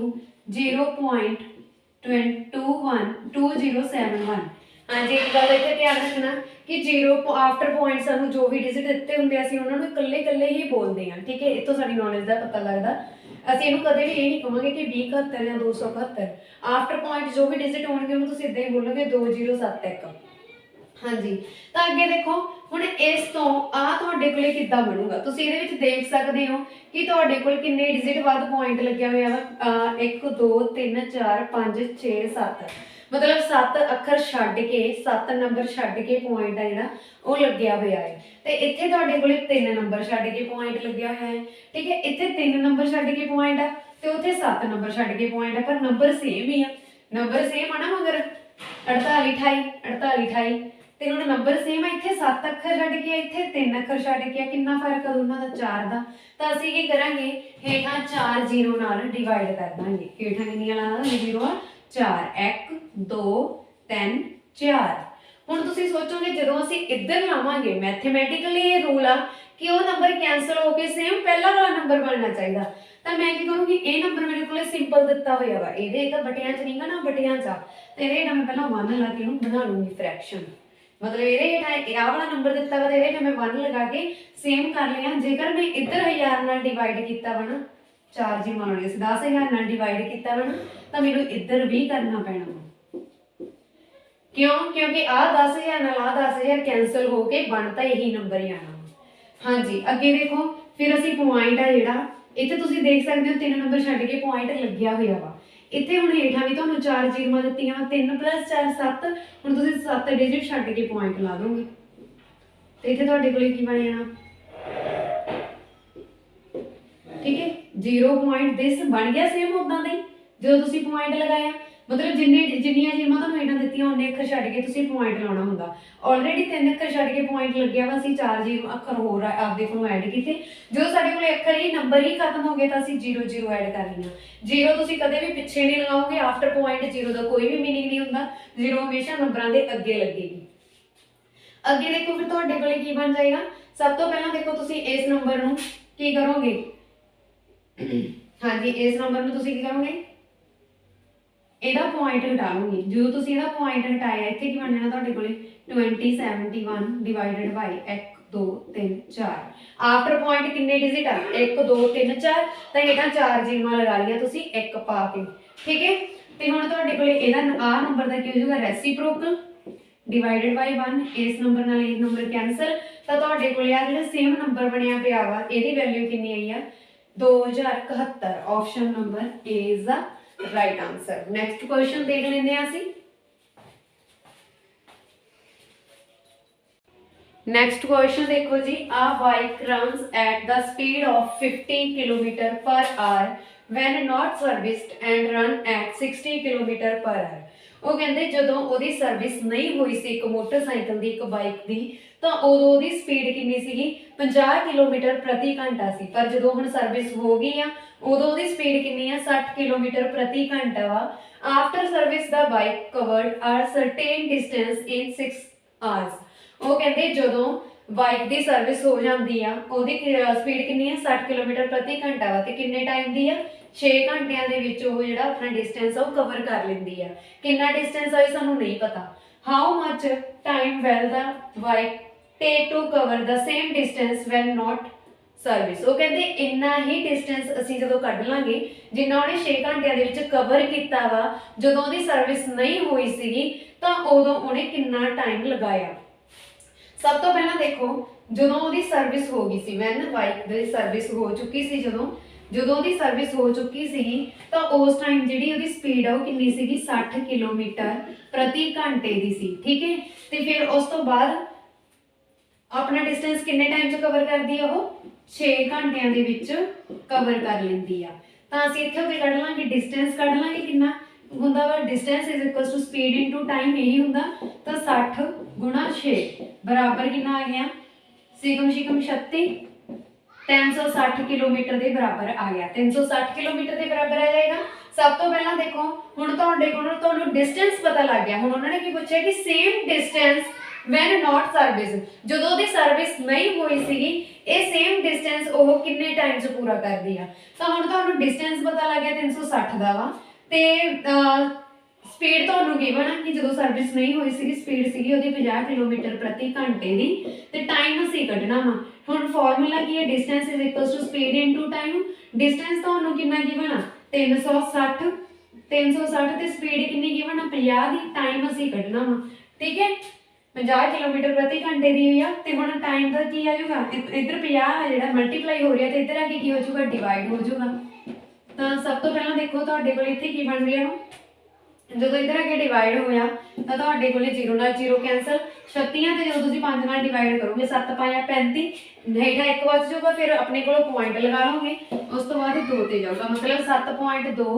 0.21207 हाँ जी। एक गल इत्थे ध्यान रखना कि 0 आफ्टर पॉइंट सानू जो भी डिजिट दिते हुंदे असीं उन्हां नूं इकल्ले इकल्ले ही बोलदे हां, ठीक है। इत्थों साडी नॉलेज दा पता लगदा, ਅਸੀਂ ਇਹਨੂੰ ਕਦੇ ਵੀ ਇਹ ਨਹੀਂ ਕਹਾਂਗੇ ਕਿ 2071 ਜਾਂ 271। ਆਫਟਰ ਪੁਆਇੰਟ ਜੋ ਵੀ ਡਿਜਿਟ ਹੋਣਗੇ ਉਹਨੂੰ ਤੁਸੀਂ ਇਦਾਂ ਹੀ ਬੋਲੋਗੇ 2071। ਹਾਂਜੀ, ਤਾਂ ਅੱਗੇ ਦੇਖੋ ਹੁਣ ਇਸ ਤੋਂ ਆ ਤੁਹਾਡੇ ਕੋਲੇ ਕਿੱਦਾਂ ਬਣੂਗਾ। ਤੁਸੀਂ ਇਹਦੇ ਵਿੱਚ ਦੇਖ ਸਕਦੇ ਹੋ ਕਿ ਤੁਹਾਡੇ ਕੋਲ ਕਿੰਨੇ ਡਿਜਿਟ ਵੱਧ ਪੁਆਇੰਟ ਲੱਗਿਆ ਹੋਇਆ ਵਾ 1 2 3 4 5 6 7, मतलब 7 ਅੱਖਰ ਛੱਡ ਕੇ 7 ਨੰਬਰ ਛੱਡ ਕੇ ਪੁਆਇੰਟ ਆ ਜਿਹੜਾ ਉਹ ਲੱਗਿਆ ਹੋਇਆ ਹੈ। ਤੇ ਇੱਥੇ ਤੁਹਾਡੇ ਕੋਲੇ 3 ਨੰਬਰ ਛੱਡ ਕੇ ਪੁਆਇੰਟ ਲੱਗਿਆ ਹੋਇਆ ਹੈ, ਠੀਕ ਹੈ। ਇੱਥੇ 3 ਨੰਬਰ ਛੱਡ ਕੇ ਪੁਆਇੰਟ ਆ ਤੇ ਉੱਥੇ 7 ਨੰਬਰ ਛੱਡ ਕੇ ਪੁਆਇੰਟ ਆ, ਪਰ ਨੰਬਰ ਸੇਮ ਹੀ ਆ। ਨੰਬਰ ਸੇਮ ਆ ਨਾ, ਮਗਰ 48 28 48 28 ਤੇ ਹੁਣ ਨੰਬਰ ਸੇਮ ਆ। ਇੱਥੇ 7 ਅੱਖਰ ਛੱਡ ਕੇ ਇੱਥੇ 3 ਅੱਖਰ ਛੱਡ ਕੇ, ਕਿੰਨਾ ਫਰਕ ਆ ਦੋਨਾਂ ਦਾ 4 ਦਾ। ਤਾਂ ਅਸੀਂ ਕੀ ਕਰਾਂਗੇ ਹੇਠਾਂ 4 0 ਨਾਲ ਡਿਵਾਈਡ ਕਰ ਦਾਂਗੇ। ਹੇਠਾਂ ਕਿੰਨੀਆਂ ਲਾ ਦਾਂਗੇ 0 ਆ 4 1 2 3 4। ਹੁਣ ਤੁਸੀਂ ਸੋਚੋਗੇ ਜਦੋਂ ਅਸੀਂ ਇੱਧਰ ਲਾਵਾਂਗੇ ਮੈਥਮੈਟਿਕਲੀ ਇਹ ਰੂਲ ਆ ਕਿ ਉਹ ਨੰਬਰ ਕੈਂਸਲ ਹੋ ਕੇ ਸੇਮ ਪਹਿਲਾ ਵਾਲਾ ਨੰਬਰ ਬਣਨਾ ਚਾਹੀਦਾ। ਤਾਂ ਮੈਂ ਕੀ ਕਰੂੰਗੀ, ਇਹ ਨੰਬਰ ਮੇਰੇ ਕੋਲੇ ਸਿੰਪਲ ਦਿੱਤਾ ਹੋਇਆ ਵਾ, ਇਹਦੇ ਤਾਂ ਬਟਿਆਂ 'ਚ ਨਹੀਂਗਾ ਨਾ, ਬਟਿਆਂ 'ਚ ਆ, ਤੇ ਇਹਦੇ ਮੈਂ ਪਹਿਲਾਂ 1 ਲਾ ਕੇ ਇਹਨੂੰ ਬਣਾ ਲੂੰਗੀ ਫ੍ਰੈਕਸ਼ਨ। मतलब ਇਹਦੇ ਹੇਠਾਂ ਆਹ ਵਾਲਾ ਨੰਬਰ ਦਿੱਤਾ ਵਾ ਤੇ ਇਹਦੇ ਮੈਂ 1 ਲਗਾ ਕੇ ਸੇਮ ਕਰ ਲਿਆ। ਜੇਕਰ ਮੈਂ ਇੱਧਰ 1000 ਨਾਲ ਡਿਵਾਈਡ ਕੀਤਾ ਵਾ ਨਾ, 4 ਜੀ ਮੰਨ ਲਓ 10000 ਨਾਲ ਡਿਵਾਈਡ ਕੀਤਾ ਵਾ ਨਾ, ਤਾਂ ਮੈਨੂੰ ਇੱਧਰ ਵੀ ਕਰਨਾ ਪੈਣਾ ਵਾ। क्यों? क्योंकि आ 10,000 नाल आ 10,000 कैंसल हो के बनता यही नंबर ही आना। हाँ जी, अगे देखो फिर असी पॉइंट आ जिहड़ा इत्थे तुसीं देख सकते हो 3 नंबर छड्ड के पॉइंट लग्या होया वा। इत्थे हुण हेठां भी तुहानूं 4 जीरों दित्तियां 3 + 4 7, हुण तुसीं 7 डिजिट छड्ड के पॉइंट ला दोगे ते इत्थे तुहाडे कोले की बन जाना, ठीक है। 0 पॉइंट दिस बन गया सेम उदां दा ही जदों तुसीं पॉइंट लगाया। मतलब जिन्नियां जिम्मा तुहानूं इन्हां दित्तियां उन्ने अखर छड्ड के तुसीं पॉइंट लाउणा हुंदा। ऑलरेडी 3 अखर छड्ड के पॉइंट लग्या वा, असीं 4 जीरो अखर होर आपदे कोलों ऐड कीते। जो साडे कोले अखर ही नंबर ही खत्म हो गए तो असीं 0 0 ऐड कर लिया। 0 तुसीं कदे भी पिछे नहीं लगाओगे, आफ्टर पॉइंट 0 दा कोई भी मीनिंग नहीं हुंदा। 0 हमेशा नंबरां दे अगे लगेगी। अगे देखो फिर तुहाडे कोले की बन जाएगा। सब तो पहलां देखो तुसीं इस नंबर नूं की करोगे, हाँ जी इस नंबर नूं तुसीं की करोगे, ਇਹਦਾ ਪੁਆਇੰਟ ਹਟਾ ਲਓਗੇ। ਜਦੋਂ ਤੁਸੀਂ ਇਹਦਾ ਪੁਆਇੰਟ ਹਟਾਇਆ ਇੱਥੇ ਕੀ ਬਣ ਜਾਣਾ ਤੁਹਾਡੇ ਕੋਲੇ 2071 ਡਿਵਾਈਡਡ ਬਾਈ 1 2 3 4। ਆਫਟਰ ਪੁਆਇੰਟ ਕਿੰਨੇ ਡਿਜਿਟ ਆ 1 2 3 4, ਤਾਂ ਇਹਦਾ 4 ਜੀਰੋਆਂ ਲਗਾ ਲਿਆ ਤੁਸੀਂ 1 ਪਾ ਕੇ, ਠੀਕ ਹੈ। ਤੇ ਹੁਣ ਤੁਹਾਡੇ ਕੋਲੇ ਇਹਦਾ ਆ ਨੰਬਰ ਦਾ ਕੀ ਹੋ ਜਾਊਗਾ ਰੈਸੀਪ੍ਰੋਕਲ ਡਿਵਾਈਡਡ ਬਾਈ 1। ਇਸ ਨੰਬਰ ਨਾਲ ਇਹ ਨੰਬਰ ਕੈਂਸਲ, ਤਾਂ ਤੁਹਾਡੇ ਕੋਲੇ ਆ ਜਿਹੜਾ ਸੇਮ ਨੰਬਰ ਬਣਿਆ ਪਿਆ ਵਾ ਇਹਦੀ ਵੈਲਿਊ ਕਿੰਨੀ ਆਈ ਆ 2071। Option number A is the right answer. Next question देख लेंगे असी। नेक्स्ट क्वेश्चन देखो जी, a bike runs at the speed of 50 kilometre per hour when not serviced and run at 60 kilometre per hour. ਉਹ ਕਹਿੰਦੇ ਜਦੋਂ ਉਹਦੀ ਸਰਵਿਸ ਨਹੀਂ ਹੋਈ ਸੀ ਇੱਕ ਮੋਟਰਸਾਈਕਲ ਦੀ, ਇੱਕ ਬਾਈਕ ਦੀ, ਤਾਂ ਉਦੋਂ ਉਹਦੀ ਸਪੀਡ ਕਿੰਨੀ ਸੀਗੀ 50 ਕਿਲੋਮੀਟਰ ਪ੍ਰਤੀ ਘੰਟਾ ਸੀ। ਪਰ ਜਦੋਂ ਹੁਣ ਸਰਵਿਸ ਹੋ ਗਈ ਆ ਉਦੋਂ ਉਹਦੀ ਸਪੀਡ ਕਿੰਨੀ ਆ 60 ਕਿਲੋਮੀਟਰ ਪ੍ਰਤੀ ਘੰਟਾ ਵਾ। ਆਫਟਰ ਸਰਵਿਸ ਦਾ ਬਾਈਕ ਕਵਰਡ ਆ ਸਰਟੇਨ ਡਿਸਟੈਂਸ ਇਨ 6 ਆਵਰਸ। ਉਹ ਕਹਿੰਦੇ ਜਦੋਂ ਬਾਈਕ ਦੀ ਸਰਵਿਸ ਹੋ ਜਾਂਦੀ ਆ ਉਹਦੀ ਸਪੀਡ ਕਿੰਨੀ ਆ 60 ਕਿਲੋਮੀਟਰ ਪ੍ਰਤੀ ਘੰਟਾ ਵਾ, ਤੇ ਕਿੰਨੇ ਟਾਈਮ ਦੀ ਆ 6 ਘੰਟਿਆਂ ਦੇ ਵਿੱਚ ਉਹ ਜਿਹੜਾ ਆਪਣਾ ਡਿਸਟੈਂਸ ਆ ਉਹ ਕਵਰ ਕਰ ਲੈਂਦੀ ਆ। ਕਿੰਨਾ ਡਿਸਟੈਂਸ ਆ ਇਹ ਸਾਨੂੰ ਨਹੀਂ ਪਤਾ। How much time will the bike take to cover the same distance when not service. ਉਹ ਕਹਿੰਦੇ ਇੰਨਾ ਹੀ ਡਿਸਟੈਂਸ ਅਸੀਂ ਜਦੋਂ ਕੱਢ ਲਾਂਗੇ ਜਿੰਨਾ ਉਹਨੇ 6 ਘੰਟਿਆਂ ਦੇ ਵਿੱਚ ਕਵਰ ਕੀਤਾ ਵਾ ਜਦੋਂ ਉਹਦੀ ਸਰਵਿਸ ਨਹੀਂ ਹੋਈ ਸੀਗੀ ਤਾਂ ਉਦੋਂ ਉਹਨੇ ਕਿੰਨਾ ਟਾਈਮ ਲਗਾਇਆ। ਸਭ ਤੋਂ ਪਹਿਲਾਂ ਦੇਖੋ ਜਦੋਂ ਉਹਦੀ ਸਰਵਿਸ ਹੋ ਗਈ ਸੀ, ਵੈਨ ਬਾਈਕ ਦੀ ਸਰਵਿਸ ਹੋ ਚੁੱਕੀ ਸੀ, ਜਦੋਂ ਉਹਦੀ ਸਰਵਿਸ ਹੋ ਚੁੱਕੀ ਸੀਗੀ ਤਾਂ ਉਸ ਟਾਈਮ ਜਿਹੜੀ ਉਹਦੀ ਸਪੀਡ ਆ ਉਹ ਕਿੰਨੀ ਸੀਗੀ 60 ਕਿਲੋਮੀਟਰ ਪ੍ਰਤੀ ਘੰਟੇ ਦੀ ਸੀ। ਠੀਕ ਹੈ, ਤੇ ਫਿਰ ਉਸ ਤੋਂ ਬਾਅਦ ਆਪਣਾ ਡਿਸਟੈਂਸ ਕਿੰਨੇ ਟਾਈਮ 'ਚ ਕਵਰ ਕਰਦੀ ਆ ਉਹ 6 ਘੰਟਿਆਂ ਦੇ ਵਿੱਚ ਕਵਰ ਕਰ ਲੈਂਦੀ ਆ। ਤਾਂ ਅਸੀਂ ਇੱਥੇ ਉਹਦੇ ਕੱਢ ਲਾਂਗੇ ਡਿਸਟੈਂਸ, ਕੱਢ ਲਾਂਗੇ ਕਿੰਨਾ ਹੁੰਦਾ ਵਾ distance is equal to speed into time, ਇਹੀ ਹੁੰਦਾ। ਤਾਂ 60 ਗੁਣਾ 6 ਬਰਾਬਰ ਕਿੰਨਾ ਆ ਗਿਆ ਸਿਕਮ 36 360 ਕਿਲੋਮੀਟਰ ਦੇ ਬਰਾਬਰ ਆ ਗਿਆ। 360 ਕਿਲੋਮੀਟਰ ਦੇ ਬਰਾਬਰ ਆ ਜਾਏਗਾ। ਸਭ ਤੋਂ ਪਹਿਲਾਂ ਦੇਖੋ ਹੁਣ ਤੁਹਾਡੇ ਕੋਲ ਤੁਹਾਨੂੰ ਡਿਸਟੈਂਸ ਪਤਾ ਲੱਗ ਗਿਆ। ਹੁਣ ਉਹਨਾਂ ਨੇ ਕੀ ਪੁੱਛਿਆ ਕਿ ਸੇਮ ਡਿਸਟੈਂਸ ਵੈਨ ਨਾਟ ਸਰਵਿਸ, ਜਦੋਂ ਉਹਦੀ ਸਰਵਿਸ ਨਹੀਂ ਹੋਈ ਸੀਗੀ ਇਹ ਸੇਮ ਡਿਸਟੈਂਸ ਉਹ ਕਿੰਨੇ ਟਾਈਮ 'ਚ ਪੂਰਾ ਕਰਦੀ ਆ। ਤਾਂ ਹੁਣ ਤੁਹਾਨੂੰ ਡਿਸਟੈਂਸ ਪਤਾ ਲੱਗ ਗਿਆ 360 ਦਾ ਵਾ, ਤੇ ਸਪੀਡ ਤੁਹਾਨੂੰ ਗਿਵਨ ਆ ਕਿ ਜਦੋਂ ਸਰਵਿਸ ਨਹੀਂ ਹੋਈ ਸੀਗੀ ਸਪੀਡ ਸੀਗੀ ਉਹਦੀ 50 ਕਿਲੋਮੀਟਰ ਪ੍ਰਤੀ ਘੰਟੇ ਦੀ, ਤੇ ਟਾਈਮ ਅਸੀਂ ਕੱਢਣਾ ਵਾ। ਹੁਣ ਫਾਰਮੂਲਾ ਕੀ ਹੈ distance is equal to speed into time. Distance ਤੁਹਾਨੂੰ ਕਿੰਨਾ ਗਿਵਨ ਆ 360 ਤੇ ਸਪੀਡ ਕਿੰਨੀ ਗਿਵਨ ਆ 50 ਦੀ, ਟਾਈਮ ਅਸੀਂ ਕੱਢਣਾ ਵਾ। ਠੀਕ ਹੈ, 50 ਕਿਲੋਮੀਟਰ ਪ੍ਰਤੀ ਘੰਟੇ ਦੀ ਹੋਈ ਆ, ਤੇ ਹੁਣ ਟਾਈਮ ਦਾ ਕੀ ਆ ਜਾਊਗਾ ਇੱਧਰ 50 ਜਿਹੜਾ ਮਲਟੀਪਲਾਈ ਹੋ ਰਿਹਾ ਤੇ ਇੱਧਰ ਆ ਕੇ ਕੀ ਹੋ ਜਾਊਗਾ ਡਿਵਾਈਡ ਹੋ ਜਾਊਗਾ। ਤਾਂ ਸਭ ਤੋਂ ਪਹਿਲਾਂ ਦੇਖੋ ਤੁਹਾਡੇ ਕੋਲ ਇੱਥੇ ਕੀ ਬਣ ਰਿਹਾ ਵਾ, ਜਦੋਂ ਇੱਧਰ ਆ ਕੇ ਡਿਵਾਈਡ ਹੋਇਆ ਤਾਂ ਤੁਹਾਡੇ ਕੋਲੇ 0 ਨਾਲ 0 ਕੈਂਸਲ, 36 ਤੇ ਜਦੋਂ ਤੁਸੀਂ 5 ਨਾਲ ਡਿਵਾਈਡ ਕਰੋਗੇ 7 5 35 ਹੇਠਾਂ 1 ਬਚ ਜਾਊਗਾ, ਫਿਰ ਆਪਣੇ ਕੋਲ ਪੁਆਇੰਟ ਲਗਾ ਲਓਗੇ, ਉਸ ਤੋਂ ਬਾਅਦ 2 ਤੇ ਜਾਊਗਾ, ਮਤਲਬ 7.2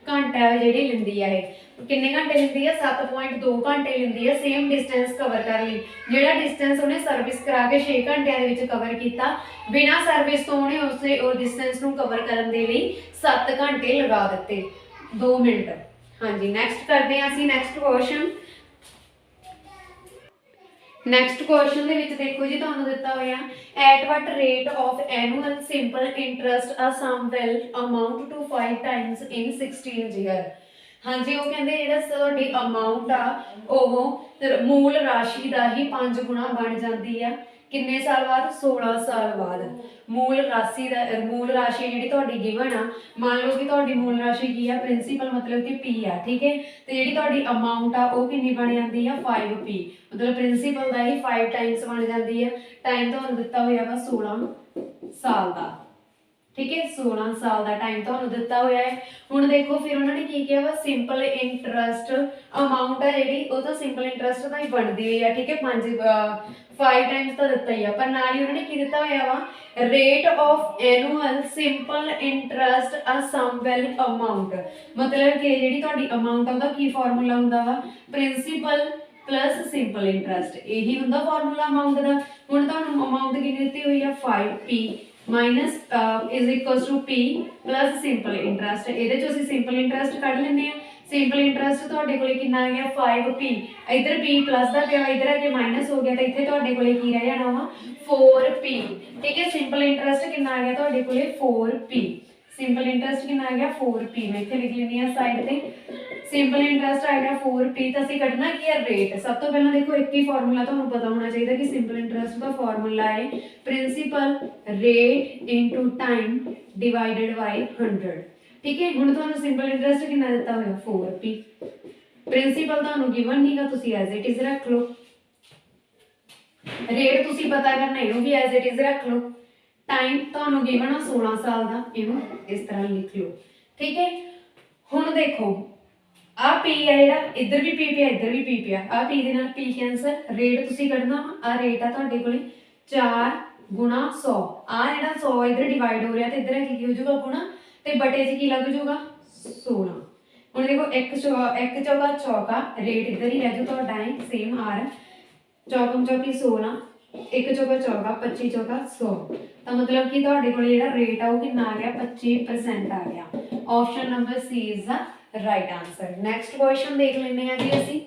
ਘੰਟਾ ਜਿਹੜੀ ਲੈਂਦੀ ਆ ਇਹ। ਕਿੰਨੇ ਘੰਟੇ ਲੈਂਦੀ ਆ 7.2 ਘੰਟੇ ਲੈਂਦੀ ਆ ਸੇਮ ਡਿਸਟੈਂਸ ਕਵਰ ਕਰਨ ਲਈ। ਜਿਹੜਾ ਡਿਸਟੈਂਸ ਉਹਨੇ ਸਰਵਿਸ ਕਰਾ ਕੇ 6 ਘੰਟਿਆਂ ਦੇ ਵਿੱਚ ਕਵਰ ਕੀਤਾ, ਬਿਨਾਂ ਸਰਵਿਸ ਤੋਂ ਉਹਨੇ ਉਹ ਡਿਸਟੈਂਸ ਨੂੰ ਕਵਰ ਕਰਨ ਦੇ ਲਈ 7 ਘੰਟੇ ਲਗਾ ਦਿੱਤੇ 2 ਮਿੰਟ। ਹਾਂਜੀ, ਨੈਕਸਟ ਕਰਦੇ ਹਾਂ ਅਸੀਂ ਨੈਕਸਟ ਕੁਐਸਚਨ। ਨੈਕਸਟ ਕੁਐਸਚਨ ਦੇ ਵਿੱਚ ਦੇਖੋ ਜੀ ਤੁਹਾਨੂੰ ਦਿੱਤਾ ਹੋਇਆ at what rate of annual simple interest a sum will amount to 5 times in 16 year. ਹਾਂਜੀ, ਉਹ ਕਹਿੰਦੇ ਜਿਹੜਾ ਤੁਹਾਡੀ ਅਮਾਉਂਟ ਆ ਉਹ ਮੂਲ ਰਾਸ਼ੀ ਦਾ ਹੀ 5 ਗੁਣਾ ਬਣ ਜਾਂਦੀ ਆ ਕਿੰਨੇ ਸਾਲ ਬਾਅਦ 16 ਸਾਲ ਬਾਅਦ। ਮੂਲ ਰਾਸ਼ੀ ਜਿਹੜੀ ਤੁਹਾਡੀ ਗਿਵਨ ਆ, ਮੰਨ ਲਓ ਕਿ ਤੁਹਾਡੀ ਮੂਲ ਰਾਸ਼ੀ ਕੀ ਆ ਪ੍ਰਿੰਸੀਪਲ ਮਤਲਬ ਕਿ P ਆ। ਠੀਕ ਹੈ, ਤੇ ਜਿਹੜੀ ਤੁਹਾਡੀ ਅਮਾਉਂਟ ਆ ਉਹ ਕਿੰਨੀ ਬਣ ਜਾਂਦੀ ਆ 5P, ਮਤਲਬ ਪ੍ਰਿੰਸੀਪਲ ਦਾ ਹੀ 5 ਟਾਈਮਸ ਬਣ ਜਾਂਦੀ ਆ। ਟਾਈਮ ਤੁਹਾਨੂੰ ਦਿੱਤਾ ਹੋਇਆ ਵਾ 16 ਸਾਲ ਦਾ। ਠੀਕ ਹੈ, 16 ਸਾਲ ਦਾ ਟਾਈਮ ਤੁਹਾਨੂੰ ਦਿੱਤਾ ਹੋਇਆ ਹੈ। ਹੁਣ ਦੇਖੋ ਫਿਰ ਉਹਨਾਂ ਨੇ ਕੀ ਕਿਹਾ ਵਾ ਸਿੰਪਲ ਇੰਟਰਸਟ ਅਮਾਉਂਟ ਆ ਜਿਹੜੀ ਉਹ ਤਾਂ ਸਿੰਪਲ ਇੰਟਰਸਟ ਦਾ ਹੀ ਬਣਦੀ ਹੋਈ ਆ। ਠੀਕ ਹੈ, 5 ਟਾਈਮਸ ਤਾਂ ਦਿੱਤਾ ਹੀ ਆ, ਪਰ ਨਾਲ ਹੀ ਉਹਨਾਂ ਨੇ ਕੀ ਦਿੱਤਾ ਹੋਇਆ ਵਾ rate of annual simple interest a sum will amount, ਮਤਲਬ ਕਿ ਜਿਹੜੀ ਤੁਹਾਡੀ ਅਮਾਉਂਟ ਆ ਉਹਦਾ ਕੀ ਫਾਰਮੂਲਾ ਹੁੰਦਾ ਵਾ ਪ੍ਰਿੰਸੀਪਲ ਪਲੱਸ ਸਿੰਪਲ ਇੰਟਰਸਟ, ਇਹੀ ਹੁੰਦਾ ਫਾਰਮੂਲਾ ਅਮਾਉਂਟ ਦਾ। ਹੁਣ ਤੁਹਾਨੂੰ ਅਮਾਉਂਟ ਕਿੰਨੀ ਦਿੱਤੀ ਹੋਈ ਆ 5P minus is equal to P plus simple interest. ਇਹਦੇ ਚੋਂ ਅਸੀਂ ਸਿੰਪਲ ਇੰਟਰਸਟ ਕੱਢ ਲੈਂਦੇ ਆ। ਸਿੰਪਲ ਇੰਟਰਸਟ ਤੁਹਾਡੇ ਕੋਲੇ ਕਿੰਨਾ ਆ ਗਿਆ 5P, ਇੱਧਰ P ਪਲੱਸ ਦਾ ਪਿਆ, ਇੱਧਰ ਆ ਕੇ ਮਾਈਨਸ ਹੋ ਗਿਆ, ਤਾਂ ਇੱਥੇ ਤੁਹਾਡੇ ਕੋਲੇ ਕੀ ਰਹਿ ਜਾਣਾ ਵਾ 4P। ਠੀਕ ਹੈ, ਸਿੰਪਲ ਇੰਟਰਸਟ ਕਿੰਨਾ ਆ ਗਿਆ ਤੁਹਾਡੇ ਕੋਲੇ 4P। ਸਿੰਪਲ ਇੰਟਰਸਟ ਕਿੰਨਾ ਆ ਗਿਆ 4P, ਮੈਂ ਇੱਥੇ ਲਿਖ ਲੈਂਦੀ ਆ ਸਾਈਡ ਤੇ। ਸਿੰਪਲ ਇੰਟਰਸਟ ਆ ਗਿਆ 4P, ਤਾਂ ਅਸੀਂ ਕੱਢਣਾ ਕੀ ਹੈ ਰੇਟ। ਸਭ ਤੋਂ ਪਹਿਲਾਂ ਦੇਖੋ ਇੱਕ ਹੀ ਫਾਰਮੂਲਾ ਤੁਹਾਨੂੰ ਪਤਾ ਹੋਣਾ ਚਾਹੀਦਾ ਕਿ ਸਿੰਪਲ ਇੰਟਰਸਟ ਦਾ ਫਾਰਮੂਲਾ ਹੈ principal rate into time divided by 100। ਠੀਕ ਹੈ, ਹੁਣ ਤੁਹਾਨੂੰ ਸਿੰਪਲ ਇੰਟਰਸਟ ਕਿੰਨਾ ਦਿੱਤਾ ਹੋਇਆ 4P, ਪ੍ਰਿੰਸੀਪਲ ਤੁਹਾਨੂੰ ਗਿਵਨ ਨਹੀਂਗਾ, ਤੁਸੀਂ ਐਜ਼ ਇਟ ਇਜ਼ ਰੱਖ ਲਓ। ਰੇਟ ਤੁਸੀਂ ਪਤਾ ਕਰਨਾ, ਇਹਨੂੰ ਵੀ ਐਜ਼ ਇਟ ਇਜ਼ ਰੱਖ ਲਓ। ਟਾਈਮ ਤੁਹਾਨੂੰ ਗਿਵਨ ਆ 16 ਸਾਲ ਦਾ, ਇਹਨੂੰ ਇਸ ਤਰ੍ਹਾਂ ਲਿਖ ਲਓ। ਠੀਕ ਹੈ, ਹੁਣ ਦੇਖੋ ਆ P ਆ ਜਿਹੜਾ ਇੱਧਰ ਵੀ P ਪਿਆ ਇੱਧਰ ਵੀ P ਪਿਆ, ਆ P ਦੇ ਨਾਲ P ਕੈਂਸਲ, ਰੇਟ ਤੁਸੀਂ ਕੱਢਣਾ ਆ ਰੇਟ ਆ ਤੁਹਾਡੇ ਕੋਲੇ 4 ਗੁਣਾ 100। ਆ ਜਿਹੜਾ 100 ਇੱਧਰ ਡਿਵਾਈਡ ਹੋ ਰਿਹਾ ਤੇ ਇੱਧਰ ਕੀ ਹੋ ਜਾਊਗਾ ਗੁਣਾ, ਤੇ ਬਟੇ 'ਚ ਕੀ ਲੱਗ ਜਾਊਗਾ 16। ਹੁਣ ਦੇਖੋ 1 ਚੌਕਾ ਚੌਕਾ, ਰੇਟ ਇੱਧਰ ਹੀ ਰਹਿ ਜਾਊ ਤੁਹਾਡਾ ਹੈ ਸੇਮ R, ਚੌਕਮ ਚੌਕੀ 16, 1 ਚੌਕਾ ਚੌਕਾ 25 ਚੌਕਾ 100, ਤਾਂ ਮਤਲਬ ਕਿ ਤੁਹਾਡੇ ਕੋਲ ਜਿਹੜਾ ਰੇਟ ਆ ਉਹ ਕਿੰਨਾ ਆ ਗਿਆ 25% ਆ ਗਿਆ। Option number C is the right answer. Next question ਦੇਖ ਲੈਂਦੇ ਆ ਜੀ ਅਸੀਂ।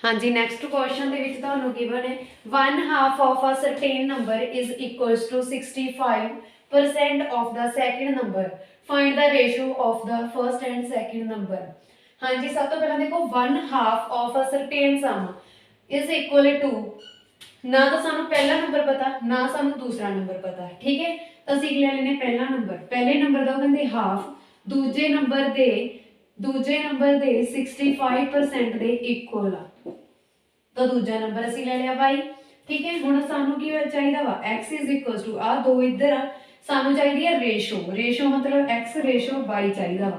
ਹਾਂਜੀ, ਨੈਕਸਟ ਕੁਐਸਚਨ ਦੇ ਵਿੱਚ ਤੁਹਾਨੂੰ ਗਿਵਨ ਹੈ 1/2 of a certain number is equals to 65% of the second number, find the ratio of the first and second number. हाँ जी, सब तो पहले देखो 1/2 of a certain sum is equal to, ना तो सानू पहला नंबर पता ना सानू दूसरा नंबर पता, ठीक है। तो ਅਸੀਂ ਲੈ ਲੈਨੇ पहला नंबर, पहले नंबर ਦਾ ਕਹਿੰਦੇ ਹਾਫ, ਦੂਜੇ ਨੰਬਰ ਦੇ 65% ਦੇ ਇਕੁਅਲ ਆ, ਤਾਂ ਦੂਜਾ ਨੰਬਰ ਅਸੀਂ ਲੈ ਲਿਆ y, ਠੀਕ ਹੈ। ਹੁਣ ਸਾਨੂੰ ਕੀ ਚਾਹੀਦਾ ਵਾ x ਆ ਦੋ ਇੱਧਰ ਆ, ਸਾਨੂੰ ਚਾਹੀਦੀ ਹੈ ਰੇਸ਼ੋ ਮਤਲਬ x ਰੇਸ਼ੋ y ਚਾਹੀਦਾ ਵਾ,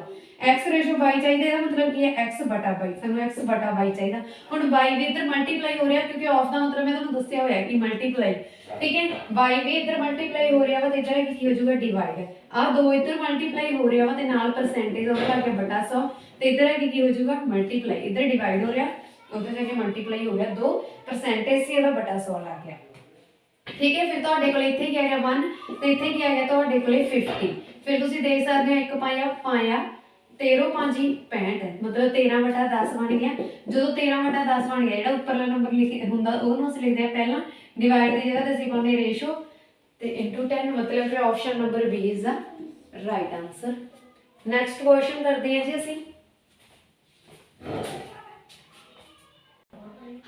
x ਰੇਸ਼ੋ y ਚਾਹੀਦਾ, ਇਹਦਾ ਮਤਲਬ ਕੀ ਹੈ x ਬਟਾ y, ਸਾਨੂੰ x ਬਟਾ y ਚਾਹੀਦਾ। ਹੁਣ y ਵੀ ਇੱਧਰ ਮਲਟੀਪਲਾਈ ਹੋ ਰਿਹਾ ਕਿਉਂਕਿ ਆਫ ਦਾ ਮਤਲਬ ਮੈਂ ਤੁਹਾਨੂੰ ਦੱਸਿਆ ਹੋਇਆ ਕਿ ਮਲਟੀਪਲਾਈ, ठीक है। y भी इधर मल्टीप्लाई हो रहा वा ते इधर की हो जाएगा डिवाइड, आ दो इधर मल्टीप्लाई हो रहा वा ते नाल परसेंटेज ओवर करके बटा 100 ते इधर की हो जाएगा मल्टीप्लाई, इधर डिवाइड हो रहा उधर जाके मल्टीप्लाई हो रहा, 2 परसेंटेज से ਇਹਦਾ बटा 100 ਲੱਗ ਗਿਆ, ठीक है। फिर ਤੁਹਾਡੇ ਕੋਲ ਇੱਥੇ ਕੀ ਆ ਗਿਆ 1 ਤੇ ਇੱਥੇ ਕੀ ਆ ਗਿਆ ਤੁਹਾਡੇ ਕੋਲੇ 50, ਫਿਰ ਤੁਸੀਂ ਦੇਖ ਸਕਦੇ ਹੋ 1 ਪਾਇਆ 13 5 65 मतलब 13/10 बन गया। जो 13/10 बन गया, जो उपरला नंबर लिखे होंगे ਉਹਨੂੰ ਅਸੀਂ ਲਿਖਦੇ ਆ ਪਹਿਲਾਂ डिवाइड की जगह ਅਸੀਂ ਪਾਉਂਦੇ ਰੇਸ਼ੋ ਤੇ इनटू 10, मतलब फिर option number b is the right answer. Next question करते हैं जी ਅਸੀਂ।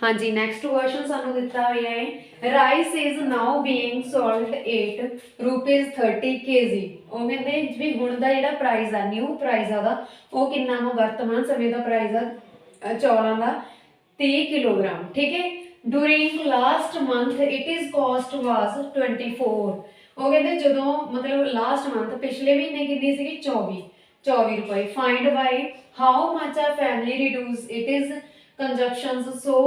हाँ जी, नैक्सट क्वेश्चन सानू दिता हुआ है rice is now being sold at ₹30 kg। ਉਹ ਕਹਿੰਦੇ ਵੀ ਹੁਣ ਦਾ ਜਿਹੜਾ ਪ੍ਰਾਈਸ ਆ ਨਿਊ ਪ੍ਰਾਈਸ ਆ ਦਾ ਉਹ ਕਿੰਨਾ ਵਾ, ਵਰਤਮਾਨ ਸਮੇਂ ਦਾ ਪ੍ਰਾਈਸ ਆ ਚੌਲਾਂ ਦਾ 30 ਕਿਲੋਗ੍ਰਾਮ, ਠੀਕ ਹੈ। During last month it is cost was 24। ਉਹ ਕਹਿੰਦੇ ਜਦੋਂ ਮਤਲਬ ਲਾਸਟ ਮੰਥ ਪਿਛਲੇ ਮਹੀਨੇ ਕਿੰਨੀ ਸੀਗੀ 24 ਰੁਪਏ। Find by how much a family reduce it is consumptions so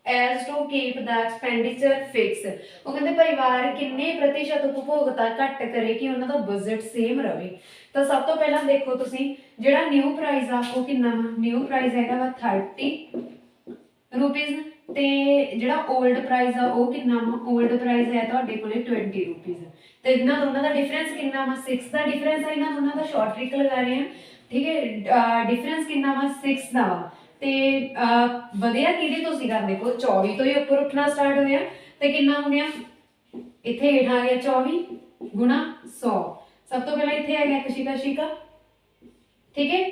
as to keep the expenditure fixed. वो कहते परिवार किन्ने प्रतिशत उपभोगता घट करे कि उन्हां दा बजट सेम रहे। तो सब तो पहला देखो तुसी जिहड़ा न्यू प्राइस आ वो किन्ना वा, न्यू प्राइस हैगा वा 30 रुपीज़ ते जिहड़ा ओल्ड प्राइस आ वो किन्ना वा, ओल्ड प्राइस है तुहाडे कोले 20 रुपीज़। ते इन्हां दोनों दा डिफरेंस किन्ना वा, 6 दा डिफरेंस है। इन्हां दोनों दा शॉर्ट ट्रिक लगा रहे हैं, ठीक है। डिफरेंस किन्ना वा 6 दा वा ਤੇ ਵਧਿਆ ਕਿਹਦੇ ਤੋਂ ਸੀਗਾ, ਦੇਖੋ 24 ਤੋਂ ਹੀ ਉੱਪਰ ਉੱਠਣਾ ਸਟਾਰਟ ਹੋਇਆ ਤੇ ਕਿੰਨਾ ਹੋ ਗਿਆ ਇੱਥੇ ਹੇਠ ਆ ਗਿਆ 24 ਗੁਣਾ 100। ਸਭ ਤੋਂ ਪਹਿਲਾਂ ਇੱਥੇ ਆ ਗਿਆ ਕਸ਼ਿਕਾ, ਠੀਕ ਹੈ।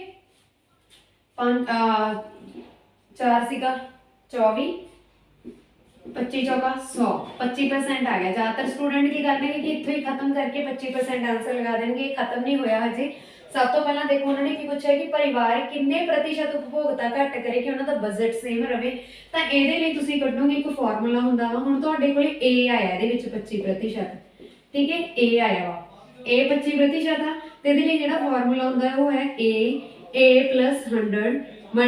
4 ਸੀਗਾ 24 25 ਚੌਕਾ 100, 25% आ गया। ज़्यादातर स्टूडेंट की करने कि इतों ही खत्म करके 25% आंसर लगा देंगे, खत्म नहीं होया हजे। सब तो पहला देखो उन्होंने की पूछा कि परिवार किन्ने प्रतिशत उपभोगता घट करे कि उन्होंने बजट सेम रहे। तो ये कढोगे एक फॉर्मूला होंगे वा, हुण तुहाडे कोले ए आया ये 25%, ठीक है। ए आया वा, ए 25% आ ते इहदे लई जिहड़ा फॉर्मूला होंदा वो है ए + 100 ×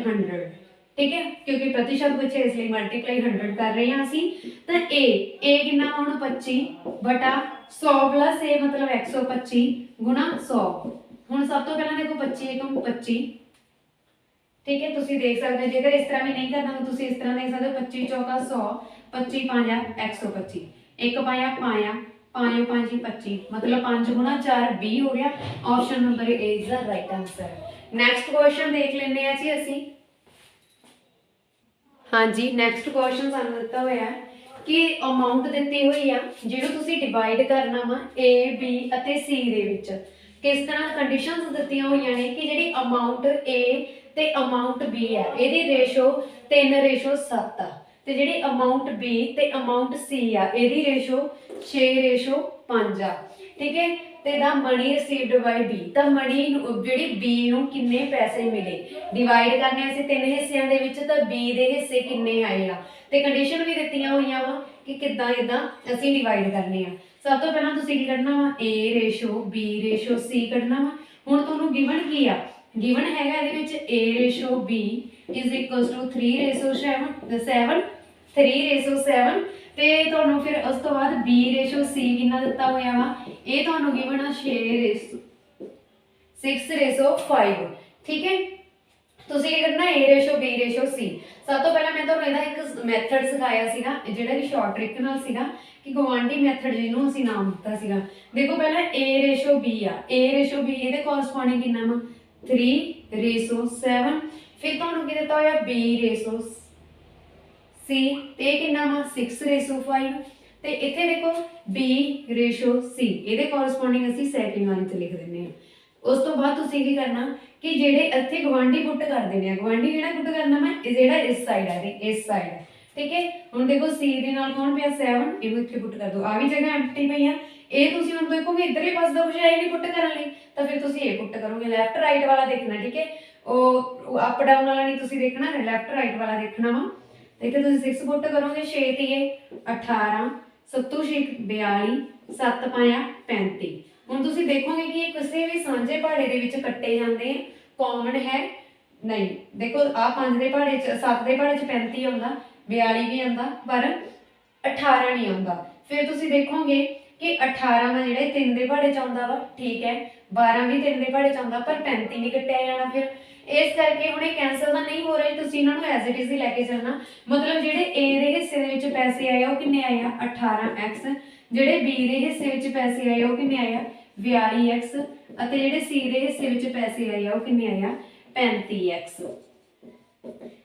100, ठीक है। क्योंकि प्रतिशत पूछे इसलिए मल्टीप्लाई 100 कर रहे हैं असी। तो ए कितना हुण 25/100 + ए मतलब 125 गुणा 100। हुण सब तो पहला देखो 25 एकम 25, ठीक है। तुसीं देख सकते हो जेकर इस तरह भी नहीं करना तो तुसीं इस तरह देख सकते हो 25 चौका 100, 25 पांजा 125, एक पाया 5 5 25 मतलब 5 गुणा 4 20 हो गया। Option number A is the right answer. Next question देख लेने जी असी। हाँ जी, नैक्सट क्वेश्चन सानू दिता होया कि अमाउंट दी हुई आ जिहड़ू तुसीं डिवाइड करना वा ए बी अते सी दे विच किस तरह कंडीशनस दित्तियां होईयां ने कि जिहड़ी अमाउंट ए ते अमाउंट बी है इहदी रेशो 3:7 आ ते जिहड़ी अमाउंट बी ते अमाउंट सी आ इहदी रेशो 6:5 आ, ठीक है। ते दा मनी रिसीव्ड बाय बी, तो मनी जिहड़ी बी नूं किन्ने पैसे मिले डिवाइड करने असीं 3 हिस्सिਆਂ ਦੇ ਵਿੱਚ ਤਾਂ बी ਦੇ ਹਿੱਸੇ किन्ने आए आ ते कंडीशन भी दित्तियां होईयां वा कि किद्दां इदां ਅਸੀਂ डिवाइड करने आ। सब तो पहला तुसीं की करना वा A/B/C कढना वा। हुण तुहानूं गिवन की आ, गिवन हैगा इहदे विच A/B = 3:7 ਤੇ ਤੁਹਾਨੂੰ ਫਿਰ ਉਸ ਤੋਂ ਬਾਅਦ B/C ਕਿੰਨਾ ਦਿੱਤਾ ਹੋਇਆ ਵਾ, ਇਹ ਤੁਹਾਨੂੰ ਗਿਵਨ ਆ 6:5, ठीक है। ਤੁਸੀਂ ਕੀ ਕਰਨਾ A/B/C। ਸਭ ਤੋਂ ਪਹਿਲਾਂ ਮੈਂ ਤੁਹਾਨੂੰ ਇਹਦਾ ਇੱਕ ਮੈਥਡ ਸਿਖਾਇਆ ਸੀਗਾ ਜਿਹੜਾ ਕਿ ਸ਼ਾਰਟ ਟ੍ਰਿਕ ਨਾਲ ਸੀਗਾ ਕਿ ਗਵਾਂਢੀ ਮੈਥਡ ਜਿਹਨੂੰ ਅਸੀਂ ਨਾਮ ਦਿੱਤਾ ਸੀਗਾ। ਦੇਖੋ ਪਹਿਲਾਂ A/B ਆ, A/B ਇਹਦੇ ਕੋਰਸਪੋਂਡਿੰਗ ਕਿੰਨਾ ਵਾ 3:7। ਫਿਰ ਤੁਹਾਨੂੰ ਕੀ ਦਿੱਤਾ ਹੋਇਆ B/C ਤੇ ਕਿੰਨਾ ਵਾ 6:5 ਤੇ ਇੱਥੇ ਦੇਖੋ B/C ਇਹਦੇ ਕੋਰਸਪੋਂਡਿੰਗ ਅਸੀਂ ਸੈਕਿੰਡ ਵਾਲੇ ਚ ਲਿਖ ਦਿੰਨੇ ਆ। ਉਸ ਤੋਂ ਬਾਅਦ ਤੁਸੀਂ ਕੀ ਕਰਨਾ ਕਿ ਜਿਹੜੇ ਇੱਥੇ ਗਵਾਂਢੀ ਪੁੱਟ ਕਰਦੇ ਨੇ, ਗਵਾਂਢੀ ਕਿਹੜਾ ਪੁੱਟ ਕਰਨਾ ਮੈਂ, ਇਹ ਜਿਹੜਾ ਇਸ ਸਾਈਡ ਹੈ ਤੇ ਇਸ ਸਾਈਡ ਹੈ, ਠੀਕ ਹੈ। ਹੁਣ ਦੇਖੋ C ਦੇ ਨਾਲ ਕੌਣ ਪਿਆ 7, ਇਹਨੂੰ ਇੱਥੇ ਪੁੱਟ ਕਰ ਦਿਓ, ਆ ਵੀ ਜਗ੍ਹਾ ਐਮਪਟੀ ਪਈ ਆ। ਇਹ ਤੁਸੀਂ ਹੁਣ ਦੇਖੋਗੇ ਇੱਧਰਲੇ ਪਾਸੇ ਦਾ ਕੁਝ ਹੈ ਨਹੀਂ ਪੁੱਟ ਕਰਨ ਲਈ, ਤਾਂ ਫਿਰ ਤੁਸੀਂ ਇਹ ਪੁੱਟ ਕਰੋਗੇ, ਲੈਫਟ ਰਾਈਟ ਵਾਲਾ ਦੇਖਣਾ, ਠੀਕ ਹੈ। ਉਹ ਅਪ ਡਾਊਨ ਵਾਲਾ ਨਹੀਂ ਤੁਸੀਂ ਦੇਖਣਾ, ਲੈਫਟ ਰਾਈਟ ਵਾਲਾ ਦੇਖਣਾ ਵਾ। ਦੇਖੋ ਤੁਸੀਂ 6 ਪੁੱਟ ਕਰੋਗੇ, 6 ਤੀਏ 18, 7 6 42, 7 ਪਾਇਆ 35। ਹੁਣ ਤੁਸੀਂ ਦੇਖੋਗੇ ਕਿ ਇਹ ਕਿਸੇ ਵੀ ਸਾਂਝੇ ਪਹਾੜੇ ਦੇ ਵਿੱਚ ਕੱਟੇ ਜਾਂਦੇ ਆ, ਕਾਮਨ ਹੈ ਨਹੀਂ। ਦੇਖੋ ਆ 5 ਦੇ ਪਹਾੜੇ 'ਚ 7 ਦੇ ਪਹਾੜੇ 'ਚ 35 ਆਉਂਦਾ, 42 ਵੀ ਆਉਂਦਾ, ਪਰ 18 ਨਹੀਂ ਆਉਂਦਾ। ਫਿਰ ਤੁਸੀਂ ਦੇਖੋਗੇ ਕਿ 18 ਦਾ ਜਿਹੜਾ 3 ਦੇ ਪਹਾੜੇ 'ਚ ਆਉਂਦਾ ਵਾ, ਠੀਕ ਹੈ, 12 ਵੀ 3 ਦੇ ਪਹਾੜੇ 'ਚ ਆਉਂਦਾ, ਪਰ 35 ਨਹੀਂ ਕੱਟਿਆ ਜਾਣਾ। ਫਿਰ ਇਸ ਕਰਕੇ ਹੁਣ ਇਹ ਕੈਂਸਲ ਤਾਂ ਨਹੀਂ ਹੋ ਰਿਹਾ, ਤੁਸੀਂ ਇਹਨਾਂ ਨੂੰ ਐਜ਼ ਇਟ ਇਜ਼ ਹੀ ਲੈ ਕੇ ਚੱਲਣਾ। ਮਤਲਬ ਜਿਹੜੇ A ਦੇ ਹਿੱਸੇ ਦੇ ਵਿੱਚ ਪੈਸੇ ਆਏ ਉਹ ਕਿੰਨੇ ਆਏ ਆ 18x, ਜਿਹੜੇ B ਦੇ ਹਿੱਸੇ ਵਿੱਚ ਪੈਸੇ ਆਏ ਉਹ ਕਿੰਨੇ ਆਏ ਆ 42x, ਅਤੇ ਜਿਹੜੇ C ਦੇ ਹਿੱਸੇ ਵਿੱਚ ਪੈਸੇ ਆਏ ਆ ਉਹ ਕਿੰਨੇ ਆਏ ਆ 35x,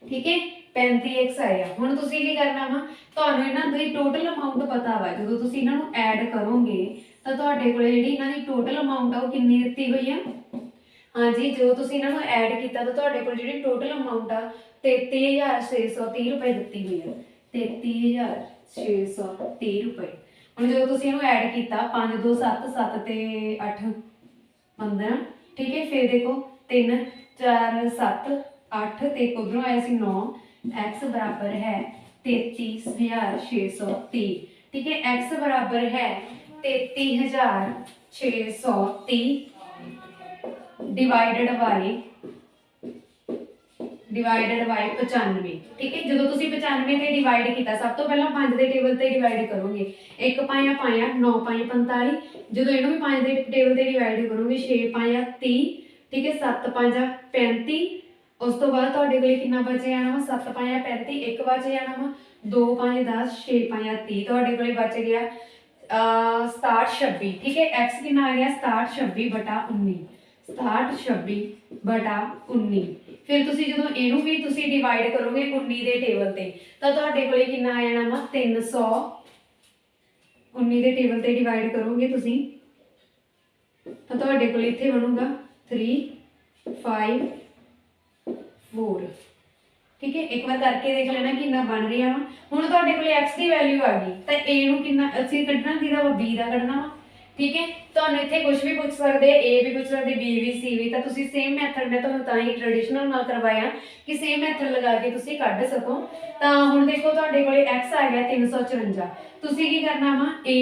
ਠੀਕ ਹੈ, 35x ਆਇਆ। ਹੁਣ ਤੁਸੀਂ ਕੀ ਕਰਨਾ ਵਾ, ਤੁਹਾਨੂੰ ਇਹਨਾਂ ਦੀ ਟੋਟਲ ਅਮਾਉਂਟ ਪਤਾ ਵਾ, ਜਦੋਂ ਤੁਸੀਂ ਇਹਨਾਂ ਨੂੰ ਐਡ ਕਰੋਗੇ ਤਾਂ ਤੁਹਾਡੇ ਕੋਲ ਜਿਹੜੀ ਇਹਨਾਂ ਦੀ ਟੋਟਲ ਅਮਾਉਂਟ ਆ ਉਹ ਕਿੰਨੀ ਦਿੱਤੀ ਹੋਈ ਆ। ਹਾਂਜੀ, ਜਦੋਂ ਤੁਸੀਂ ਇਹਨਾਂ ਨੂੰ ਐਡ ਕੀਤਾ ਤਾਂ ਤੁਹਾਡੇ ਕੋਲ ਜਿਹੜੀ ਟੋਟਲ ਅਮਾਉਂਟ ਆ 33,630 ਰੁਪਏ ਦਿੱਤੀ ਹੋਈ ਆ, 33,630 ਰੁਪਏ। ਹੁਣ ਜਦੋਂ ਤੁਸੀਂ ਇਹਨੂੰ ਐਡ ਕੀਤਾ 5 2 7 7 ਤੇ 8 15, ਠੀਕ ਹੈ। ਫਿਰ ਦੇਖੋ 3 4 7 8 ਤੇ ਉਧਰੋਂ ਆਇਆ ਸੀ 9, x बराबर है 33,630, ठीक है। x बराबर है 33,630 डिवाइडेड बाय 95, ठीक है। ਜਦੋਂ ਤੁਸੀਂ 95 ਤੇ ਡਿਵਾਈਡ ਕੀਤਾ, ਸਭ ਤੋਂ ਪਹਿਲਾਂ 5 ਦੇ ਟੇਬਲ ਤੇ ਡਿਵਾਈਡ ਕਰੋਗੇ, 1 ਪਾਇਆ 9 ਪਾਇਆ 45, ਜਦੋਂ ਇਹਨੂੰ ਵੀ 5 ਦੇ ਟੇਬਲ ਤੇ ਡਿਵਾਈਡ ਕਰੋਗੇ 6 ਪਾਇਆ 30, ਠੀਕ ਹੈ, 7 5 35। ਉਸ ਤੋਂ ਬਾਅਦ ਤੁਹਾਡੇ ਕੋਲ ਕਿੰਨਾ ਬਚ ਜਾਣਾ ਵਾ 7 ਪਾਇਆ 35, 1 ਬਚ ਜਾਣਾ ਵਾ 2 5 10 6 ਪਾਇਆ 30, ਤੁਹਾਡੇ ਕੋਲ ਬਚ ਗਿਆ 67 26, ਠੀਕ ਹੈ। x ਕਿੰਨਾ ਆ ਗਿਆ 67 26 ਬਟਾ 19, 67 26 ਬਟਾ 19। ਫਿਰ ਤੁਸੀਂ ਜਦੋਂ ਇਹਨੂੰ ਵੀ ਤੁਸੀਂ ਡਿਵਾਈਡ ਕਰੋਗੇ 19 ਦੇ ਟੇਬਲ ਤੇ ਤਾਂ ਤੁਹਾਡੇ ਕੋਲ ਕਿੰਨਾ ਆ ਜਾਣਾ ਵਾ 300, 19 ਦੇ ਟੇਬਲ ਤੇ ਡਿਵਾਈਡ ਕਰੋਗੇ ਤੁਸੀਂ ਤਾਂ ਤੁਹਾਡੇ ਕੋਲ ਇੱਥੇ ਬਣੂਗਾ 3 5 4, ਠੀਕ ਹੈ। ਇੱਕ ਵਾਰ ਕਰਕੇ ਦੇਖ ਲੈਣਾ ਕਿੰਨਾ ਬਣ ਰਿਹਾ ਵਾ। ਹੁਣ ਤੁਹਾਡੇ ਕੋਲ x ਦੀ ਵੈਲਿਊ ਆ ਗਈ ਤਾਂ a ਨੂੰ ਕਿੰਨਾ ਅਸੀਂ ਕੱਢਣਾ, ਕਿਹਦਾ ਵਾ b ਦਾ ਕੱਢਣਾ ਵਾ, ਠੀਕ ਹੈ। ਤੁਹਾਨੂੰ ਇੱਥੇ ਕੁਝ ਵੀ ਪੁੱਛ ਸਕਦੇ, a ਵੀ ਪੁੱਛ ਸਕਦੇ, b ਵੀ c ਵੀ, ਤਾਂ ਤੁਸੀਂ ਸੇਮ ਮੈਥਡ, ਮੈਂ ਤੁਹਾਨੂੰ ਤਾਂ ਹੀ ਟ੍ਰੈਡੀਸ਼ਨਲ ਨਾਲ ਕਰਵਾਇਆ ਕਿ ਸੇਮ ਮੈਥਡ ਲਗਾ ਕੇ ਤੁਸੀਂ ਕੱਢ ਸਕੋ। ਤਾਂ ਹੁਣ ਦੇਖੋ ਤੁਹਾਡੇ ਕੋਲ x ਆ ਗਿਆ 354, ਤੁਸੀਂ ਕੀ ਕਰਨਾ ਵਾ a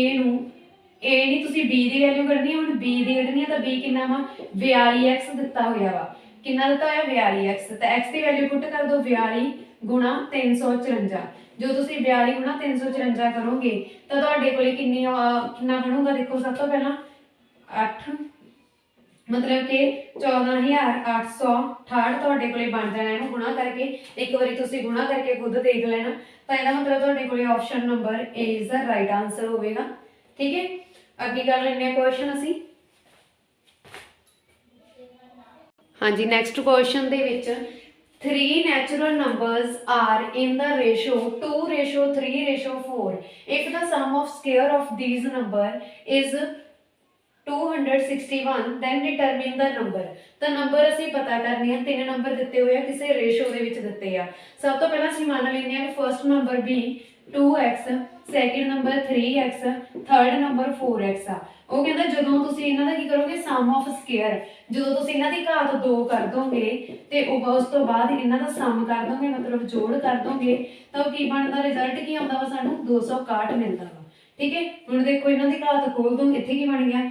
ਨਹੀਂ ਤੁਸੀਂ b ਦੀ ਵੈਲਿਊ ਕੱਢਣੀ ਹੈ। ਹੁਣ b ਦੀ ਕੱਢਣੀ ਹੈ ਤਾਂ b ਕਿੰਨਾ ਵਾ 42x ਦਿੱਤਾ ਹੋਇਆ ਵਾ, ਕਿੰਨਾ ਦਿੱਤਾ ਹੋਇਆ 42x, ਤਾਂ x ਦੀ ਵੈਲਿਊ ਪੁੱਟ ਕਰ ਦਿਓ 42 ਗੁਣਾ 354। ਜੋ ਤੁਸੀਂ 42 ਗੁਣਾ 354 ਕਰੋਗੇ ਤਾਂ ਤੁਹਾਡੇ ਕੋਲੇ ਕਿੰਨਾ ਬਣੂਗਾ, ਦੇਖੋ ਸਭ ਤੋਂ ਪਹਿਲਾਂ 8, ਮਤਲਬ ਕਿ 14,868 ਤੁਹਾਡੇ ਕੋਲੇ ਬਣ ਜਾਣਾ। ਇਹਨੂੰ ਗੁਣਾ ਕਰਕੇ ਇੱਕ ਵਾਰੀ ਤੁਸੀਂ ਗੁਣਾ ਕਰਕੇ ਖੁਦ ਦੇਖ ਲੈਣਾ, ਤਾਂ ਇਹਦਾ ਮਤਲਬ ਤੁਹਾਡੇ ਕੋਲੇ option number A is the right answer ਹੋਵੇਗਾ, ਠੀਕ ਹੈ। ਅੱਗੇ ਕਰ ਲੈਂਦੇ ਹਾਂ ਕੁਐਸਚਨ ਅਸੀਂ। ਹਾਂਜੀ, ਨੈਕਸਟ ਕੁਐਸਚਨ ਦੇ ਵਿੱਚ 3 natural numbers are in the ratio 2:3:4. If the sum of square of these number is 261, then determine the number. ਤਾਂ ਨੰਬਰ ਅਸੀਂ ਪਤਾ ਕਰਨੇ ਆ, 3 ਨੰਬਰ ਦਿੱਤੇ ਹੋਏ ਆ, ਕਿਸੇ ਰੇਸ਼ੋ ਦੇ ਵਿੱਚ ਦਿੱਤੇ ਆ। ਸਭ ਤੋਂ ਪਹਿਲਾਂ ਅਸੀਂ ਮੰਨ ਲੈਂਦੇ ਆ ਕਿ first number B 2x, second number 3x, third number 4x ਆ। ਉਹ ਕਹਿੰਦਾ ਜਦੋਂ ਤੁਸੀਂ ਇਹਨਾਂ ਦਾ ਕੀ ਕਰੋਗੇ ਸਮ ਆਫ ਸਕੁਅਰ, ਜਦੋਂ ਤੁਸੀਂ ਇਹਨਾਂ ਦੀ ਘਾਤ 2 ਕਰ ਦੋਗੇ ਤੇ ਉਸ ਤੋਂ ਬਾਅਦ ਇਹਨਾਂ ਦਾ ਸਮ ਕਰ ਦੋਗੇ, ਮਤਲਬ ਜੋੜ ਕਰ ਦੋਗੇ, ਤਾਂ ਉਹ ਕੀ ਬਣਦਾ, ਰਿਜ਼ਲਟ ਕੀ ਆਉਂਦਾ ਵਾ ਸਾਨੂੰ 261 ਮਿਲਦਾ ਵਾ, ਠੀਕ ਹੈ। ਹੁਣ ਦੇਖੋ ਇਹਨਾਂ ਦੀ ਘਾਤ ਖੋਲ ਦੋ, ਇੱਥੇ ਕੀ ਬਣ ਗਿਆ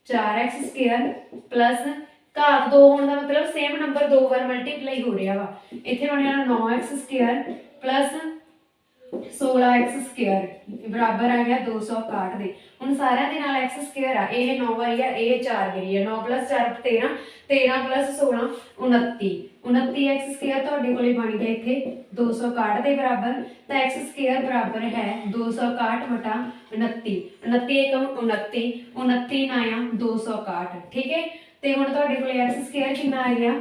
4x ਸਕੁਅਰ ਪਲੱਸ ਘਾਤ 2 ਹੋਣ ਦਾ ਮਤਲਬ ਸੇਮ ਨੰਬਰ 2 ਵਾਰ ਮਲਟੀਪਲਾਈ ਹੋ ਰਿਹਾ ਵਾ, ਇੱਥੇ ਬਣਿਆ 9x square plus 16x square ਬਰਾਬਰ ਆ ਗਿਆ 261 ਦੇ। ਹੁਣ ਸਾਰਿਆਂ ਦੇ ਨਾਲ x ਸਕੁਅਰ ਆ, ਇਹ 9 ਵਾਰੀ ਆ, ਇਹ 4 ਵਾਰੀ ਆ, 9 + 4 13, 13 + 16 29, 29x ਸਕੁਅਰ ਤੁਹਾਡੇ ਕੋਲੇ ਬਣ ਗਿਆ ਇੱਥੇ 261 ਦੇ ਬਰਾਬਰ। ਤਾਂ x ਸਕੁਅਰ ਬਰਾਬਰ ਹੈ 261 ਵਟਾ 29, 29 × 29, 29 9 261, ਠੀਕ ਹੈ। ਤੇ ਹੁਣ ਤੁਹਾਡੇ ਕੋਲੇ x ਸਕੁਅਰ ਕਿੰਨਾ ਆ ਗਿਆ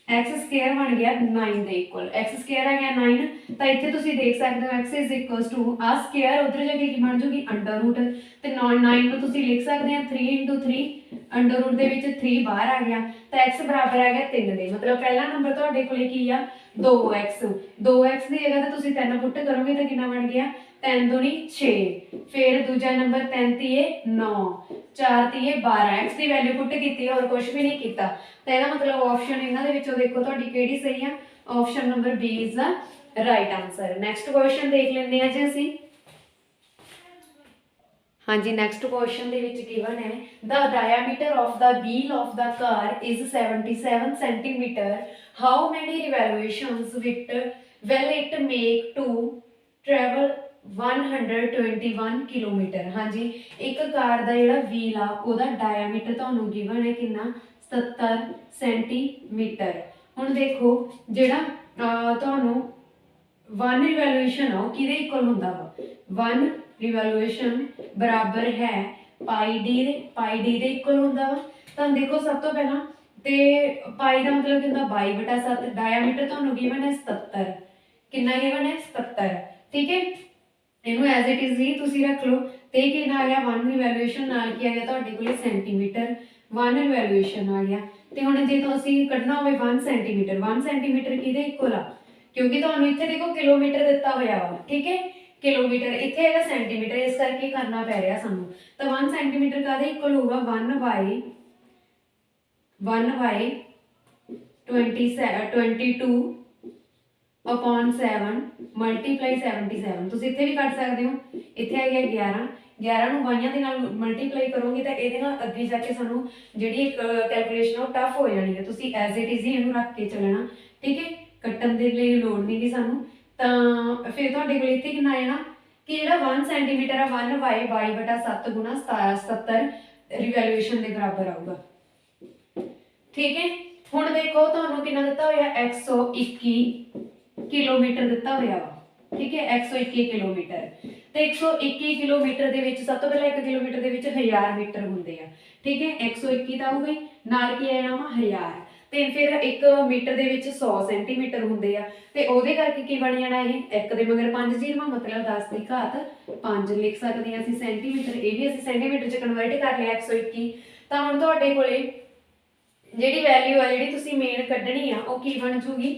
एक्स स्केयर बन गया 9 ਦੇ ਇਕੁਅਲ x स्केयर आ गया 9 ਤਾਂ ਇੱਥੇ ਤੁਸੀਂ ਦੇਖ ਸਕਦੇ ਹੋ x is equals to ਆ ਸਕੁਅਰ ਉਧਰ ਜਾ ਕੇ ਕੀ ਬਣ ਜੂਗੀ ਅੰਡਰ ਰੂਟ ਤੇ 9 ਨੂੰ ਤੁਸੀਂ ਲਿਖ ਸਕਦੇ ਆ 3 3 ਅੰਡਰ ਰੂਟ ਦੇ ਵਿੱਚ 3 ਬਾਹਰ ਆ ਗਿਆ ਤਾਂ x ਬਰਾਬਰ ਆ ਗਿਆ 3 ਦੇ ਮਤਲਬ ਪਹਿਲਾ ਨੰਬਰ ਤੁਹਾਡੇ ਕੋਲੇ ਕੀ ਆ 2x 2x ਦੀ ਜਗ੍ਹਾ ਤੇ ਤੁਸੀਂ 3 ਪੁੱਟ ਕਰੋਗੇ ਤਾਂ ਕਿੰਨਾ ਬਣ ਗਿਆ 3 दूनी 6 फिर दूजा नंबर 3 तीए 9 4 तीए 12 x की वैल्यू पुट की और कुछ भी नहीं किया तो यह मतलब ऑप्शन इन्होंने देखो तुहाडी किहड़ी सही है option number b is the right answer. Next question देख लेंगे जी असीं। हाँ जी नैक्सट क्वेश्चन दे विच गिवन है the diameter of the wheel of the car is 77 centimetre how many revolutions will it make to travel 121 kilometre. हाँ जी एक कार का जिहड़ा व्हील आ उहदा डायमीटर तुहानूं गिवन है कितना 77 सेंटीमीटर। हुण देखो जिहड़ा तुहानूं 1 रिवॉल्यूशन आ किहदे इक्वल हुंदा वा 1 रिवॉल्यूशन बराबर है पाई डी दे इक्वल हुंदा वा। तुहानूं देखो सब तो पहला ते पाई का मतलब कि हुंदा 22/7 डायमीटर तुहानूं गिवन है 77 कितना गिवन है 77 ठीक है इनू एज इट इज ही तुसी रख लो तो ये कितना आ गया 1 रिवॉल्यूशन नाल की आ गया तुहाडे कोले सेंटीमीटर 1 रिवॉल्यूशन आ गया तो हुण जे तुसी कढना होवे 1 सेंटीमीटर किहदे इक्वल आ क्योंकि तुहानूं इत्थे देखो किलोमीटर दिता होया वा ठीक है किलोमीटर इत्थे हैगा सेंटीमीटर इस करके करना पै रहा सानूं तो 1 सेंटीमीटर काहदे इक्वल होगा 1 बाई 22 अपॉन 7 मल्टीप्लाई 77 तुसीं इत्थे भी कट सकते हो इत्थे आ गया 11 नूं बाईयां दे नाल मल्टीप्लाई करोगे तो ये अगे जाके सानूं जिहड़ी कैलकुलेशन वो टफ हो जानी है तुसीं एज इट इज ही इहनूं रख के चलना ठीक है कट्टण दे लई लोड़ नहीं गी सानूं तां फिर तुहाडे कोल इत्थे किन्ना आ जाना कि जिहड़ा 1 सेंटीमीटर आ 1 बाई 22/7 गुणा 77 रिवॉल्यूशन के बराबर आऊगा ठीक है। हुण देखो तुहानूं किन्ना दित्ता होया 121 किलोमीटर दिता हुआ वा ठीक है 121 किलोमीटर तो 121 किलोमीटर के सब तो पहले 1 किलोमीटर के 1000 मीटर होंगे आ ठीक है 121 तो आऊगा नाल की आ जाना वा 1000 तो फिर 1 मीटर के 100 सेंटीमीटर होंगे आ तो वो करके की बन जाना है 1 दे मगर 5 जीरो मतलब 10 की घात 5 लिख सकते हैं असीं सेंटीमीटर ये भी असीं सेंटीमीटर च कन्वर्ट कर लिया 121 तो हुण तुहाडे कोले जिहड़ी वैल्यू आ जिहड़ी तुसीं मेन कड्ढणी आ वो की बन जूगी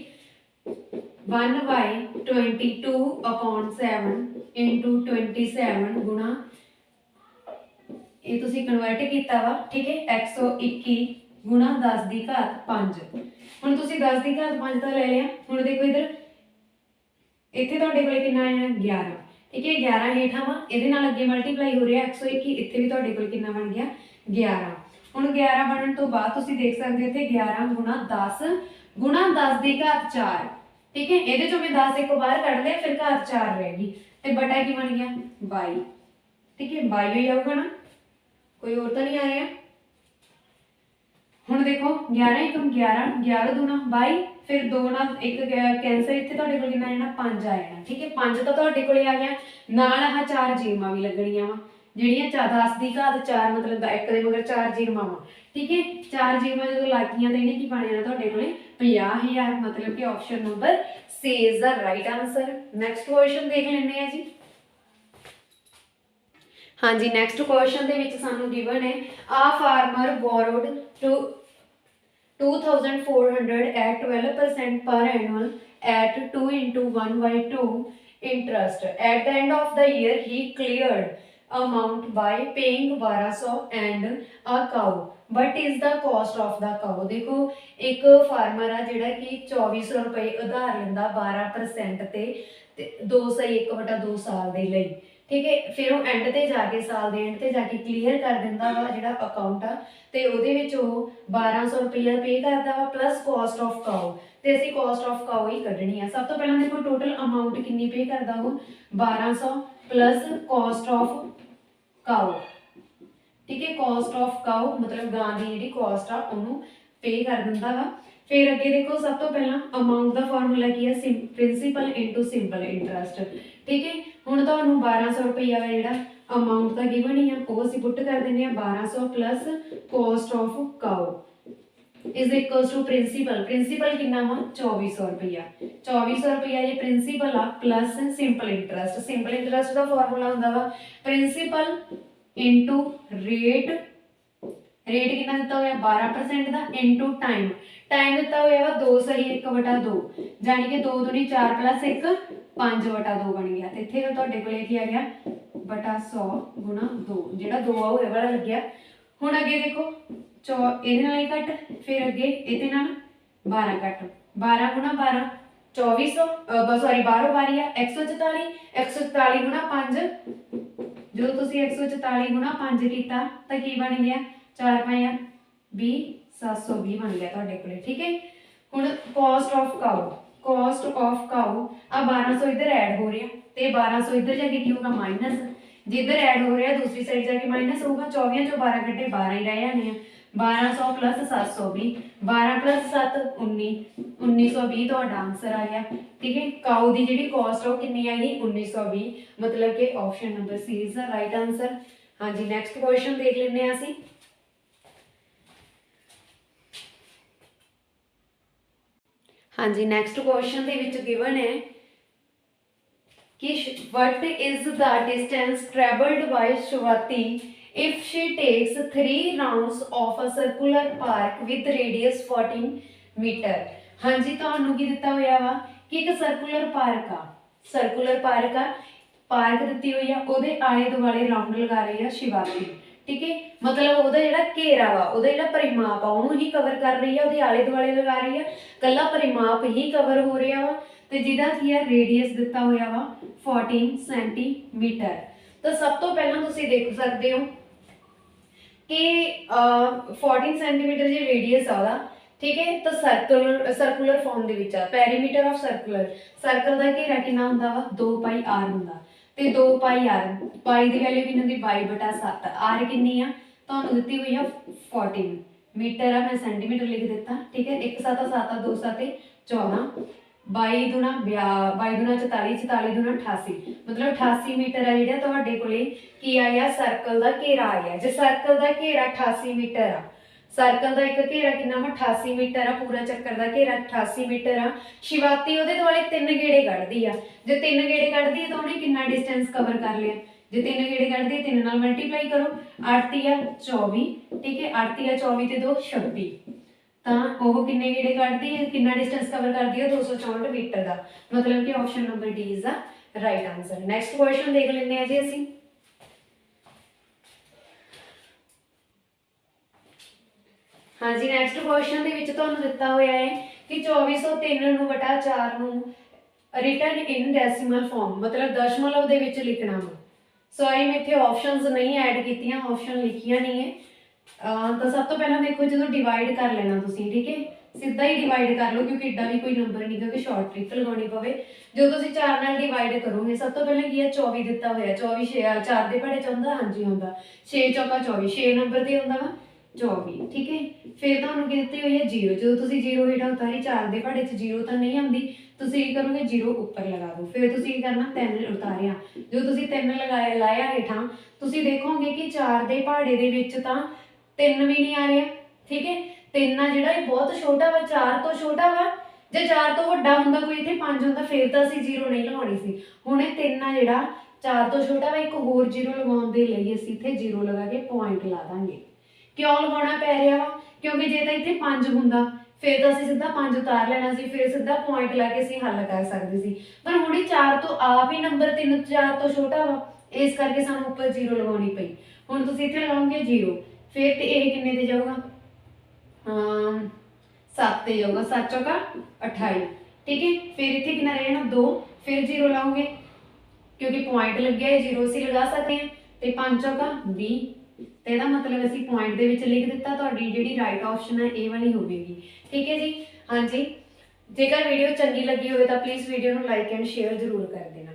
1 बाई 22 अपॉन 7 इंटू 27 गुणा ये तुसीं कन्वर्ट किया वा ठीक है 121 गुणा 10 की घात 5 हुण तुसीं 10 की घात 5 तो ले लिया हुण देखो इधर इत्थे तुहाडे कोल किन्ना आया 11 ठीक है 11 हेठां वा इहदे नाल अगे मल्टीप्लाई हो रहा 121 इत्थे भी तुहाडे कोल किन्ना बन गया 11 हुण 11 बनन तो बाद तुसीं देख सकदे हो इत्थे 11 गुणा 10 की घात 4 ठीक है ये चो मैं 10 एक बाहर कढ़ लिया फिर घात 4 रहेगी तो बटा की बन गया 22 ठीक है 22 ही आऊगा ना कोई और तो नहीं आया। हुण देखो 11 एकम 11 11 दूना 22 फिर 2 नाल 1 कैंसल इत्थे तुहाडे कोल किन्ना आना 5 आ जाना ठीक है 5 तो तुहाडे कोले आ गया नाल आह 4 जीरमा भी लगणियां वा जिहड़ियां 10 की घात 4 मतलब 1 दे मगर 4 जीरमा वा ठीक है 4 जीरमा जो लग गई तो इन्हें की बन जाना तुहाडे कोले 50,000 मतलब कि option number C is the right answer. Next question देख लेने हैं जी। हाँ जी नैक्सट क्वेश्चन दे विच सानू गिवन है आ farmer borrowed to 2400 at 12% per annum at 2 into 1/2 interest. At the end of the year he cleared amount by paying 1200 and a cow. What is the cost of the cow? देखो एक farmer आ जिहड़ा कि 2400 रुपए उधार लैंदा 12% ते 201/2 साल दे लई ठीक है फिर वो एंड ते जाके साल दे एंड ते जाके क्लीयर कर दिंदा वा जिहड़ा अकाउंट आ ते उहदे विच वो 1200 रुपया पे करदा वा प्लस कॉस्ट ऑफ काउ ते असीं कॉस्ट ऑफ काउ ही कढनी है। सब तो पहला देखो टोटल अमाउंट कितनी पे करदा वो 1200 प्लस कॉस्ट ऑफ काउ ठीक है कॉस्ट ऑफ काउ मतलब गां की जिहड़ी कॉस्ट आ उहनूं पे कर दिंदा वा। फिर अगे देखो सब तो पहला अमाउंट का फॉर्मूला की है प्रिंसीपल इंटू सिंपल इंटरस्ट ठीक है हुण तुहानूं 1200 रुपया जिहड़ा अमाउंट का गिवन ही है वो असीं पुट कर दिंदे आ 1200 plus cost of cow is equals to principal. Principal कितना वा 2400 रुपया। 2400 रुपया ये प्रिंसीपल आ plus simple interest. Simple interest का फॉर्मूला होंदा वा प्रिंसीपल इनटू रेट। रेट कितना दिता होया 12% का इनटू टाइम। टाइम दिता होया वा 2 सही 1/2 यानी कि 2 दूनी 4 प्लस 1 5/2 बन गया। तो इत्थे तुहाडे कोले की आ गया बटा 100 गुणा 2 जेड़ा 2 आ वो वाला लग गया। हुण अगे देखो ਇਹਦੇ ਨਾਲ ਹੀ ਘੱਟ फिर अगे ਇਹਦੇ ਨਾਲ 12 ਘੱਟ 12 गुणा 12 2400 सॉरी 12 ਵਾਰੀ ਆ 144 144 गुणा 5 जो तुसी 144 गुणा 5 ਕੀਤਾ ਤਾਂ ਕੀ ਬਣ ਗਿਆ 4 5 20 720 बन गया ਤੁਹਾਡੇ ਕੋਲੇ। ठीक है ਹੁਣ cost of cow. Cost of cow आ 1200 इधर ऐड हो रहा ते 1200 इधर जाके की होगा माइनस। जिधर ऐड हो रहा दूसरी साइड जाके माइनस होगा। 24 चो 12 कटे 12 ही रह जाने 1200 प्लस 720 12 प्लस 7 19 1920 तो आंसर आ गया। ठीक है काउ की जी कॉस्ट है कितनी आ गई 1920 मतलब कि option number C is the right answer. हाँ जी नैक्सट क्वेश्चन देख लेने असी। हाँ जी नैक्सट क्वेश्चन के गिवन है कि what is the distance travelled by Shwati if she takes 3 rounds of a circular park with radius 14 metre. हाँ जी तुहानू की दिता होया वा कि एक सर्कुलर पार्क आ पार्क दिती हुई आ उहदे आले दुआले राउंड लगा रही है शिवाती। ठीक है मतलब उहदा जिहड़ा घेरा वा उहदा जिहड़ा परिमाप आ उहनू ही कवर कर रही है उहदे आले दुआले लगा रही है कल्ला परिमाप ही कवर हो रहा वा तो जिहदा की है रेडियस दिता होया वा 14 सेंटीमीटर। तो सब तो पहला तुसी देख सकते हो कि 14 सेंटीमीटर जो रेडियस आ ठीक है तो सर्कुलर फॉर्म दे विच आ पेरीमीटर ऑफ सर्कल का घेरा कितना हुंदा वा 2 पाई आर हुंदा ते 2 पाई आर पाई की वैल्यू कितनी होंदी 22/7 आर कितनी आ तुहानू दित्ती हुई आ 14 मीटर आ मैं सेंटीमीटर लिख दिता। ठीक है 1 7 7 2 7 14 22 दूना 44 44 दूना 88 मतलब 88 मीटर है जिहड़ा तुहाडे कोले की आ गया सर्कल का घेरा आ गया। जो सर्कल का घेरा 88 मीटर आ सर्कल का एक घेरा कितना वा 88 मीटर आ पूरा चक्कर का घेरा 88 मीटर आ। शिवाती उहदे दुआले 3 गेड़े कढ़दी आ जो 3 गेड़े कढ़दी है तो उहने कितना डिस्टेंस कवर कर लिया जो 3 गेड़े कढ़दी है 3 नाल मल्टीप्लाई करो 8 या 24 ठीक है 8 या 24 ते 2 26 तो वह किन्ने गेड़े कढ़दी है कितना डिस्टेंस कवर करती है 264 मीटर का मतलब कि option number D is the right answer. Next question देख लेने जी असी। हाँ जी नैक्सट क्वेश्चन दिता हुआ है कि 2403 बटा 4 रिटन इन डेसिमल फॉर्म मतलब दशमलव दे विच लिखना वा। सॉरी मैं इत्थे ऑप्शनस नहीं ऐड कीतियां ऑप्शन लिखियां नहीं है। तो सब तो पहला देखो जो डिवाइड कर लेना तुसी ठीक है सीधा ही डिवाइड कर लो क्योंकि एडा भी कोई नंबर नहीं गा कि शॉर्ट ट्रिक लगानी पवे। जो तुसी 4 नाल डिवाइड करोगे सब तो पहले की है 24 दिता होया 24 4 दे पहाड़े च हुंदा हाँ जी हुंदा 6 चौका 24 6 नंबर ते हुंदा वा 24 ठीक है। फिर तुहानू की दित्ती हुई है 0 जो तुसी 0 हेठा उतारी 4 दे पहाड़े च 0 तो नहीं आती तुसी की करोगे 0 ऊपर लगा दो फिर तुसी की करना 3 उतारिया जो तुसी 3 लगाया लाया हेठा तुसी देखोगे कि 4 दे पहाड़े दे विच तां 3 भी नहीं आ रहा ठीक है 3 आ जिहड़ा बहुत छोटा वा 4 तो छोटा वा जे 4 तो वड्डा हुंदा कोई इत्थे 5 हुंदा फिर तां असीं 0 नहीं लगाउणी सी। हुण 3 आ जिहड़ा 4 तो छोटा वा एक होर 0 लगाउण दे लई असीं इत्थे 0 लगा के पॉइंट ला दांगे। क्यों लगाउणा पै रिहा वा क्योंकि जे तां इत्थे 5 हुंदा फिर तो असीं सीधा 5 उतार लेना सी फिर सीधा पॉइंट ला के असीं हल कर सकदे सी पर हुण 4 तो आप ही नंबर 3 4 तो छोटा वा इस करके सानूं उपर 0 लगाउणी पई। हुण तुसीं इत्थे लगाओगे 0 फिर तो यह किन्ने दे जाऊगा 7 ते जाऊगा 7 चौका 28 ठीक है। फिर इतने कितना रहना 2 फिर 0 लाओगे क्योंकि पॉइंट लग गया है 0 असीं लगा सकते हैं तो 5 चौका 20 तो यह मतलब असीं पॉइंट दे विच लिख दिता तुहाडी जिहड़ी राइट ऑप्शन है ये वाली होगी। ठीक है जी हाँ जी जेकर वीडियो चंगी लगी हो तो प्लीज़ वीडियो को लाइक एंड शेयर जरूर कर देना।